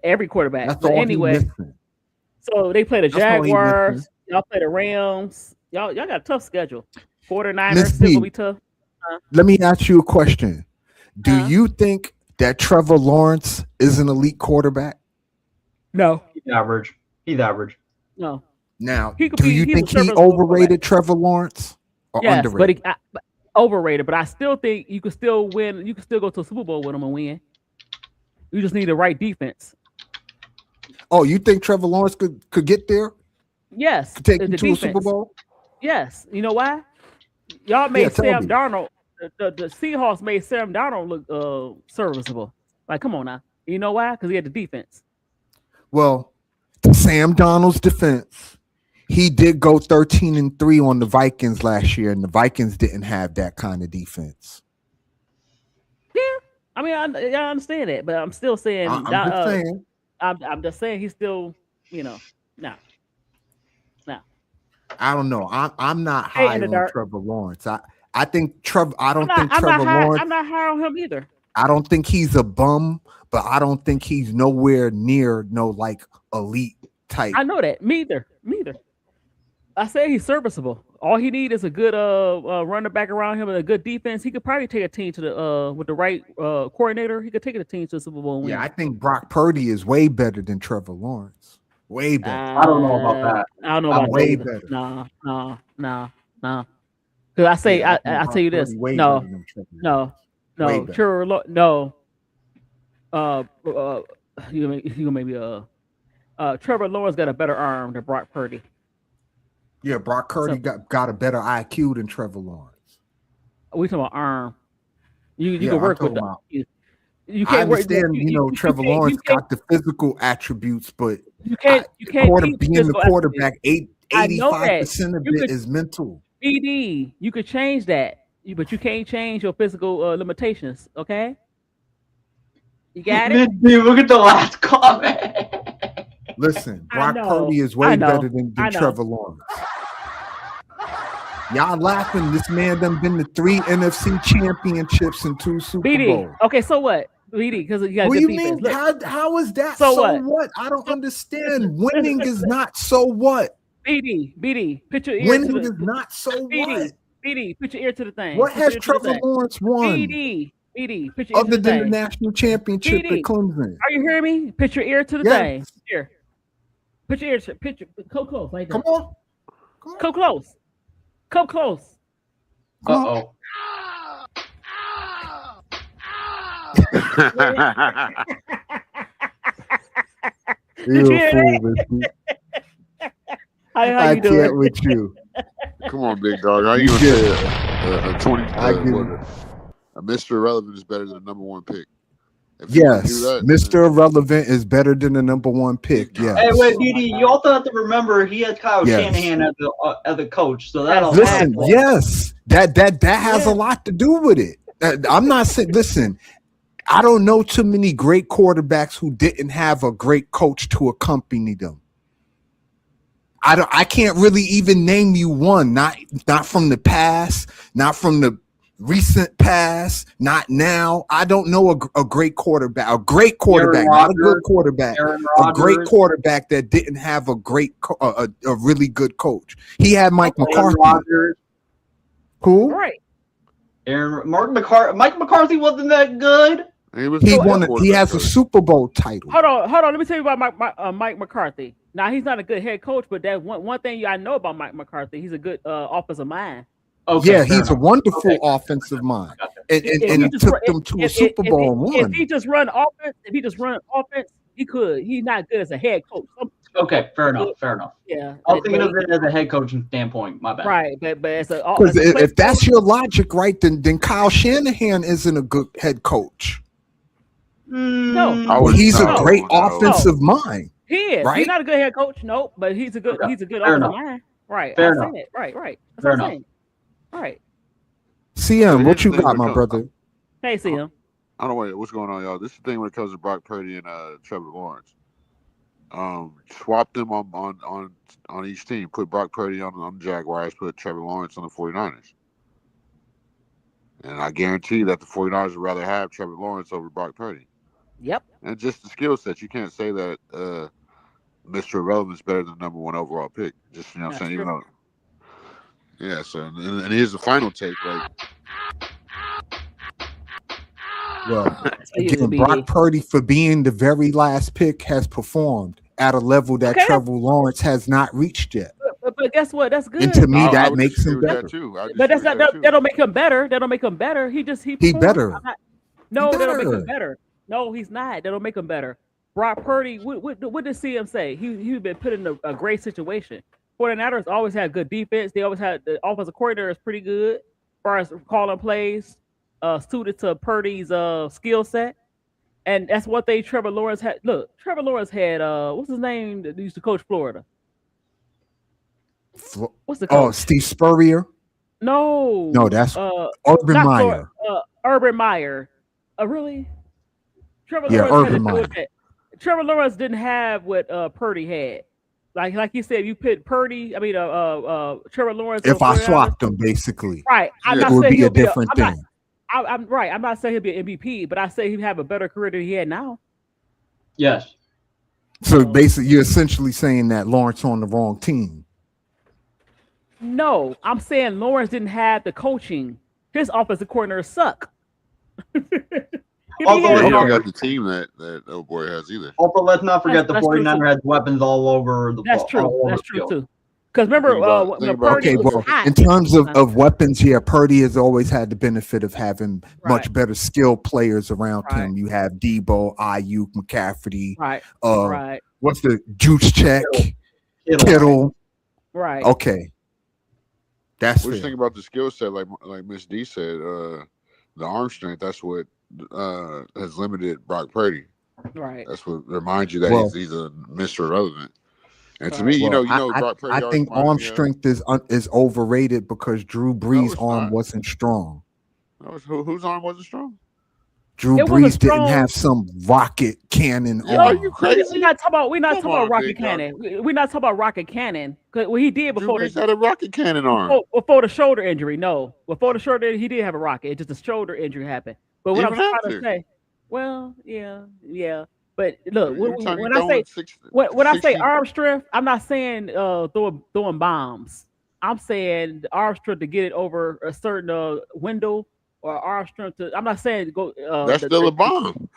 Every quarterback. That's all anyway. So they play the Jaguars. Y'all play the Rams. Y'all got a tough schedule. 49ers Miss still gonna B, be tough. let me ask you a question. Do Huh? you think that Trevor Lawrence is an elite quarterback? No, He's average. He's average. no. Now, He could do be. you He's a think he serviceable quarterback. overrated Trevor Lawrence or Yes, but underrated? overrated. But I still think you could still win. You could still go to a Super Bowl with him and win. You just need the right defense. Oh, you think Trevor Lawrence could get there? Yes, Could take the him to a Super defense. Bowl? Yes, you know why? Y'all Yeah, made tell Sam me. Darnold. The Seahawks made Sam Darnold look serviceable. Like, come on now. You know why? Because he had the defense. Well, Sam Donald's defense, he did go 13-3 on the Vikings last year, and the Vikings didn't have that kind of defense. Yeah, I mean, I understand that, but I'm still saying. I'm just saying. I'm just saying he's still, no. I don't know. I'm not Hey, high in the on dark. Trevor Lawrence. I think Trevor. I don't think I'm Trevor not high. Lawrence. I'm not high on him either. I don't think he's a bum, but I don't think he's nowhere near no like elite type. I know that. Me either. I say he's serviceable. All he needs is a good running back around him and a good defense. He could probably take a team to the with the right coordinator. He could take a team to the Super Bowl and win. Yeah, I think Brock Purdy is way better than Trevor Lawrence. Way better. I don't know about that. I don't know I'm about way that either. better. No. Because I say Yeah, I think I Brock tell you this. Purdy way No, better than Trevor Lawrence. no, Way no. better. Trevor, no. You gonna maybe Trevor Lawrence got a better arm than Brock Purdy. Yeah, Brock Purdy got a better IQ than Trevor Lawrence. We talking about arm. You Yeah, can I'm work with talking the. about- You I can't work. understand, Trevor Lawrence got the physical attributes, but You can't teach being the physical quarterback, I know that. 85% of You it could- is mental. BD, you could change that, but you can't change your physical limitations. Okay, you got it. Dude, look at the last comment. Listen, I Brock know, Purdy is I way know, better than I know. Trevor Lawrence. Y'all laughing. This man done been to 3 NFC championships and 2 Super BD. Bowls. Okay, so what? BD, because you got What good do you defense. mean? Look, How is that? So So what? what? I don't understand. listen, Winning is not so what. BD, put your ear Winning to is the not so what. BD, put your ear to the thing. What Put your has ear to the Trevor thing. Lawrence won BD, put your ear other to the than the thing. national championship BD. at Clemson? Are you hearing me? Put your ear to the Yes. thing. Here. Put your ear to come close, like Come that. on. Come close. Come close. Uh-oh. You're you hear a fool, Missy. How I you doing? can't with you. Come on, big dog. How you You gonna good. say a 20? I give What, you. a Mr. Irrelevant is better than the number 1 pick. If you wanna do Yes, that, Mr. Irrelevant is better than the number 1 pick. He's not. Yes. Hey, wait, BD, you also have to remember he has Kyle Yes. Shanahan as the coach, so that'll Listen, Exactly. yes, that has Yeah. a lot to do with it. I'm not saying. Listen, I don't know too many great quarterbacks who didn't have a great coach to accompany them. I can't really even name you one. Not from the past, not from the recent past, not now. I don't know a great quarterback, not a good Rodgers. quarterback, Aaron a great Rodgers. quarterback that didn't have a great, a really good coach. He had Mike Aaron McCarthy. Rodgers. Who? Right. Mike McCarthy wasn't that good. He was He a won. He quarterback has a coach. Super Bowl title. Hold on. Let me tell you about Mike McCarthy. Now he's not a good head coach, but that one thing I know about Mike McCarthy, he's a good offensive mind. Okay, Yeah, fair he's a enough. wonderful Okay. offensive mind, Gotcha. and If he and just took run- them to a if- Super if- Bowl and If won. he just run offense, he could. He's not good as a head coach. Okay, fair enough. Yeah. I was thinking of it as a head coaching standpoint. My bad. Right, but as a Because as a play if that's your logic, right, then Kyle Shanahan isn't a good head coach. No. I would- He's no, a great no. offensive mind. he is. right? He's not a good head coach, no, but he's a good Okay, he's a good fair offensive enough. mind. Right. Fair I enough. said it. Right. That's Fair what I'm enough. saying. Right. CM, what you Here's the got, thing my when it comes- brother? Hey, see him. I don't know what's going on, y'all. This is the thing when it comes to Brock Purdy and Trevor Lawrence. Swap them on each team. Put Brock Purdy on the Jaguars. Put Trevor Lawrence on the 49ers. And I guarantee that the 49ers would rather have Trevor Lawrence over Brock Purdy. Yep. And just the skill set. You can't say that Mr. Irrelevant is better than the number 1 overall pick. Just, you know what I'm That's saying? Even true. though Yeah. So and here's the final take. Like, Well, So you again, would Brock be. Purdy, for being the very last pick, has performed at a level that Okay. Trevor Lawrence has not reached yet. But guess what? That's And to good. me, I that would makes disagree him with better. that too. I would But disagree that's not with that too. that don't make him better. That don't make him better. He He performed. better. I'm not- He No, that don't make him better. better. No, he's not. That don't make him better. Brock Purdy, what did CM say? He's been put in a great situation. 49ers always had good defense. They always had the offensive coordinator is pretty good as far as calling plays, suited to Purdy's skill set. And that's what Trevor Lawrence had. Look, Trevor Lawrence had what's his name that used to coach Florida? What's the Oh, coach? Steve Spurrier? No, No, that's uh, Urban not Meyer. Urban Meyer. Really? Trevor Yeah, Lawrence had Urban to do Meyer. with that. Trevor Lawrence didn't have what Purdy had. Like you said, you put Purdy. I mean, Trevor Lawrence. If on I 49ers. swapped them, basically, Right. I'm Yeah. not it would saying be a he'll be. different thing. I'm right. I'm not saying he'll be an MVP, but I say he'd have a better career than he had now. Yes. So basically, you're essentially saying that Lawrence on the wrong team. No, I'm saying Lawrence didn't have the coaching. His offensive coordinator suck. Also, Yeah, let's he not don't got the team that old boy has either. Also, let's not forget the That's true, 49er too. has weapons all over the That's all true. over That's the true field. too. Because remember, Think about- when think about- Purdy Okay, was well, hot. in terms of weapons here, Purdy has always had the benefit of having much Right. better skilled players around Right. him. You have Debo, Ayuk, McCaffrey, Right. uh, Right. what's the Juice Check, Kittle. Kittle. Right. Okay, that's What do you fair. think about the skill set? Like Miss D said, the arm strength. That's what has limited Brock Purdy. Right. That's what reminds you that Well- he's a Mr. Irrelevant. And to Right. me, you Well, know, Brock Purdy. I always think reminds arm me of- strength is overrated because Drew Brees' it's arm not. wasn't strong. Whose arm wasn't strong? Drew It wasn't Brees didn't strong. have some rocket cannon Yeah, are arm. you crazy? We're not talking about. We're not Come talking about on, Rocket big dog. Cannon. We're not talking about Rocket Cannon. Cause what he did Drew before Brees the had a rocket cannon arm. before the shoulder injury. No, before the shoulder, he did have a rocket. It's just a shoulder injury happened. But what He I'm even trying had to to. say, well, yeah. But look, Every time you when I throw say it when I say 60 arm strength, I'm not saying throwing bombs. I'm saying the arm strength to get it over a certain window or arm strength to. I'm not saying go. that's still a bomb.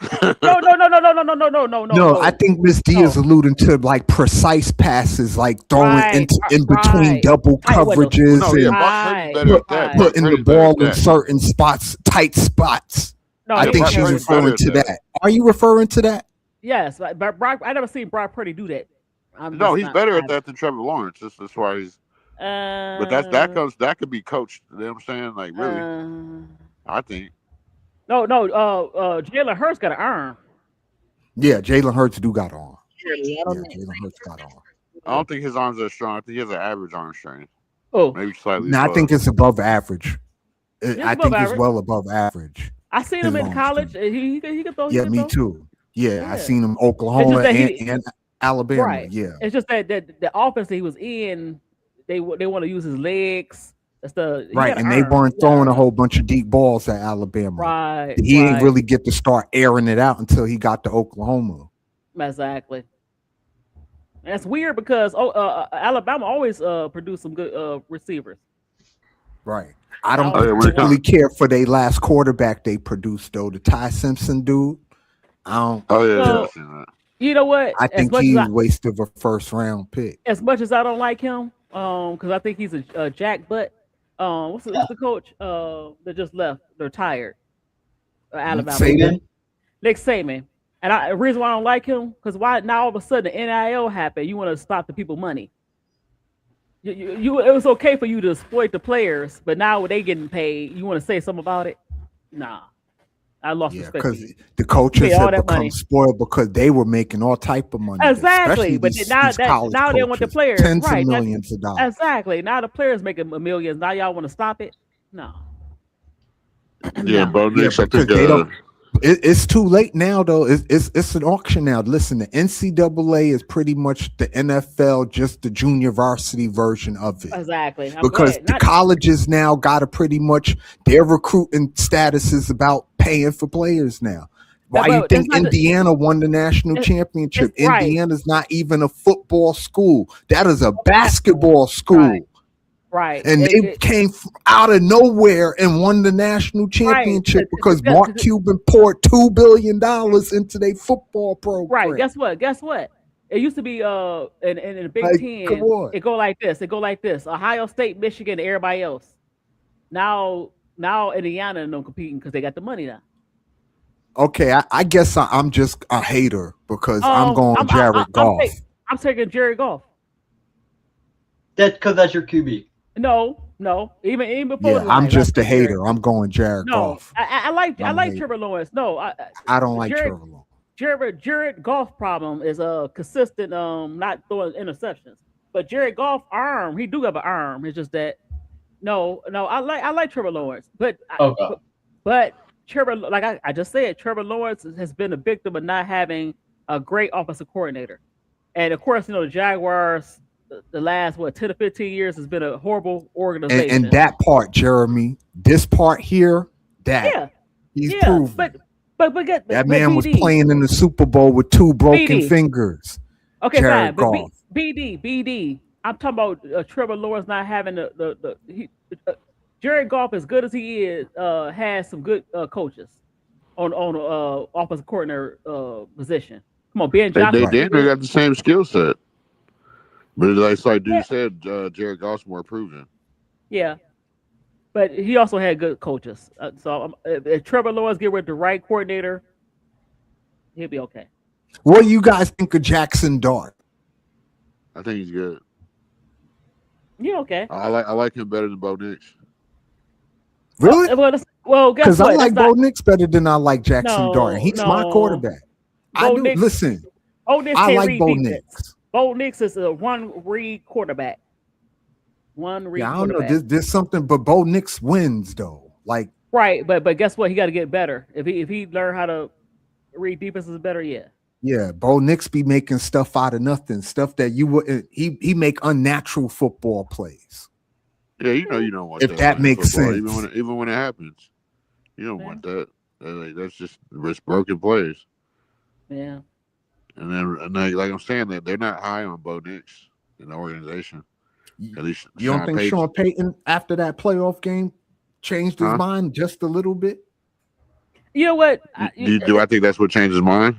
No. No, I think Miss D is alluding to like precise passes, like throwing Right, in between right. double Tight windows. coverages No, yeah, and Brock Purdy's better at that. Right. Brock putting the Purdy's better ball at in that. certain spots, tight spots. No, I he- think Brock she's Purdy's referring better to at that. Are you referring to that? Yes, but Brock. I never seen Brock Purdy do that. No, he's better at that than Trevor Lawrence. That's why he's. But that could be coached. You know what I'm saying? Like really, I think. No. Jalen Hurts got an arm. Yeah, Jalen Hurts do got on. I Yeah, don't know. Jalen Hurts got on. I don't think his arms are strong. I think he has an average arm strength. Oh, Maybe slightly. No, I above. think it's above average. It's I above think average. it's well above average. I seen him his in arm college. strength. He could throw. he Yeah, could me throw. too. Yeah, I Yeah. seen him Oklahoma that he- and Alabama. Right. Yeah. It's just that the offense that he was in, they want to use his legs. That's he Right, got an and they arm. weren't He got throwing an a arm. whole bunch of deep balls at Alabama. Right. He right. ain't really get to start airing it out until he got to Oklahoma. Exactly. And that's weird because Alabama always produced some good receivers. Right. I don't Oh, yeah, when it particularly care for their last quarterback they produced though. The Ty Simpson dude. I don't. Oh yeah, So- I've seen that. You know what? I think he's wasted a first round pick. As much as I don't like him, because I think he's a jack butt. What's the coach that just left? They're tired. Alabama. Saban? Nick Saban. And the reason why I don't like him, because why now all of a sudden the NIL happened, you want to stop the people money. You it was okay for you to exploit the players, but now when they getting paid, you want to say something about it? Nah. I lost Yeah, respect. for because you. the coaches Pay all have that become money. spoiled because they were making all type of money. Exactly, especially but these now college they want the coaches. players, Tens right, of that's- millions of dollars. Exactly. Now the players making millions. Now y'all want to stop it? No. Yeah, bro. Yeah, Next, I because think they don't. It's too late now, though. It's an auction now. Listen, the NCAA is pretty much the NFL, just the junior varsity version of it. Exactly. I'm Because glad. the colleges now got to pretty much their recruiting status is about paying for players now. Why but you think that's not the- Indiana won the national championship? it's right. Indiana's not even a football school. That is a basketball school. Right. Right. And they came out of nowhere and won the national championship because Mark Cuban poured $2 billion into their football program. Right. Guess what? It used to be in the Big Ten. It go like this. Ohio State, Michigan, and everybody else. Now Indiana no competing because they got the money now. Okay, I guess I'm just a hater because I'm going Jared Goff. I'm taking Jared Goff. That's because that's your QB. No. Even before. Yeah, I'm just a hater. I'm going Jared Goff. I like Trevor Lawrence. No, I don't like Trevor Lawrence. Jared Goff problem is a consistent not throwing interceptions. But Jared Goff arm, he do have an arm. It's just that no, I like Trevor Lawrence, but Trevor, like I just said, Trevor Lawrence has been a victim of not having a great offensive coordinator, and of course, the Jaguars, the last 10 to 15 years has been a horrible organization. And that part, Jeremy, this part here, he's proven. But that man was playing in the Super Bowl with 2 broken fingers. Okay, Jared fine, Goff. but BD. I'm talking about Trevor Lawrence not having Jared Goff, as good as he is, has some good coaches on offensive coordinator position. Come on, Ben Johnson. They got the same skill set, but like dude said, Jared Goff's more proven. Yeah, but he also had good coaches. So if Trevor Lawrence get with the right coordinator, he'll be okay. What do you guys think of Jackson Dart? I think he's good. Yeah, okay. I like him better than Bo Nix. Really? Well, guess what? Because I like Bo Nix better than I like Jackson Dart. He's my quarterback. Listen. I like Bo Nix. Bo Nix is a one-read quarterback. I don't know. There's something, but Bo Nix wins though. Right, but guess what? He got to get better. If he learn how to read defenses better, yeah. Yeah, Bo Nix be making stuff out of nothing, stuff that you would. He make unnatural football plays. Yeah, you don't want if that makes sense. Even when it happens, you don't want that. That's just broken plays. Yeah. And then, like I'm saying, that they're not high on Bo Nix in the organization. At least you don't think Sean Payton after that playoff game changed his mind just a little bit? You know what? Do I think that's what changed his mind?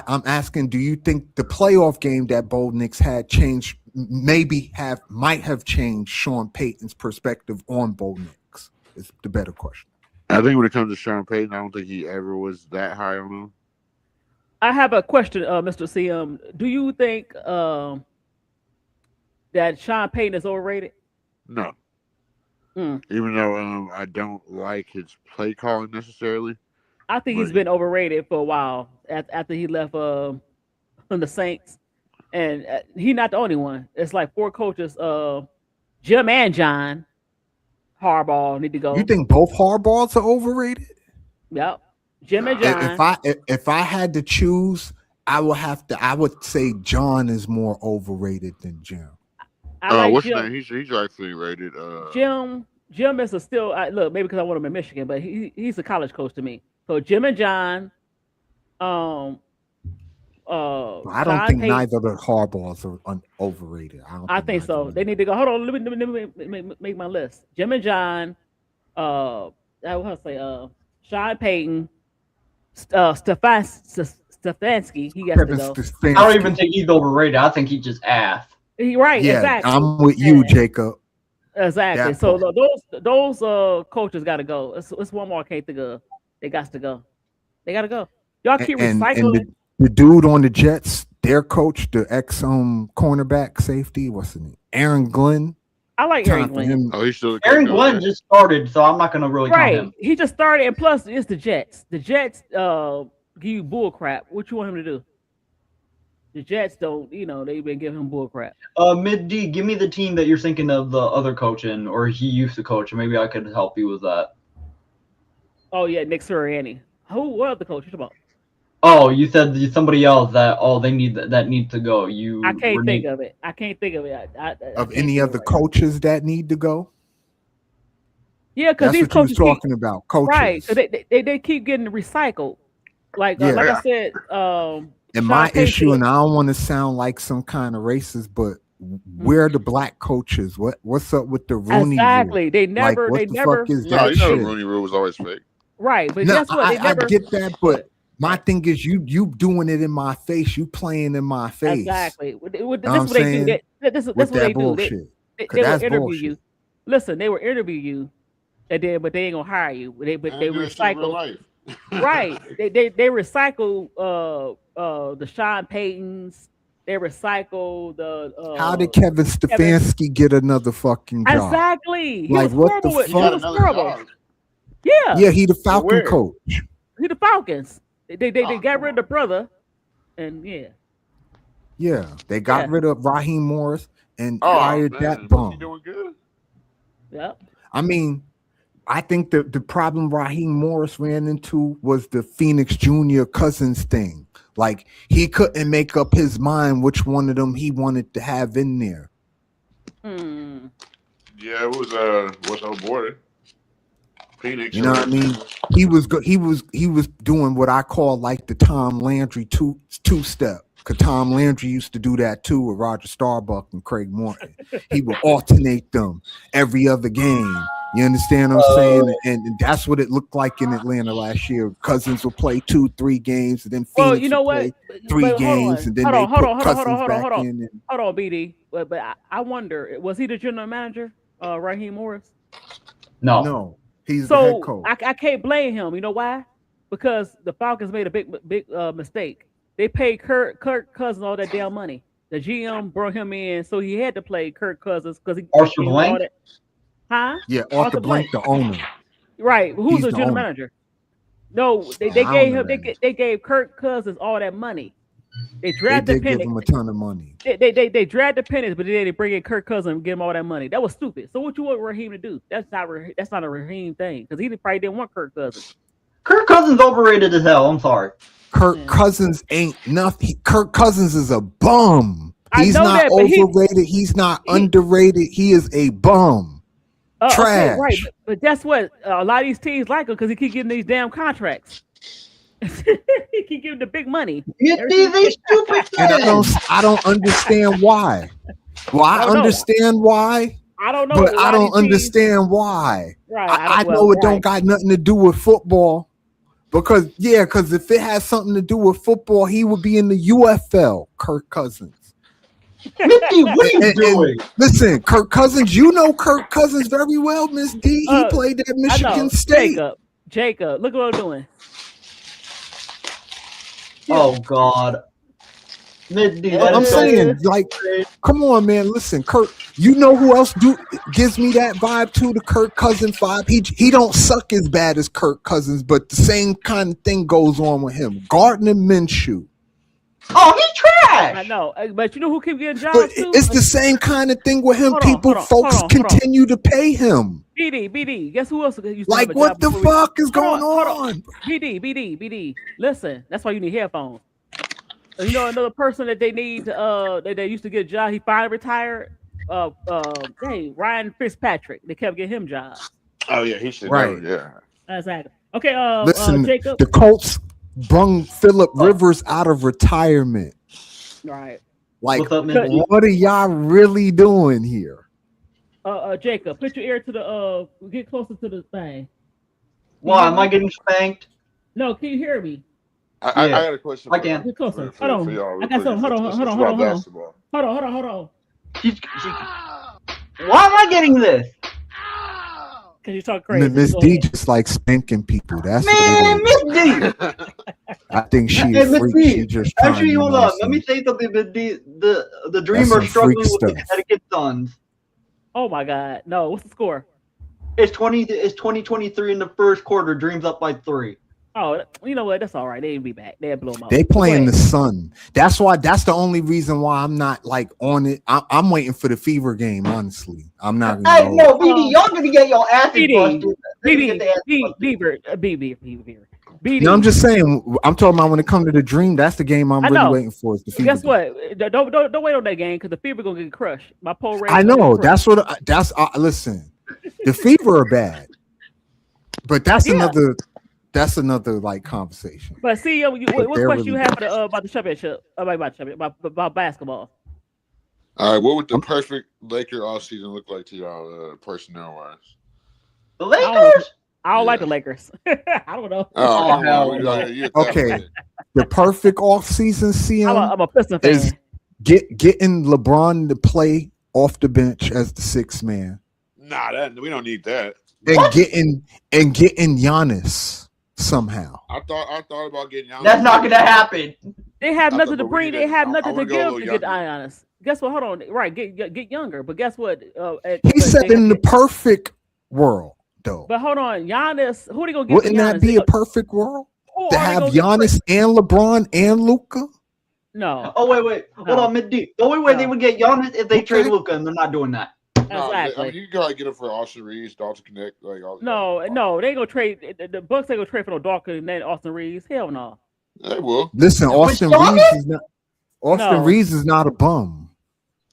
I'm asking, do you think the playoff game that Bo Nix had changed, might have changed Sean Payton's perspective on Bo Nix? Is the better question. I think when it comes to Sean Payton, I don't think he ever was that high on him. I have a question, Mr. CM. Do you think that Sean Payton is overrated? No. Even though I don't like his play calling necessarily. I think he's been overrated for a while after he left from the Saints, and he's not the only one. It's like 4 coaches. Jim and John Harbaugh need to go. You think both Harbaughs are overrated? Yep, Jim and John. If I had to choose, I would say John is more overrated than Jim. What's his name? He's actually rated. Jim is still look, maybe because I want him in Michigan, but he's a college coach to me. So Jim and John, I don't think neither of the Harbaughs are overrated. I think so. They need to go. Hold on, let me make my list. Jim and John, Sean Payton, Stefanski. He has to go. I don't even think he's overrated. I think he's just ass. Right, yeah, exactly. I'm with you, Jacob. Exactly. So those coaches got to go. It's one more I can't think of. They got to go. They got to go. Y'all keep recycling. And the dude on the Jets, their coach, the ex cornerback safety, what's his name? Aaron Glenn. I like Aaron Glenn. He's still Aaron Glenn just started, so I'm not going to really count him. He just started, and plus it's the Jets. The Jets give you bull crap. What you want him to do? The Jets don't, they've been giving him bull crap. Mid D, give me the team that you're thinking of the other coach in, or he used to coach, and maybe I could help you with that. Oh yeah, Nick Sirianni. What other coach you talking about? Oh, you said somebody else that they need that need to go. I can't think of it. I can't think of it. Of any other coaches that need to go? Yeah, because these coaches talking about coaches, right? So they keep getting recycled. Like I said, and my issue, and I don't want to sound like some kind of racist, but where are the black coaches? What's up with the Rooney Exactly. rule? They never. What They the never. fuck is No, that you know shit? the Rooney Rule was always fake. Right, but No, guess what? They I never. get that, but my thing is you doing it in my face. You playing in my face. Exactly. Know This is what what I'm they do. saying? This is With what they that do. bullshit. They 'Cause will that's interview bullshit. you. Listen, they will interview you, and then but they ain't gonna hire you. But they do that shit in real recycle. life. Right. They recycle the Sean Paytons. They recycle the How did Kevin Stefanski get another fucking job? Exactly. He Like, was what the horrible. He He got was another horrible. job. Yeah. Yeah, he the Falcon where? coach. He the Falcons. They Oh, got come rid of the brother, and yeah. Yeah, they got Yeah. rid of Raheem Morris and Oh, hired man. that Was he bum. doing good? Yep. I mean, I think the problem Raheem Morris ran into was the Phoenix Junior Cousins thing. Like, he couldn't make up his mind which one of them he wanted to have in there. Hmm. Yeah, it was what's our boy? Phoenix. You know what I mean? He was doing what I call like the Tom Landry two step. Cause Tom Landry used to do that too with Roger Starbuck and Craig Morton. He would alternate them every other game. You understand what I'm saying? And that's what it looked like in Atlanta last year. Cousins would play 2-3 games, and then Well, Phoenix you know would what? play 3 games, and then they put Cousins back in. And, Hold on, BD. But I wonder, was he the general manager, Raheem Morris? no, he's the head So coach. I can't blame him. You know why? Because the Falcons made a big mistake. They paid Kirk Cousins all that damn money. The GM brought him in, so he had to play Kirk Cousins because he Arthur he Blank? all that. Huh? Yeah, Arthur Blank, the owner. Right. Who's He's the the general owner. manager? No, they I gave don't him. know that. They gave Kirk Cousins all that money. They They drafted did give Penix. him a ton of money. They drafted Penix, but then they bring in Kirk Cousins and give him all that money. That was stupid. So what you want Raheem to do? That's not a Raheem thing because he probably didn't want Kirk Cousins. Kirk Cousins overrated as hell. I'm sorry. Kirk Cousins ain't nothing. Kirk Cousins is a bum. I He's know not that, but overrated. He's not underrated. He is a bum. Okay, Trash. right. But guess what? A lot of these teams like him because he keep getting these damn contracts. He keep giving the big money. You see these stupid And fans. I don't understand why. Well, I don't know. understand why, I don't know. but a lot I of don't these teams- understand why. Right. I know it don't got nothing to do with football. Because if it has something to do with football, he would be in the UFL, Kirk Cousins. Misty, what are you doing? Listen, Kirk Cousins, you know Kirk Cousins very well, Miss D. He played at I know. Michigan State. Jacob, look what I'm doing. Oh God. Misty, that I'm is so saying, like, come on, man. Listen, Kirk. You know who else gives me that vibe too? The Kirk Cousins vibe. He don't suck as bad as Kirk Cousins, but the same kind of thing goes on with him. Gardner Minshew. Oh, he's trash. I know, but you know who keep getting But jobs too? it's the same kind of thing with him. Hold on, Folks continue to pay him. BD. Guess who else used to Like, have a what job the before fuck is going on? BD. Listen, that's why you need headphones. You know another person that they need that they used to get a job. He finally retired. Ryan Fitzpatrick. They kept getting him jobs. Oh yeah, he should. Right. Yeah. Exactly. Okay. Listen, Jacob. the Colts brung Phillip Rivers out of retirement. Right. Like, What's up, Miss D? what are y'all really doing here? Jacob, put your ear to the get closer to the thing. Why am I getting spanked? No, can you hear me? I got a question. I can. Get closer. For Hold on. y'all. I got something. Hold on. It's about basketball. Hold on. Why am I getting this? Cause you talk crazy. Miss Go D ahead. just like spanking people. That's Man, what Miss D. it is. I think she Hey, a Miss freak. D, She just trying Actually, to, hold on. Let me say something, Miss D. The Dreamer some struggling freak with the stuff. Connecticut Suns. Oh my God. No. What's the score? It's 2023 in the first quarter. Dreams up by 3. Oh, you know what? That's all right. They didn't be back. They had blow them out. They playing Go the ahead. Sun. That's the only reason why I'm not like on it. I'm waiting for the Fever game. Honestly, I'm not. Hey, Gonna no, BD, y'all gonna get your asses BD, busted. They're gonna get their ass busted. BD. No, I'm just saying. I'm talking about when it comes to the Dream. That's the game I'm I really know. waiting for. Is the Fever Guess game. what? Don't wait on that game because the Fever gonna get crushed. My pole race. I know. That's what. Listen. The Fever are bad, but that's another. That's another like conversation. But CEO, what they're question you really have about the championship? About basketball? All right, what would the perfect Laker offseason look like to y'all, personnel wise? The I don't know. Lakers? I don't like Yeah. the Lakers. I don't know. Oh, come hell on. no. You that Okay. way. The perfect offseason CM I'm a Piston is fan. getting LeBron to play off the bench as the sixth man. Nah, we don't need that. And What? getting Giannis somehow. I thought about getting Giannis. That's not gonna happen. They have I nothing thought- to but we bring. need They to- have I nothing to wanna go a give little to get younger. Giannis. Guess what? Hold on. Right, get younger. But guess what? He said in the perfect world, though. But hold on, Giannis. Who they gonna get? Wouldn't for Giannis? that be a perfect world? Who To are they have gonna get for- Giannis and LeBron and Luca? No, Oh wait. Hold No. on, mid D. The only way they No. would get Giannis if they Okay. trade Luka, and they're not doing that. No, exactly. I mean, you can probably get him for Austin Reeves, Dalton Connect, like all. No, they ain't gonna trade the Bucks. Ain't gonna trade for no Dawkins and then Austin Reeves. Hell no. They will. Listen, Austin Giannis? Reeves is not. Austin No. Reeves is not a bum.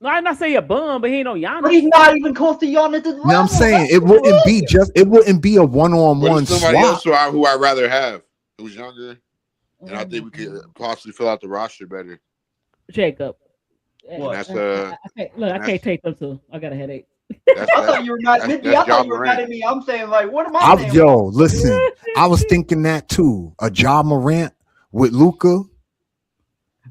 No, I'm not saying a bum, but he ain't no But Giannis. he's not even close to Giannis' level. You know what I'm saying? That's It the wouldn't be thing. just. It wouldn't be a But one-on-one it's somebody swap. else who I'd rather have, who's younger, and I think we could possibly fill out the roster better. Jacob. What? And that's I can't take them two. I got a headache. that's I thought you were mad. that's- Mid D, that's I thought Ja you were Morant. mad at me. I'm saying like, what am I saying? Yo, listen, I was thinking that too. A Ja Morant with Luca.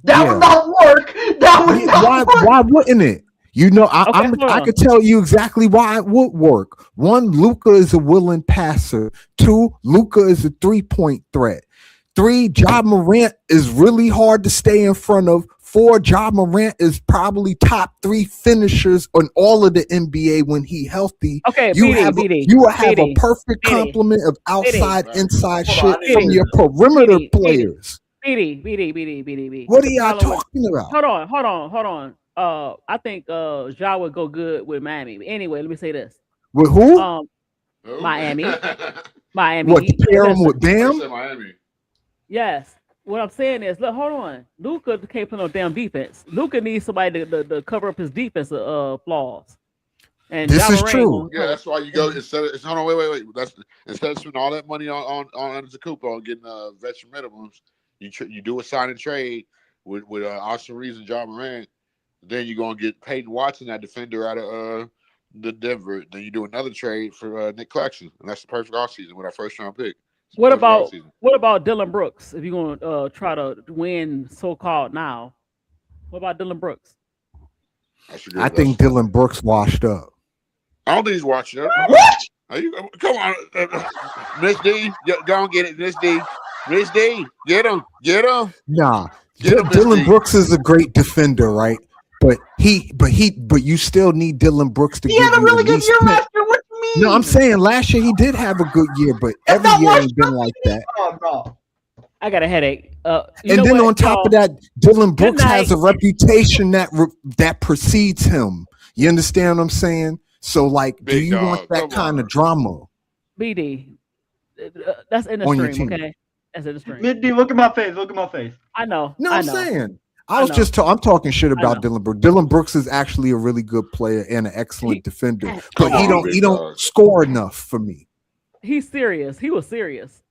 That yeah. would not work. That would not Why? work. Why wouldn't it? You know, I hold I on. could tell you exactly why it would work. One, Luca is a willing passer. Two, Luca is a 3-point threat. Three, Ja Morant is really hard to stay in front of. Four, Ja Morant is probably top 3 finishers on all of the NBA when he healthy. Okay, You BD. will have a BD. perfect BD. complement of outside, BD. inside Hold on, shit from your perimeter BD. players. BD. What are The y'all problem with- talking about? Hold on. I think Ja would go good with Miami. Anyway, let me say this. With who? Who? Miami. What, to pair him with I Bam? said Miami. Yes. What I'm saying is, look, hold on. Luka can't play no damn defense. Luka needs somebody to cover up his defense flaws. And This Ja is Morant true. gonna Yeah, cover- that's why you go instead of hold on, wait. That's instead of spending all that money on Antetokounmpo and getting veteran minimums, you do a sign and trade with Austin Reeves and Ja Morant. Then you're gonna get Peyton Watson, that defender out of the Denver. Then you do another trade for Nick Claxton, and that's the perfect offseason with our first round pick. It's the What perfect about offseason. what about Dylan Brooks? If you're gonna try to win so called now, what about Dylan Brooks? I should I think Dylan Brooks washed up. I don't think he's watching it. What? Are you? Come on, Miss D, go and get it, Miss D. Miss D, get him. Nah, Get him, Miss Dylan D. Brooks is a great defender, right? But you still need Dylan Brooks to He give had a you really at good least year 10. last year. What do you mean? No, I'm saying last year he did have a good year, but That's every not year washed ain't been up, like that. Oh, bro. I got a headache. You And know then what, on top y'all? of that, Dylan Brooks has a night. reputation that precedes him. You understand what I'm saying? So, like, do Big you want dog, that come kind on. of drama? BD, that's in the On your stream, team. okay? That's in the stream. Mid D, look at my face. Look at my face. I know. No, I I'm know. saying. I I'm talking shit I about know. Dylan Brooks. Dylan Brooks is actually a really good player and an excellent defender, but Come on, he big don't dog. score enough for me. He's serious. He was serious.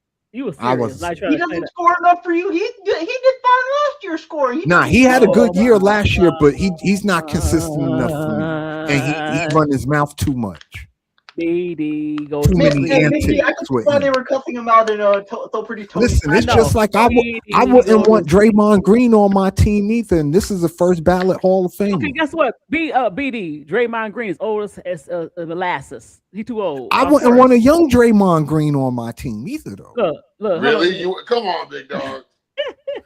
I was- Not trying He to say doesn't that. score enough for you. He did fine last year scoring. Nah, he had a good Oh, year last year, but he's not consistent enough for me, and he run his mouth too much. BD goes Too to many sleep. Mid-D, I antics could with why him. they were cussing him out in so pretty Tony. Listen, I it's know. just like I wouldn't want Draymond Green on my team either, and this is the first ballot Hall of Fame. Okay, guess what? BD Draymond Green is old as molasses. He too old. I wouldn't want a young Draymond Green on my team either, though. Look. Really? Come on, big dog.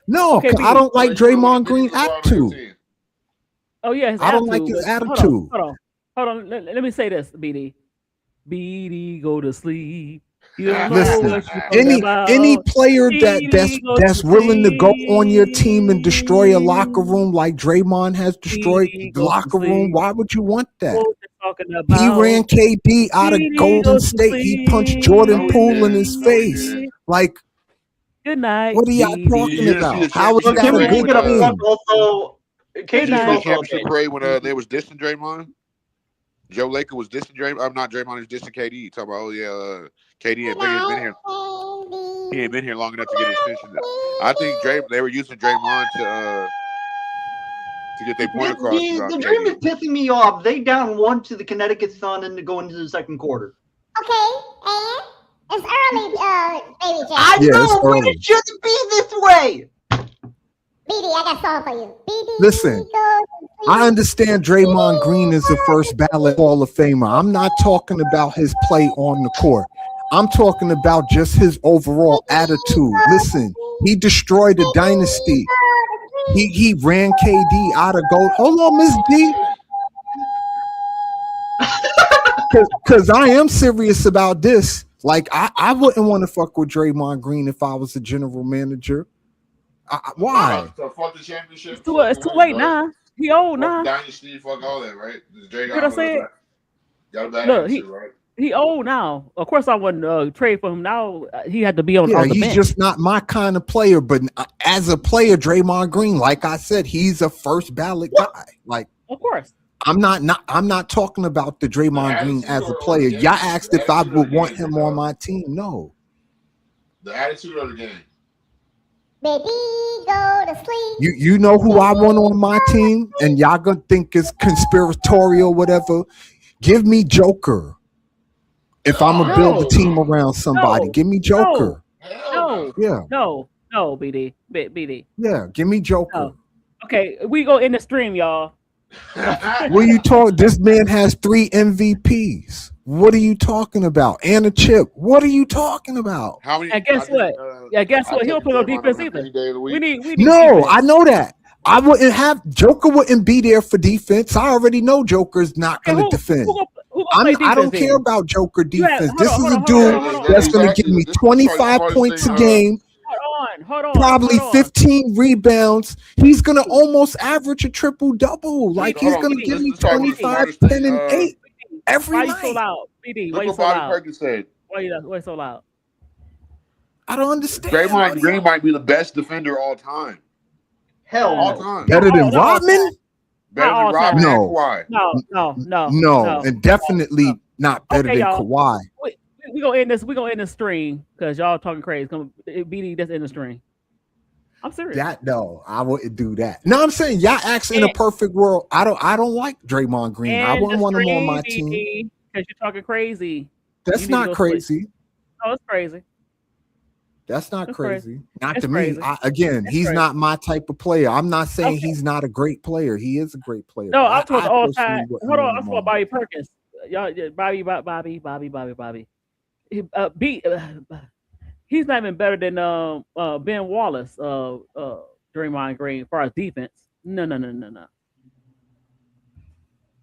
No, Okay, 'cause I don't like You put Draymond LeBron Green on your attitude. team. Oh yeah, his I don't like attitude, his but- attitude. Hold on. Let me say this, BD. BD go to sleep. You don't know Listen, what you're talking about. any player that's willing to go on your team and destroy a sleep. locker room like Draymond has destroyed He the goes to locker room, sleep. why would you want that? What you talking He about? ran KD out of He Golden goes to State. He punched sleep. Jordan No, he Poole in didn't. his No, he face. didn't. Like, Good night. what are y'all BD. talking You didn't see about? the How is championship But that can a we parade good pick it up with, team? also? Did you KD's see the also championship okay. parade when they was dissing Draymond? Joe Laker was dissing Draymond. I'm not Draymond. He was dissing KD. Talking about, KD ain't been here. He ain't been here long enough to get an extension. I think they were using Draymond to. to get their point across. The Dream is pissing me off. They down 1 to the Connecticut Sun and to go into the second quarter. Okay, and it's early, baby J. I Yeah, know, it's but early. it shouldn't be this way. BD, I got a song for you. BD Listen, goes to sleep. I understand Draymond Green is the first ballot Hall of Famer. I'm not talking about his play on the court. I'm talking about just his overall attitude. Listen, he destroyed a dynasty. He ran KD out of gold. Hold on, Miss D. Because I am serious about this. Like, I wouldn't want to fuck with Draymond Green if I was a general manager. Why? So fuck the championship. It's too late now. He old Fuck now. Dynasty, fuck all that, right? Jay What I said? got a bad Look, attitude, right? He old now. Of course, I wouldn't trade for him now. He had to be on Yeah, the he's bench. just not my kind of player. But as a player, Draymond Green, like I said, he's a first ballot guy. Like, Of course. I'm not talking about the Draymond Green as a player. Y'all asked if I would want him on my team. No. The attitude of the game. Baby, go to sleep. You know who I want on my team, and y'all gonna think it's conspiratorial, whatever. Give me Joker. If I'm gonna build a team around somebody, give me Joker. No. Yeah. No, BD. BD. Yeah, give me Joker. No. Okay, we go in the stream, y'all. What are you talking? This man has 3 MVPs. What are you talking about? And a chip. What are you talking about? How many? And guess what? Guess what? He don't play no defense either. We need No, defense. I know that. I wouldn't have Joker wouldn't be there for defense. I already know Joker's not Okay, going to defend. who gonna play I don't defense care then? about Joker defense. hold This on, is a hold dude on. that's going to give me 25 points a game, Hold on. probably hold on. 15 rebounds. He's going to almost average a triple-double. Like, he's going to give me 25, 10, and 8 every Why night. you so loud? BD, why Look you what so Bobby loud? Perkins said. Why you so loud? I don't understand. Draymond Green might be the best defender all time. Hell All no. time. Better than No, Rodman? Better all than Robin time. and Kawhi. No. And definitely not better Okay, than y'all. Kawhi. We gonna end this. We gonna end the stream because y'all talking crazy. BD, that's in the stream. I'm serious. No, I wouldn't do that. No, I'm saying y'all ask in a perfect world. I don't like Draymond Green. I wouldn't want him on my team. Because you're talking crazy. That's You need to not go crazy. Oh, it's crazy. That's not That's crazy. Not That's to crazy. me. Again, That's he's crazy. not my type of player. I'm not saying Okay. he's not a great player. He is a great player. No, I'm talking all personally time. wouldn't Hold on, want I'm him talking on Bobby Perkins. Y'all, Bobby. He's not even better than Ben Wallace, Draymond Green, as far as defense. No.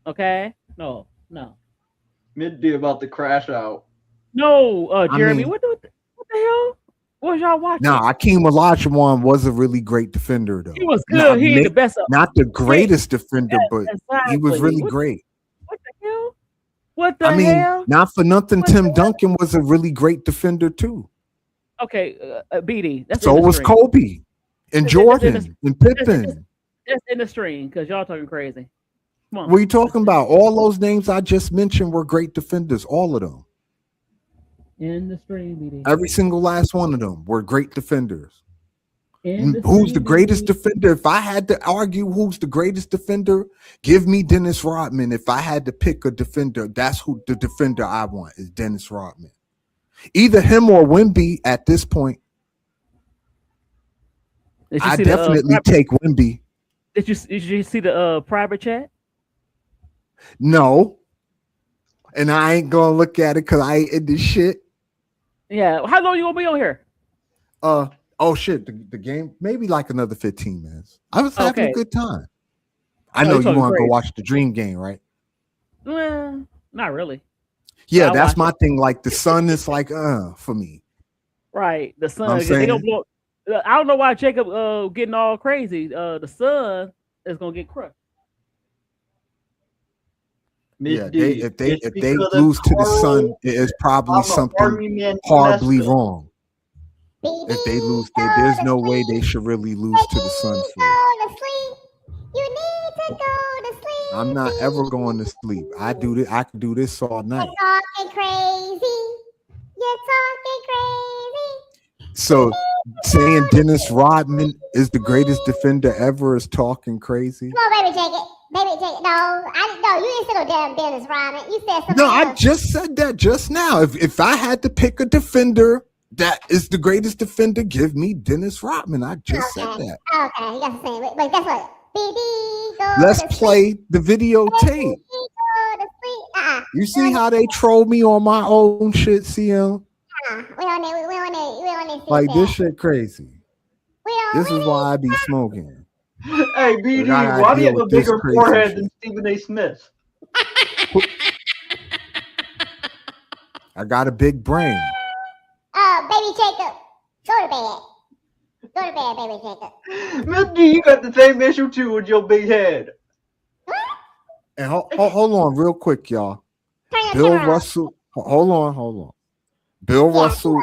Okay, no. Mid-D about to crash out. No, Jeremy, mean- what the hell? What was y'all watching? No, Akeem Olajuwon was a really great defender, though. He was good. He ain't the best. Not the greatest defender, but he was really What great. the hell? What the hell? Not for nothing, What Tim the- Duncan was a really great defender too. Okay, BD. That's So in the was stream. Kobe and That's Jordan and Pippen. That's in the stream because y'all talking crazy. Come on. What are you talking about? All those names I just mentioned were great defenders. All of them. In the stream, BD. Every single last one of them were great defenders. In Who's the stream, greatest BD. defender? If I had to argue who's the greatest defender, give me Dennis Rodman. If I had to pick a defender, that's who the defender I want is Dennis Rodman. Either him or Wemby at this point. Did you I see definitely take Wemby. Did you see the private chat? No. And I ain't gonna look at it because I ain't in this shit. Yeah. How long you gonna be on here? Oh shit, the game, maybe like another 15 minutes. I was having Okay. a good time. I Oh, know you you talking want to go crazy. watch the Dream game, right? Not really. Yeah, I'll that's watch my thing. Like the sun is like for me. Right. The sun. I'm They saying- don't blow. I don't know why Jacob getting all crazy. The sun is gonna get crushed. Yeah, Mid-D. if they It's because lose to the Carl- sun, it is probably I'm an something army man horribly Nestor. wrong. If they lose, there's no way they should really lose to the sun for it. Go to sleep. You need to go to sleep. I'm not ever going to sleep. I do this. I can do this all night. You're talking crazy. You're talking crazy. So saying Dennis Rodman is the greatest defender ever is talking crazy. Come on, baby Jacob. Baby Jacob. No, you didn't say no damn Dennis Rodman. You said something No, I else. just said that just now. If I had to pick a defender that is the greatest defender, give me Dennis Rodman. I just said that. Okay, you got to say it. Wait, guess what? BD, go Let's to play the videotape. sleep. Go to sleep. You see how they troll me on my own shit, CM? We don't need Like this shit crazy. We don't This is why I be smoking. Hey, BD, gotta why do you deal have a with this bigger crazy forehead shit. than Stephen A. Smith? I got a big brain. Baby Jacob, go to bed. Go to bed, baby Jacob. Miss D, you got the same issue too with your big head. And hold on real quick, y'all. Turn your Bill camera off. Russell, hold on. Bill Yeah. Russell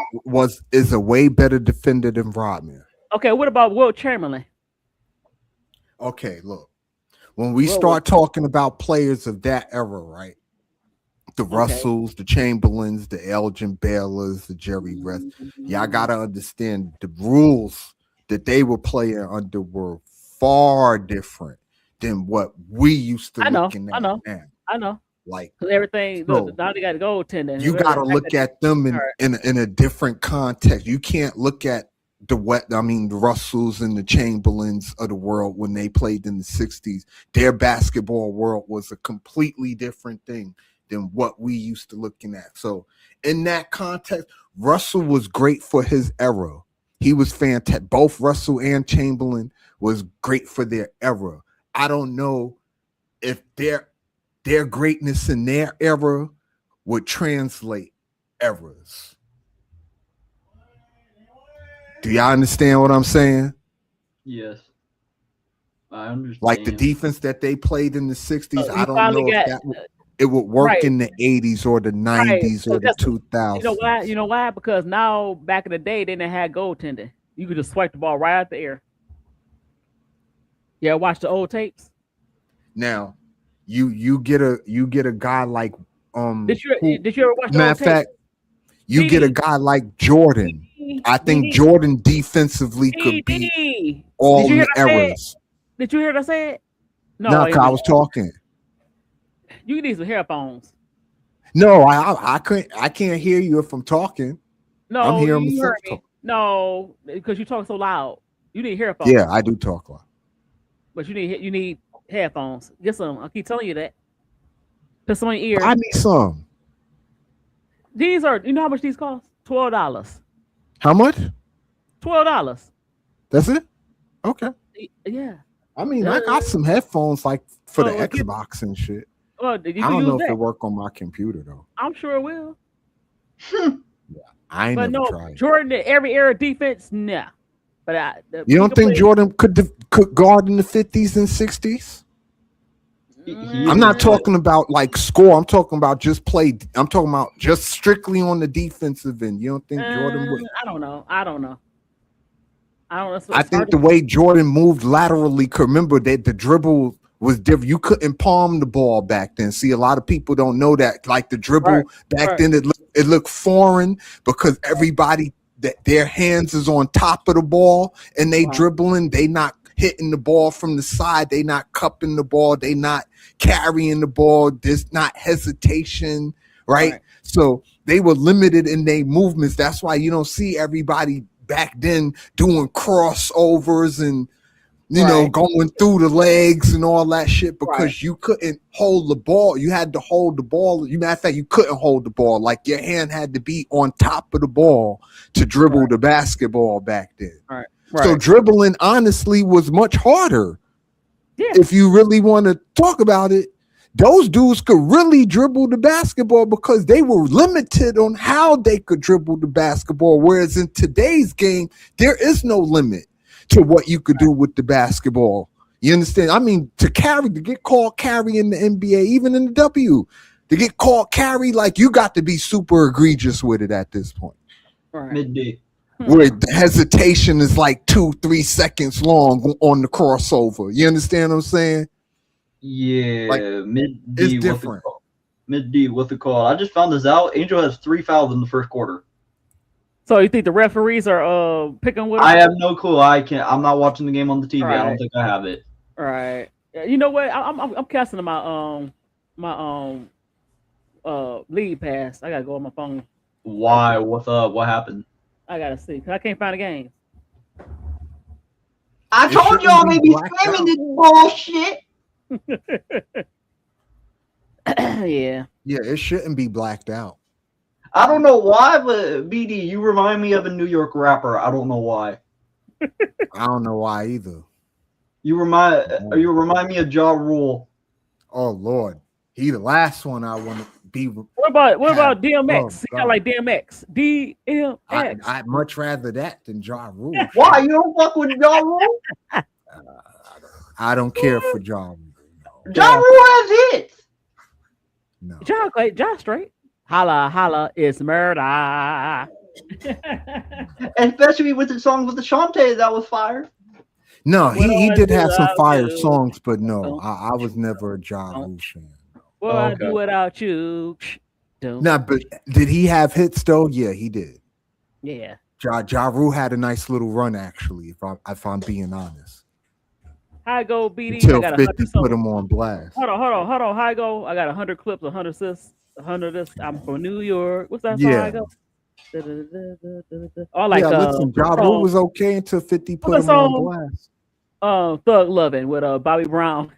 is a way better defender than Rodman. Okay, what about Will Chamberlain? Okay, look. When we Well, start talking about players of that era, right? The Russells, the Chamberlains, the Elgin Baylors, the Jerry West. Y'all gotta understand the rules that they were playing under were far different than what we used to looking at now. I know. Like, Because everything, So, now they got a goaltender. you got to look at them in a different context. You can't look at the Russells and the Chamberlains of the world when they played in the 60s. Their basketball world was a completely different thing than what we used to looking at. So in that context, Russell was great for his era. He was fantastic. Both Russell and Chamberlain was great for their era. I don't know if their greatness in their era would translate eras. Do y'all understand what I'm saying? Yes. I understand. Like the defense that they played in the 60s, So I don't know if it would work in the 80s or the 90s or the 2000s. You know why? Because now, back in the day, they didn't have goaltending. You could just swipe the ball right out the air. Yeah, watch the old tapes. Now, you get a guy like Did you ever watch the matter old of fact, tapes? you get a guy like Jordan. I think Jordan defensively could beat all the eras. Did you hear what I said? No, because I was talking. You need some headphones. No, I can't hear you if I'm talking. No, I'm hearing you myself heard me. talk. No, because you talk so loud. You need headphones. Yeah, I do talk loud. But you need headphones. Get some. I keep telling you that. Put some on your ear. I need some. These are. You know how much these cost? $12. How much? $12. That's it? Okay. Yeah. I mean, I got some headphones like for the well, Xbox and shit. Well, I don't know if it work on my computer though. I'm sure it will. I ain't But never no, tried. Jordan, every era defense, nah. But You don't think Jordan could guard in the 50s and 60s? I'm not talking about like score. I'm talking about just play. I'm talking about just strictly on the defensive end. You don't think Jordan would? I don't know. I don't know. I think the way Jordan moved laterally, remember that the dribble was different. You couldn't palm the ball back then. See, a lot of people don't know that. Like the dribble back then, it looked foreign because everybody that their hands is on top of the ball and they dribbling. They not hitting the ball from the side. They not cupping the ball. They not carrying the ball. There's not hesitation, right? So they were limited in their movements. That's why you don't see everybody back then doing crossovers and you know going through the legs and all that shit because you couldn't hold the ball. You had to hold the ball. Matter of fact, you couldn't hold the ball. Like your hand had to be on top of the ball to dribble the basketball back then. So dribbling honestly was much harder. Yeah. If you really want to talk about it, those dudes could really dribble the basketball because they were limited on how they could dribble the basketball. Whereas in today's game, there is no limit to what you could do with the basketball. You understand? I mean, to get called carry in the NBA, even in the W, to get called carry, like you got to be super egregious with it at this point. Midday. Where the hesitation is like 2-3 seconds long on the crossover. You understand what I'm saying? Yeah, like, Mid-D. It's different. Mid-D, what's the call? I just found this out. Angel has 3 fouls in the first quarter. So you think the referees are picking with I him? have no clue. I'm not watching the game on the TV. I don't Right. think I have it. Right. You know what? I'm casting my league pass. I gotta go on my phone. Why? What's up? What happened? I gotta see. 'Cause I can't find the game. I It told shouldn't y'all be they be blacked scamming out. this bullshit. Yeah. Yeah, it shouldn't be blacked out. I don't know why, but BD, you remind me of a New York rapper. I don't know why. I don't know why either. You remind me of Ja Rule. Oh Lord, he the last one I want to be. What about DMX? Oh, He got like DMX. DMX. I'd much rather that than Ja Rule. Why you don't fuck with Ja Rule? I don't care for Ja Rule. No. Ja Rule has hits. No. John straight. Holla, holla, it's murder. Especially with the songs with the Shantae, that was fire. No, he did have some fire you? songs, but no, I was never a Ja Rule fan. What I Okay. do without you? Nah, but did he have hits though? Yeah, he did. Yeah. Ja Rule had a nice little run actually, if I'm being honest. How I go, BD? Until I got 50 100 put him on blast. Hold on. How I go? I got 100 clips, 100 assists, 100 this. I'm from New York. What's that song? Yeah. I go. Or like listen, Ja Rule was okay until 50 put him on blast. Thug Lovin' with Bobby Brown.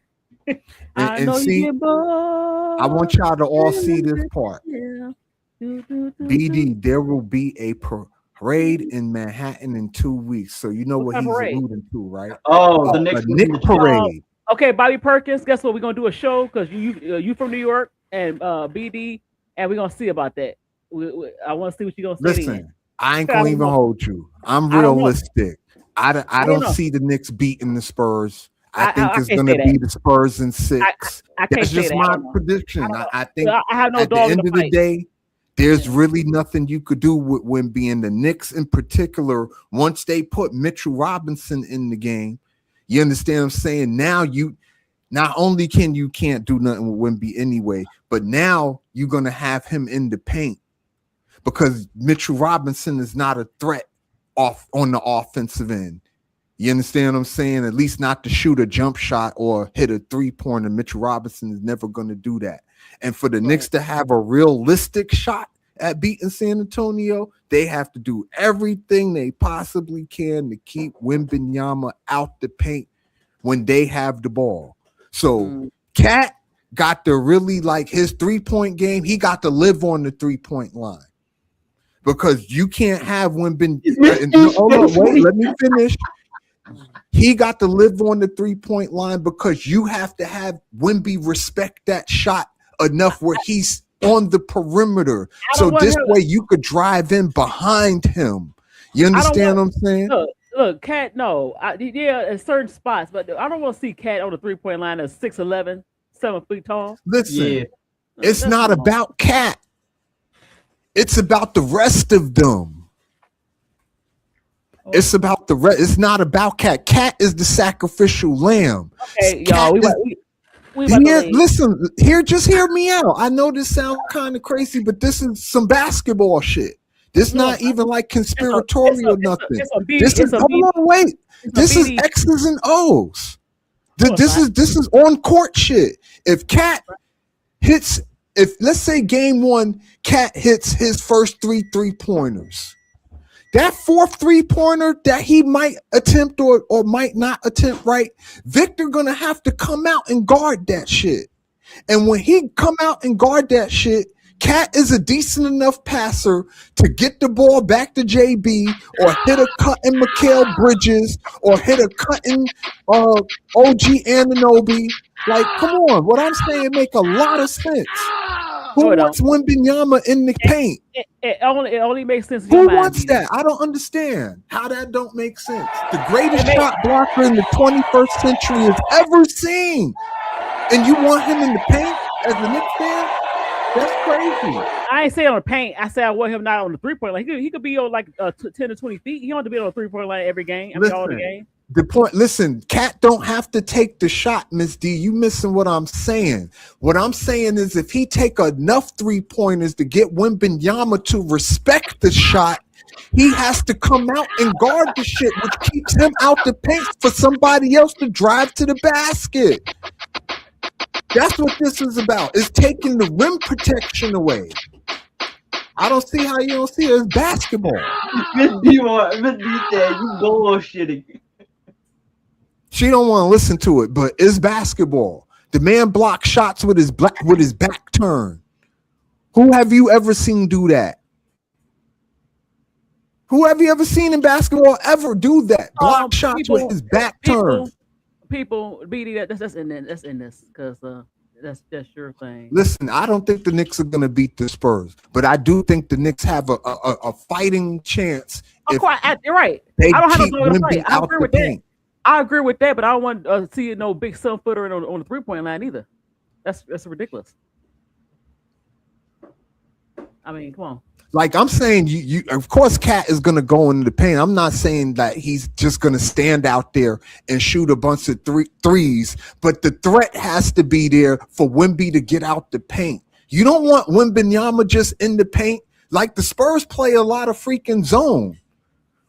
And see, I want y'all to all see this part. BD, there will be a parade in Manhattan in 2 weeks, so you know what he's alluding to, right? Oh, the Knicks Nick parade. Okay, Bobby Perkins. Guess what? We're gonna do a show because you from New York and BD, and we're gonna see about that. I want to see what you're gonna say. Listen, I ain't gonna even hold you. I'm realistic. I don't see the Knicks beating the Spurs. I think it's gonna be the Spurs in 6. That's just my prediction. I think I have no at the dog in end the of the fight. day, there's really nothing you could do with when being the Knicks in particular. Once they put Mitchell Robinson in the game, you understand what I'm saying? Now you not only can't do nothing with Wemby anyway, but now you're gonna have him in the paint because Mitchell Robinson is not a threat off on the offensive end. You understand what I'm saying? At least not to shoot a jump shot or hit a 3-pointer. Mitchell Robinson is never going to do that. And for the Knicks to have a realistic shot at beating San Antonio, they have to do everything they possibly can to keep Wembanyama out the paint when they have the ball. So Cat got to really like his 3-point game. He got to live on the 3-point line. Because you can't have Wemby. Wait, let me finish. He got to live on the 3-point line because you have to have Wemby respect that shot enough where he's on the perimeter. So this way you could drive in behind him. You understand what I'm saying? Look, Cat, no. In certain spots, but I don't want to see Cat on the 3-point line that's 6'11", 7 feet tall. Listen, it's not about Cat. It's about the rest of them. It's about the rest. It's not about Cat. Cat is the sacrificial lamb. Okay, y'all. Listen, just hear me out. I know this sounds kind of crazy, but this is some basketball shit. This not even like conspiratorial nothing. This is X's and O's. This is on court shit. If Cat hits, let's say game 1, Cat hits his first 3-pointers. That 4th 3-pointer that he might attempt or might not attempt, right? Victor gonna have to come out and guard that shit. And when he come out and guard that shit, Cat is a decent enough passer to get the ball back to JB or hit a cut in Mikal Bridges or hit a cut in OG Anunoby. Like, come on. What I'm saying make a lot of sense. Who wants Wembanyama in the paint? It only makes sense. Who wants that? I don't understand how that don't make sense. The greatest shot blocker in the 21st century has ever seen. And you want him in the paint as a Knicks fan? That's crazy. I ain't saying on the paint. I said I want him not on the 3-point line. He could be on like 10 to 20 feet. He don't have to be on the 3-point line every game. All the game. The point, listen, Cat don't have to take the shot, Miss D. You missing what I'm saying. What I'm saying is if he take enough 3-pointers to get Wembanyama to respect the shot, He has to come out and guard the shit, which keeps him out the paint for somebody else to drive to the basket. That's what this is about. It's taking the rim protection away. I don't see how you don't see it. It's basketball. Miss D said you bullshitting. She don't want to listen to it, but it's basketball. The man blocks shots with his back turned. Who have you ever seen do that? Who have you ever seen in basketball ever do that? Block shots with his back turned. People, BD, that's in this because that's your thing. Listen, I don't think the Knicks are gonna beat the Spurs, but I do think the Knicks have a fighting chance. You're right. They I don't have keep no fight. Wemby I out agree the with that. paint. I agree with that, but I don't want to see no big 7-footer on the 3-point line either. That's ridiculous. I mean, come on. Like I'm saying, you of course, Cat is gonna go into the paint. I'm not saying that he's just gonna stand out there and shoot a bunch of threes, but the threat has to be there for Wemby to get out the paint. You don't want Wembanyama just in the paint. Like the Spurs play a lot of freaking zone,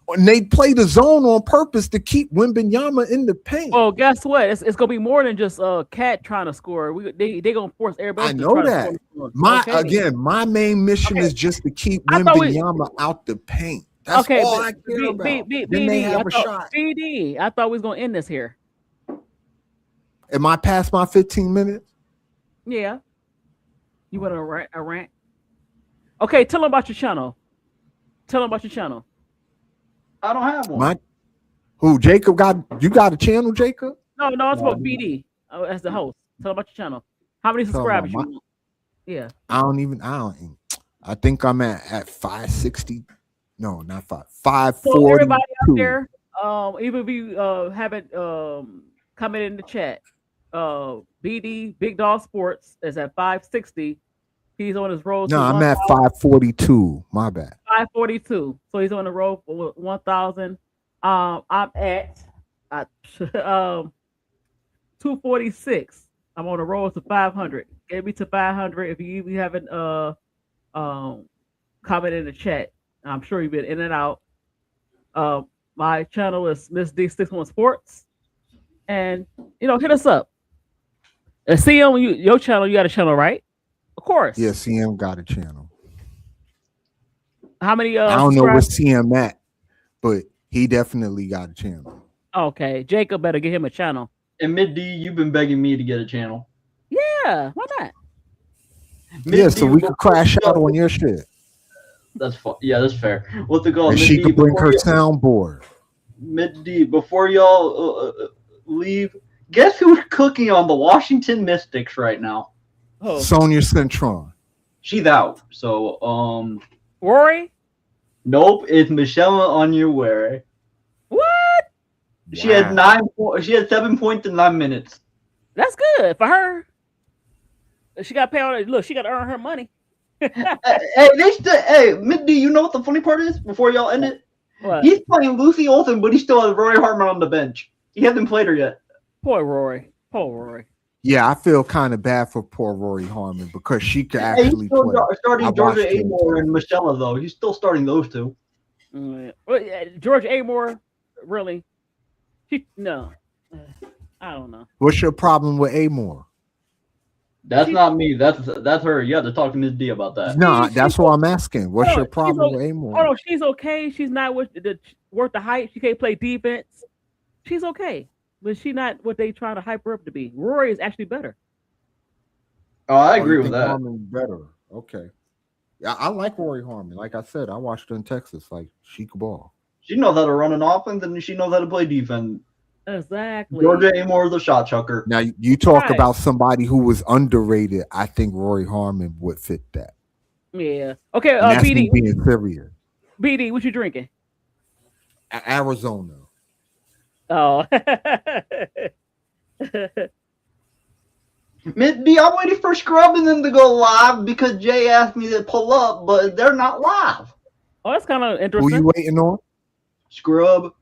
and they play the zone on purpose to keep Wembanyama in the paint. Well, guess what? It's gonna be more than just Cat trying to score. They gonna force everybody. I know that. My main mission is just to keep Wembanyama out the paint. That's all I care about. Then they have a shot. BD, I thought we was gonna end this here. Am I past my 15 minutes? Yeah. You want a rant? Okay, tell them about your channel. I don't have one. Jacob you got a channel, Jacob? No, it's about BD as the host. Tell them about your channel. How many subscribers you want? Yeah. I think I'm at 560. No, not 540. So everybody out there, even if you haven't commented in the chat, BD Big Dog Sports is at 560. He's on his road. No, I'm at 542. My bad. 542. So he's on the road for 1,000. I'm at 246. I'm on the road to 500. Get me to 500. If you haven't commented in the chat, I'm sure you've been in and out. My channel is Miss D61 Sports, and hit us up. And CM, your channel, you got a channel, right? Of course. Yeah, CM got a channel. How many? I don't know where CM at, but he definitely got a channel. Okay, Jacob better get him a channel. And Mid D, you've been begging me to get a channel. Yeah, why not? So we could crash out on your shit. That's fun. Yeah, that's fair. What the goal? And she could bring her soundboard. Mid D, before y'all leave, guess who's cooking on the Washington Mystics right now? Oh. Sonia Centron. She's out. So Rory? Nope, it's Michelle Onyenwere. What? She had 7 points in 9 minutes. That's good for her. She got to pay on it. Look, she got to earn her money. Hey, Mid D, you know what the funny part is? Before y'all end it, What? He's playing Lucy Olsen, but he still has Rory Hartman on the bench. He hasn't played her yet. Poor Rory. Yeah, I feel kind of bad for poor Rory Harmon because she could actually he's still play. starting Georgia Amore and Michelle, though. He's still starting those two. Georgia Amore, really? No. I don't know. What's your problem with Amore? That's not me. That's her. You have to talk to Ms. D about that. No, that's what I'm asking. What's your problem with Amore? Oh, no, she's okay. She's not worth the hype. She can't play defense. She's okay. But she's not what they trying to hype her up to be. Rory is actually better. Oh, I agree with that. Harmon's better. Okay. Yeah, I like Rory Harmon. Like I said, I watched her in Texas. Like, she could ball. She knows how to run an offense, and she knows how to play defense. Exactly. Georgia Amore is a shot chucker. Now, you talk about somebody who was underrated. I think Rory Harmon would fit that. Yeah. Okay, and that's BD. Being serious. BD, what you drinking? Arizona. Oh. Miss D, I'm waiting for Scrub and them to go live because Jay asked me to pull up, but they're not live. Oh, that's kind of interesting. Who you waiting on? Scrub.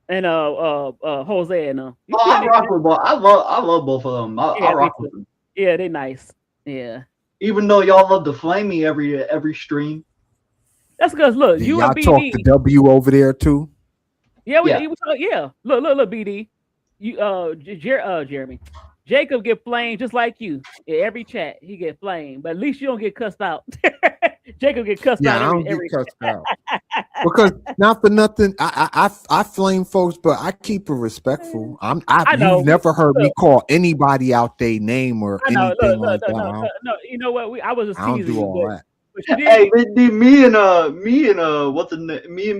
And Jose and I rock with both. I love both of them. I rock with them. Yeah, they nice. Yeah. Even though y'all love to flame me every stream. That's because look, Did you y'all and talk BD. to W over there too? Yeah, Yeah. yeah. Look, BD. You Jeremy. Jacob get flamed just like you. In every chat, he get flamed. But at least you don't get cussed out. Jacob get cussed Yeah, out I don't every get cussed out because not for nothing. I flame folks, but I keep it respectful. I know. You've never heard me Look, call anybody out their name or I know. anything Look, like that. no. You know what? I was just I don't teasing do you, all that. but you did. Hey, me and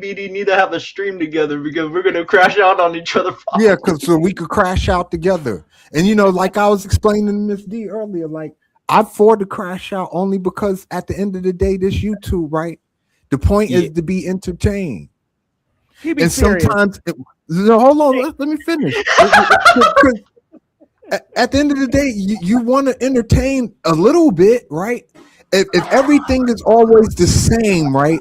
BD need to have a stream together because we're gonna crash out on each other. Yeah, because so we could crash out together. And like I was explaining to Miss D earlier, like I afford to crash out only because at the end of the day, this YouTube, right? The point is to be entertained. He be And serious. sometimes, no, hold on, let me finish. At the end of the day, you want to entertain a little bit, right? If everything is always the same, right?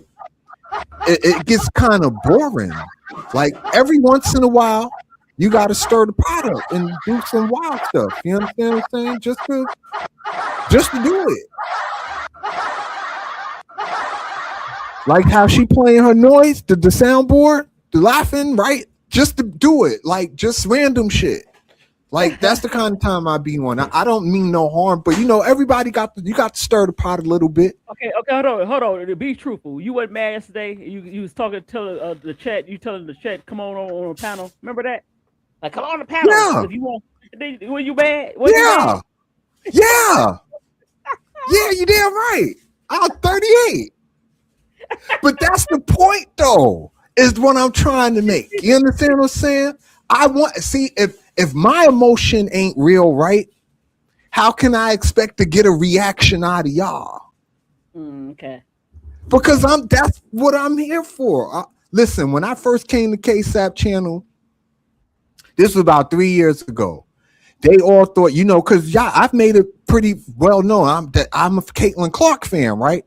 It gets kind of boring. Like every once in a while, you got to stir the pot up and do some wild stuff. You understand what I'm saying? Just to do it. Like how she playing her noise, the soundboard, the laughing, right? Just to do it, like just random shit. Like that's the kind of time I be on. I don't mean no harm, but everybody you got to stir the pot a little bit. Okay, hold on. To be truthful, you wasn't mad yesterday. You was talking to the chat. You telling the chat come on the panel. Remember that? Like come on the panel. Yeah. If you want. Were you mad? Yeah. Yeah. Yeah, you damn right. I'm 38. But that's the point, though, is what I'm trying to make. You understand what I'm saying? I want see if my emotion ain't real, right? How can I expect to get a reaction out of y'all? Okay. Because that's what I'm here for. Listen, when I first came to KSAP channel, this was about 3 years ago. They all thought, because I've made it pretty well known. I'm a Caitlin Clark fan, right?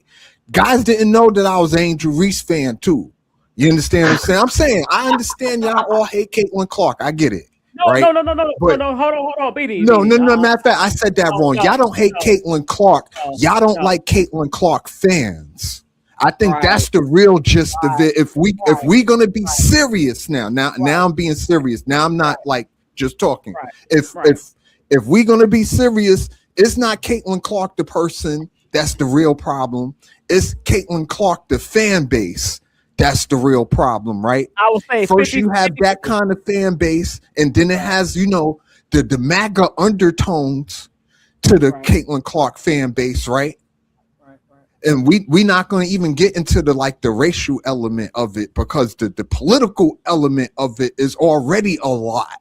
Guys didn't know that I was an Angel Reese fan too. You understand what I'm saying? I'm saying I understand y'all all hate Caitlin Clark. I get it. No, right? no, But- hold on, BD. No, BD. matter of fact, I said that wrong. Y'all don't hate Caitlin Clark. Y'all don't like Caitlin Clark fans. I think that's the real gist of it. If we gonna be serious now I'm being serious. Now I'm not like just talking. If we gonna be serious, it's not Caitlin Clark the person that's the real problem. It's Caitlin Clark the fan base. That's the real problem, right? I would say first 50, you have 50, that kind of fan base, and then it has, the MAGA undertones to the Caitlin Clark fan base, right? And we not going to even get into the racial element of it because the political element of it is already a lot,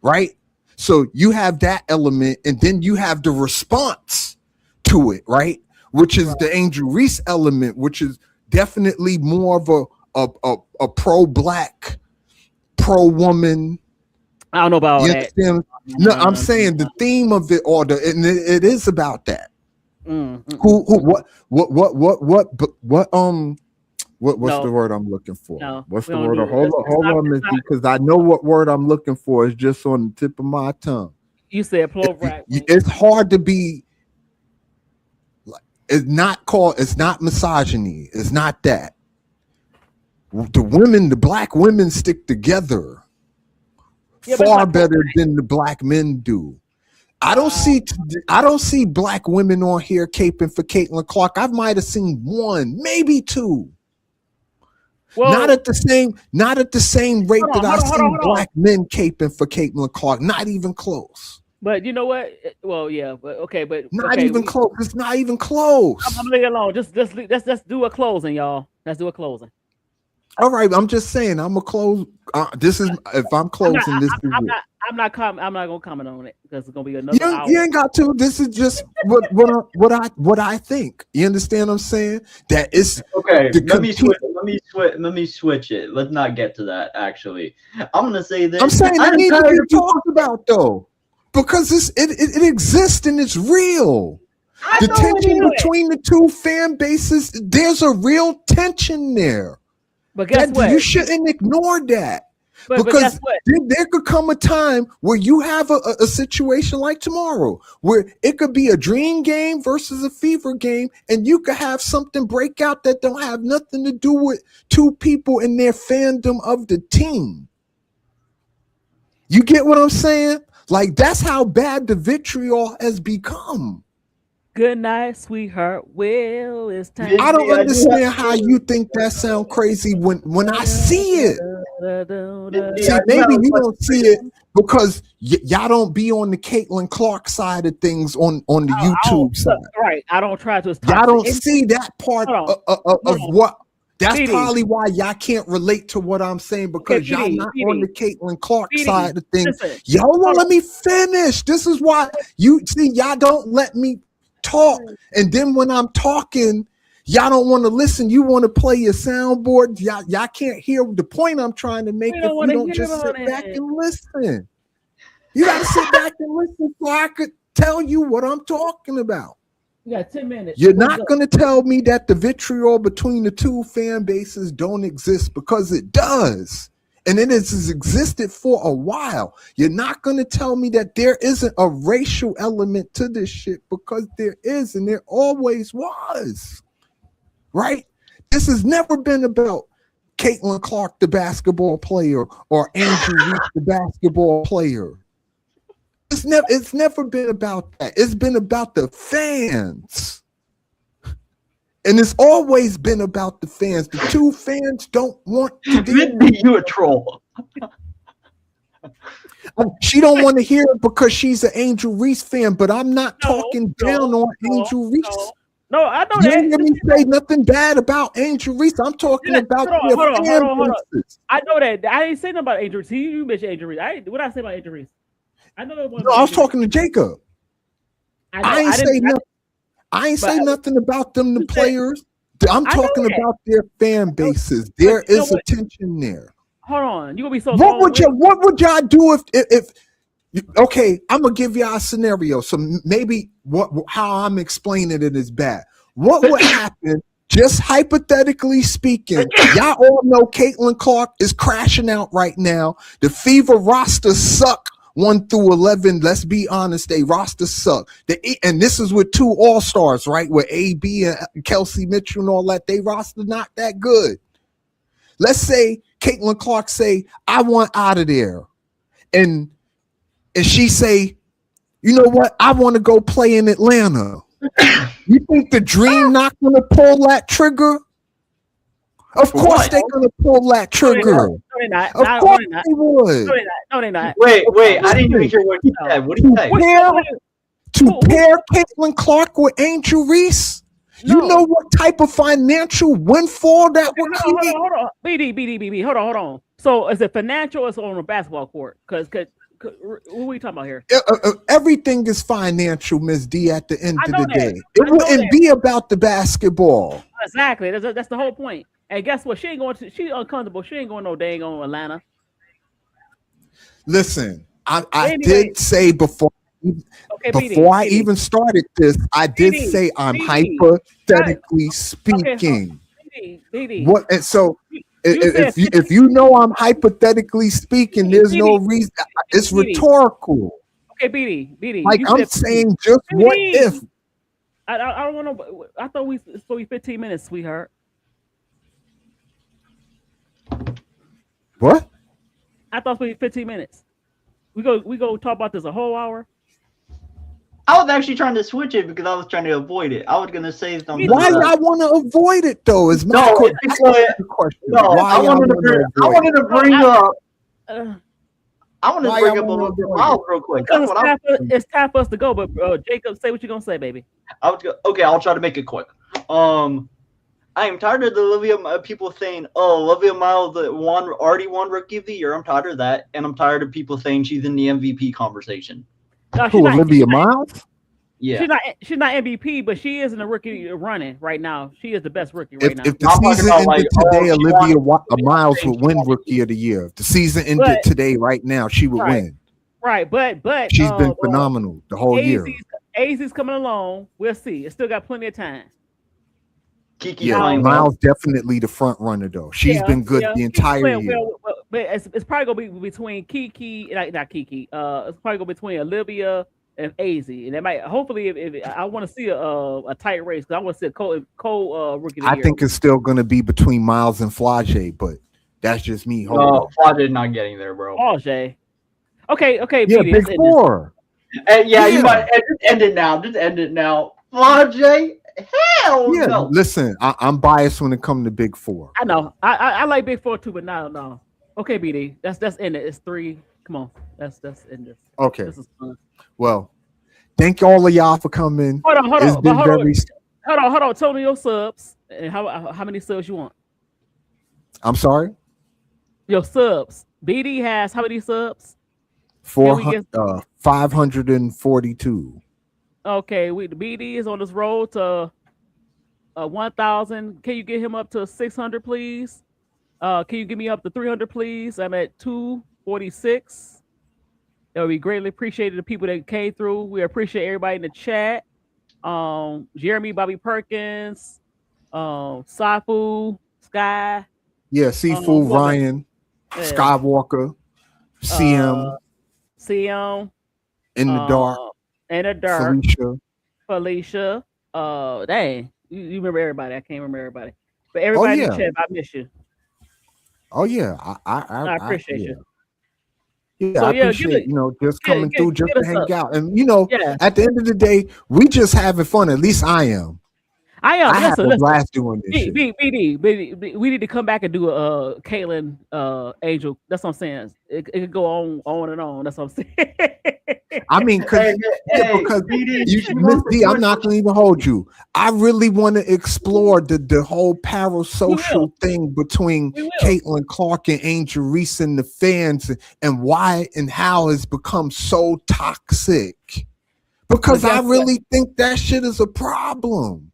right? So you have that element, and then you have the response to it, right? Which is the Angel Reese element, which is definitely more of a pro-black, pro-woman. I don't know about all that. Understand? No, I'm saying the theme of it, and it is about that. What's the word I'm looking for? No, what's we the don't word? do it. Hold on, Miss D, because I know what word I'm looking for. It's just on the tip of my tongue. You said pro-black. It's hard to be. It's not misogyny. It's not that. The black women stick together far better than the black men do. I don't see black women on here caping for Caitlin Clark. I might have seen one, maybe two. Well, not at the same rate that I see black men caping for Caitlin Clark. Not even close. But you know what? Well, yeah, but okay, but not even close. It's not even close. I'm leaving it alone. Let's do a closing, y'all. Let's do a closing. All right, I'm just saying. I'm gonna close. This is if I'm closing. I'm not gonna comment on it because it's gonna be another hour. You ain't got to. This is just what I think. You understand what I'm saying? That is okay. Let me switch it. Let's not get to that. Actually, I'm gonna say this. I'm saying it needs to be talked about though, because it exists and it's real. The tension between the two fan bases. There's a real tension there. But guess what? You shouldn't ignore that. But because guess what? there could come a time where you have a situation like tomorrow where it could be a dream game versus a fever game, and you could have something break out that don't have nothing to do with two people in their fandom of the team. You get what I'm saying? Like, that's how bad the vitriol has become. Good night, sweetheart. Well, it's time. I don't understand how you think that sound crazy when I see it. See, maybe you don't see it because y'all don't be on the Caitlin Clark side of things on the YouTube side. Right. I don't try to. Y'all don't see that part of what. That's probably why y'all can't relate to what I'm saying, because y'all not on the Caitlin Clark side of things. Y'all won't let me finish. This is why you see y'all don't let me talk, and then when I'm talking, y'all don't want to listen. You want to play your soundboard. Y'all can't hear the point I'm trying to make if you don't just sit back and listen. You got to sit back and listen so I could tell you what I'm talking about. You got 10 minutes. You're not going to tell me that the vitriol between the two fan bases don't exist, because it does. And it has existed for a while. You're not going to tell me that there isn't a racial element to this shit, because there is, and there always was. Right? This has never been about Caitlin Clark, the basketball player, or Andrew Reese, the basketball player. It's never been about that. It's been about the fans. And it's always been about the fans. The two fans don't want to deal with you a troll. She don't want to hear it because she's an Angel Reese fan, but I'm not talking down on Angel Reese. No, I know you that. You hear me say nothing bad about Angel Reese. I'm talking about their fan bases. I know that. I didn't say nothing about Angel Reese. You mentioned Angel Reese. What did I say about Angel Reese? I know that. No, I was talking to Jacob. I ain't say nothing about them, the players. I'm talking about their fan bases. There is a tension there. Hold on, you gonna be so. What would y'all do if? Okay, I'm gonna give y'all a scenario. So maybe how I'm explaining it is bad. What would happen? Just hypothetically speaking, y'all all know Caitlin Clark is crashing out right now. The Fever roster suck. 1 through 11, let's be honest, they roster suck. And this is with 2 all-stars, right? With AB and Kelsey Mitchell and all that. They roster not that good. Let's say Caitlin Clark say, I want out of there. And she say, you know what? I want to go play in Atlanta. You think the Dream not going to pull that trigger? Of course they're going to pull that trigger. No, they're not. Of course they would. No, they're not. Wait. I didn't even hear what you said. What did you say? To pair Caitlin Clark with Angel Reese? You know what type of financial windfall that would create? Hold on. BD. Hold on. So is it financial or is it on a basketball court? Because what are we talking about here? Everything is financial, Ms. D, at the end of the day. It wouldn't be about the basketball. Exactly. That's the whole point. And guess what? She's uncomfortable. She ain't going no dang on Atlanta. Listen, I did say before I even started this, I did say I'm hypothetically speaking. What? And so if you know I'm hypothetically speaking, there's no reason. It's rhetorical. Okay, BD. Like I'm saying, just what if? I don't want to. I thought it's supposed to be 15 minutes, sweetheart. What? I thought it was 15 minutes. We go talk about this a whole hour. I was actually trying to switch it because I was trying to avoid it. I was gonna say something. Why y'all want to avoid it though? Is my question. I wanted to bring up a little bit Myles real quick. It's time for us to go, but Jacob, say what you're gonna say, baby. Okay, I'll try to make it quick. I am tired of the people saying, Olivia Myles already won Rookie of the Year. I'm tired of that. And I'm tired of people saying she's in the MVP conversation. No, Olivia Myles? Yeah. She's not MVP, but she is in the rookie running right now. She is the best rookie right now. If the season ended today, Olivia Myles would win Rookie of the Year. If the season ended today, right now, she would win. Right, but she's been phenomenal the whole year. AZ's coming along. We'll see. It's still got plenty of time. Kiki Myles definitely the front runner though. She's been good the entire year. But it's probably gonna be between Kiki, not Kiki. It's probably gonna be between Olivia and AZ, and it might hopefully if I want to see a tight race because I want to see a co rookie of the I year. think it's still going to be between Myles and Flage, but that's just me. No, Flage not getting there, bro. Oh, Jay. Okay, Yeah, BD, big four. And you might just end it now. Just end it now. Flage, hell Yeah, no. listen, I'm biased when it comes to big four. I know. I like big four too, but no. Okay, BD, that's in it. It's 3. Come on, that's in this. Okay. This is fun. Well, thank all of y'all for coming. Hold on. It's been Hold on. Tell me your subs and how many subs you want. I'm sorry. Your subs. BD has how many subs? 542. Okay, the BD is on this road to 1,000. Can you get him up to 600, please? Can you get me up to 300, please? I'm at 246. It would be greatly appreciated the people that came through. We appreciate everybody in the chat. Jeremy, Bobby Perkins, Safu, Sky. Yeah, Seafood, Ryan, Skywalker, CM, in the dark, Felicia. Dang, you remember everybody? I can't remember everybody, but everybody in the chat, I miss you. Oh yeah, I appreciate you. Yeah, so, I appreciate just coming through just to hang out, and at the end of the day, we just having fun. At least I am. I have a blast doing this shit. BD, we need to come back and do a Caitlyn Angel. That's what I'm saying. It could go on and on. That's what I'm saying. I mean, because Miss D, I'm not going to even hold you. I really want to explore the whole parasocial thing between Caitlin Clark and Angel Reese and the fans, and why and how it's become so toxic. Because I really think that shit is a problem.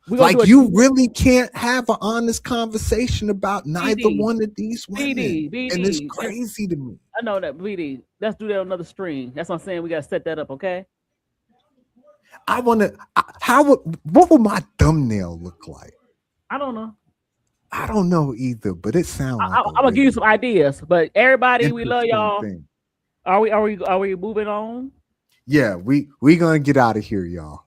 Like, you really can't have an honest conversation about neither one of these women. BD, and it's crazy to me. I know that, BD. Let's do that on another stream. That's what I'm saying. We got to set that up, okay? What would my thumbnail look like? I don't know. I don't know either, but it sounds like I'm going to give you some ideas. But everybody, we love y'all. Are we moving on? Yeah, we going to get out of here, y'all.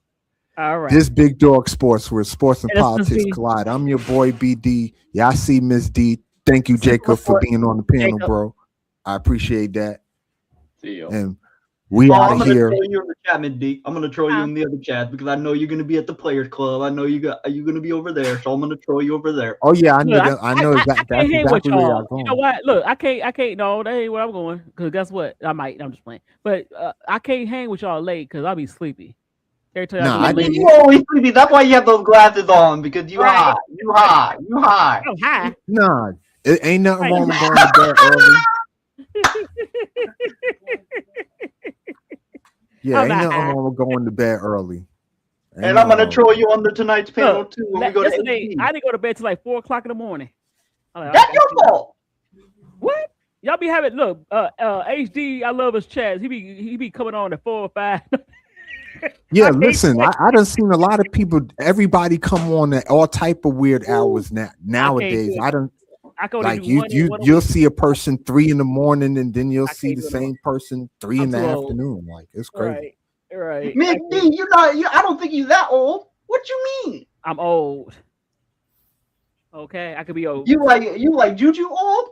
All right. This Big Dog Sports, where sports and politics collide. I'm your boy BD. Y'all see Miss D. Thank you, Jacob, for being on the panel, bro. I appreciate that. See you. And we out of here. I'm gonna troll you in the chat, Miss D. I'm gonna troll you in the other chat because I know you're gonna be at the Players Club. I know you're gonna be over there, so I'm gonna troll you over there. Oh yeah, I know. I know that's exactly where y'all going. You know what? Look, I can't. No, that ain't where I'm going. Because guess what? I'm just playing. But I can't hang with y'all late because I'll be sleepy. You always sleepy. That's why you have those glasses on, because you high. You high. I'm high. Nah, it ain't nothing wrong with going to bed early. Yeah, ain't nothing wrong with going to bed early. And I'm gonna troll you on the tonight's panel too. When we go to I didn't go to bed till like 4:00 in the morning. That's your fault. What? Y'all be having HD. I love his chats. He be coming on at 4 or 5. Yeah, listen, I done seen a lot of people, everybody come on at all type of weird hours nowadays. You'll see a person 3 in the morning and then you'll see the same person 3 in the afternoon. Like, it's crazy. Right. Miss D, I don't think you're that old. What you mean? I'm old. Okay, I could be old. You like Juju old?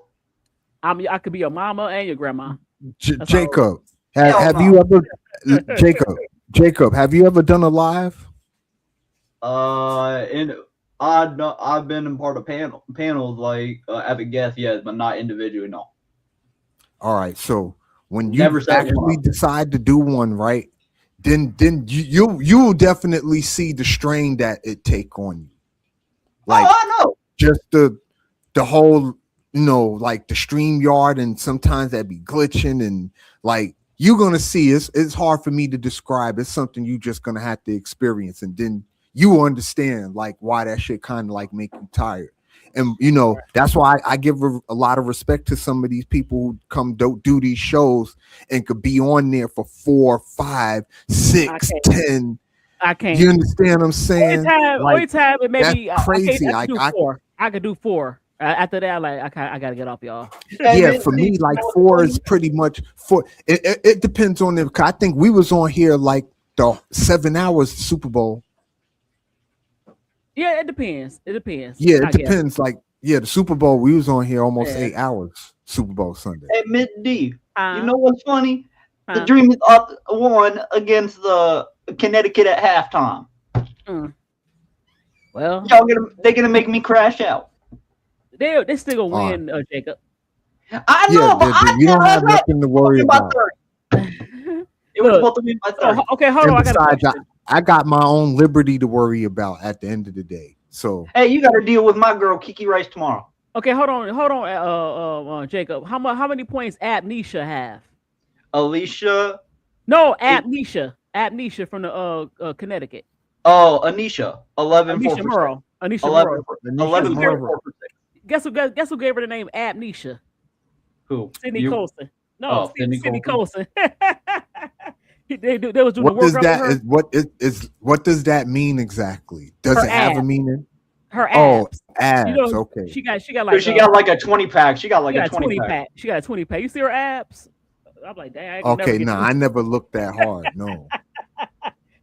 I could be your mama and your grandma. Jacob, have you ever Jacob, have you ever done a live? I've been in part of panels like as a guest, yes, but not individually, no. All right, so when you actually decide to do one, right, then you'll definitely see the strain that it take on you. Like, I know. Just the whole, like the StreamYard, and sometimes that be glitching, and like, you're gonna see it's hard for me to describe. It's something you just gonna have to experience, and then you understand like why that shit kind of like make you tired. And that's why I give a lot of respect to some of these people who come do these shows and could be on there for 4, 5, 6, 10. I can't. You understand what I'm saying? Only time maybe that's crazy. I could do 4. After that, like I gotta get off, y'all. Yeah, for me, like 4 is pretty much 4. It depends on them. I think we was on here like the 7 hours Super Bowl. Yeah, it depends. It depends. Yeah, I it guess. depends. Like, yeah, the Super Bowl, we was on here almost Yeah. 8 hours. Super Bowl Sunday. Hey, Miss D, Huh? you know what's funny? The Huh? Dream is up 1 against the Connecticut at halftime. Well, They're gonna make me crash out. they still gonna All win, Jacob. I know, Yeah, but I you don't have said last nothing to worry by about. 30. It was Look, supposed to be by 30. okay, hold And on. I got a besides, question. I got my own liberty to worry about at the end of the day. So Hey, you got to deal with my girl Kiki Rice tomorrow. Okay, hold on, Jacob. How many points Amnesia have? Alicia. No, Amnesia from the Connecticut. Oh, Anisha. 11 Anisha 4%. Merle. Anisha 11 Merle. 11 Merle. 4%. Guess who gave her the name Amnesia? Who? Sydney You? Colson. No, Oh, Sydney Colson. Colson. they was doing what the does workout that with her. what does that mean exactly? Does Her it have a abs. meaning? Her Oh, abs. abs. You know, Okay. she got So like she got like a 20 pack. She got like she a got 20 pack. pack. She got a 20 pack. You see her abs? I'm like, dang, I ain't gonna never Okay, get no, those. I never looked that hard. No.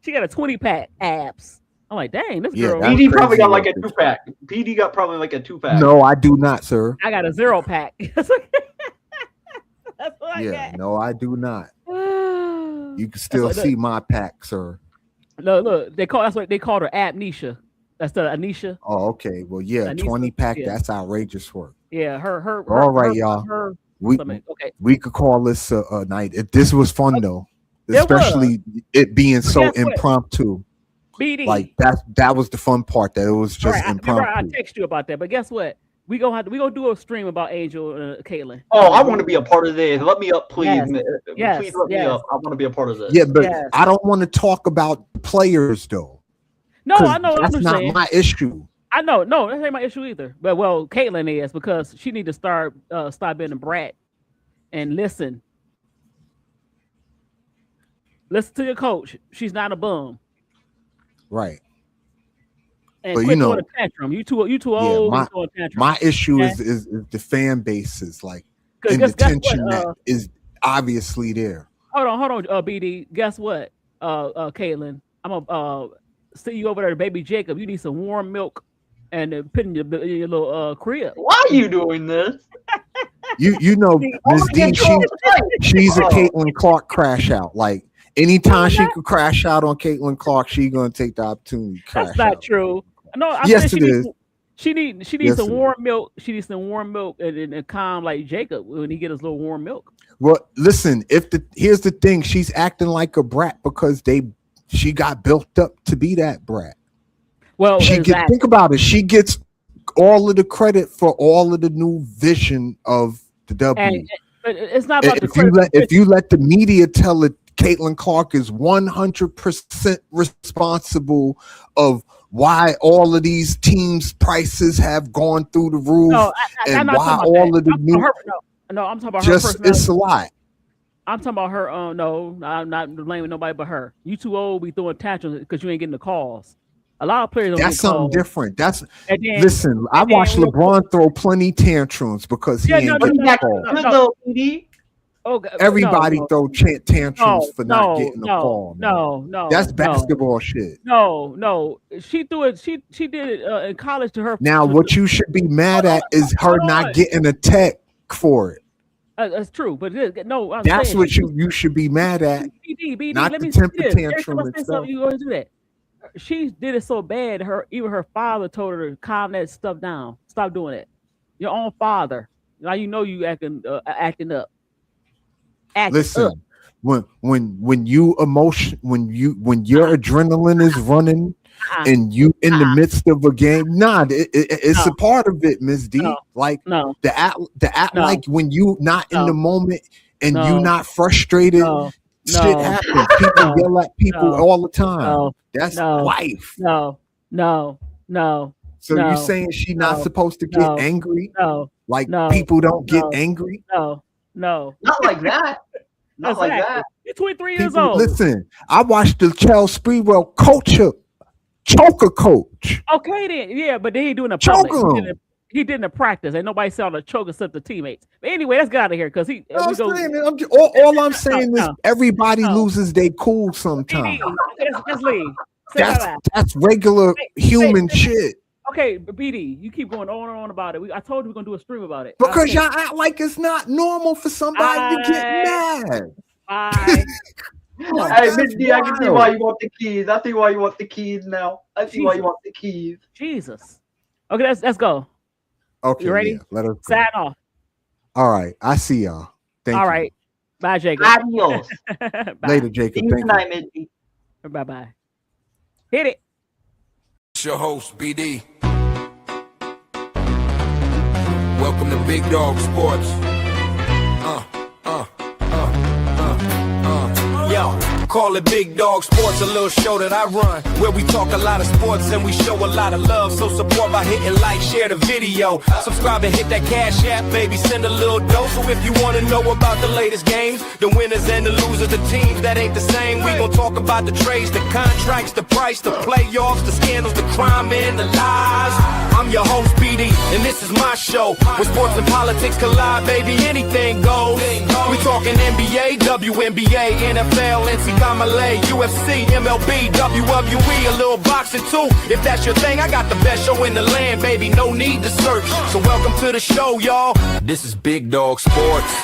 She got a 20 pack abs. I'm like, dang, this Yeah, girl. that's PD probably crazy got like a work. 2 pack. PD got probably like a 2 pack. No, I do not, sir. I got a 0 pack. That's what I Yeah, got. no, I do not. You can still what- see my pack, sir. Look, that's what they called her amnesia. That's the Anisha. Oh, okay. Well, yeah, Anissa, 20 pack. yeah. That's outrageous work. Yeah, her. All right, her, y'all. Her We stomach. Okay. we could call this a night. This was fun though, It was. especially it being so guess what? impromptu. BD. Like that was the fun part. That it was All just right, remember I impromptu. text you about that, but guess what? We gonna do a stream about Angel Caitlin. Oh, I want to be a part of this. Let me up, please. Yes. Please let me up. I want to be a part of this. Yeah, but Yes. I don't want to talk about players though. No, 'cause I know. that's I'm not saying. my issue. I know. No, that ain't my issue either. But well, Caitlin is because she need to stop being a brat and listen. Listen to your coach. She's not a bum. Right. And But, quit you know, throwing a tantrum. You too old. my- to throw a tantrum. My issue Okay. is the fan bases, like, 'Cause and the guess what, tension that is obviously there. Hold on, BD. Guess what, Caitlin? I'm gonna see you over there, to Baby Jacob. You need some warm milk and put in your little crib. Why are you doing this? You know, Ms. D, she's a Oh. Caitlin Clark crash out. Like anytime she could crash out on Caitlin Clark, she's gonna take the opportunity to crash That's not out. true. No, I Yes, said it is. She needs Yes, some it warm milk. She needs some warm milk and calm like Jacob when he get his little warm milk. Well, listen, here's the thing, she's acting like a brat because she got built up to be that brat. Well, Think about it. She gets all of the credit for all of the new vision of the W. and it's not about the if you credit. let the media tell it, Caitlin Clark is 100% responsible of why all of these teams' prices have gone through the roof, No, I'm and not why talking about all that. of the I'm new. talking about her, no, I'm talking about her personality. It's a lot. I'm talking about her. No, I'm not blaming nobody but her. You too old. Be throwing tantrums because you ain't getting the calls. A lot of players don't That's get something calls. different. And then- Listen. I and then watched real LeBron throw plenty tantrums because he Yeah, ain't no, getting no, the call. no, Good no. though, PD. Oh, God, Everybody no, throw tantrums for not getting the no, call. Man. No, That's no. basketball shit. No. She threw it. She did it in college to her. Now, what you should be mad at is her hold not on. getting a tech for it. That's true, but no, I'm That's saying what you should be mad at. BD, not let the me see temper this. Every tantrum time I and say stuff. something, you always do that. She did it so bad. Even her father told her to calm that stuff down. Stop doing it. Your own father. Now you know you acting up. Acting Listen, up. when your adrenaline is running and you in the midst of a game, it's a part of it, Ms. D. Like the act like when you not in the moment and you not frustrated. Shit happens. People yell at people all the time. That's life. No. So you saying she not supposed to get angry? No. Like people don't get angry? No. Not like that. Not like that. You're 23 years People, old. listen, I watched the Charles Sprewell choker coach. Okay then, yeah, but they ain't doing a Choke public. him. he didn't in practice, and nobody saw the choke except the teammates. But anyway, let's get out of here because he. All I'm saying is everybody loses their cool sometimes. Let's leave. That's regular human shit. Okay, but BD, you keep going on and on about it. I told you we're gonna do a stream about it. Because y'all act like it's not normal for somebody to get mad. Hey, Miss D, I can see why you want the keys. I see why you want the keys now. I see why you want the keys. Jesus. Okay, let's go. Okay, you ready? Yeah, let us go. Sign off. All right, I see y'all. Thank you. All right, bye, Jacob. Adios. Later, Jacob. See you tonight, Miss D. Bye bye. Hit it. It's your host, BD. Welcome to Big Dog Sports. Yo, call it Big Dog Sports, a little show that I run, where we talk a lot of sports and we show a lot of love. So support by hitting like, share the video, subscribe and hit that Cash App, baby, send a little dough. So if you want to know about the latest games, the winners and the losers, the teams that ain't the same, we gon' talk about the trades, the contracts, the price, the playoffs, the scandals, the crime and the lies. I'm your host, BD, and this is my show, where sports and politics collide, baby, anything goes. We talking NBA, WNBA, NFL, NCAA, UFC, MLB, WWE, a little boxing too. If that's your thing, I got the best show in the land, baby, no need to search. So welcome to the show, y'all. This is Big Dog Sports.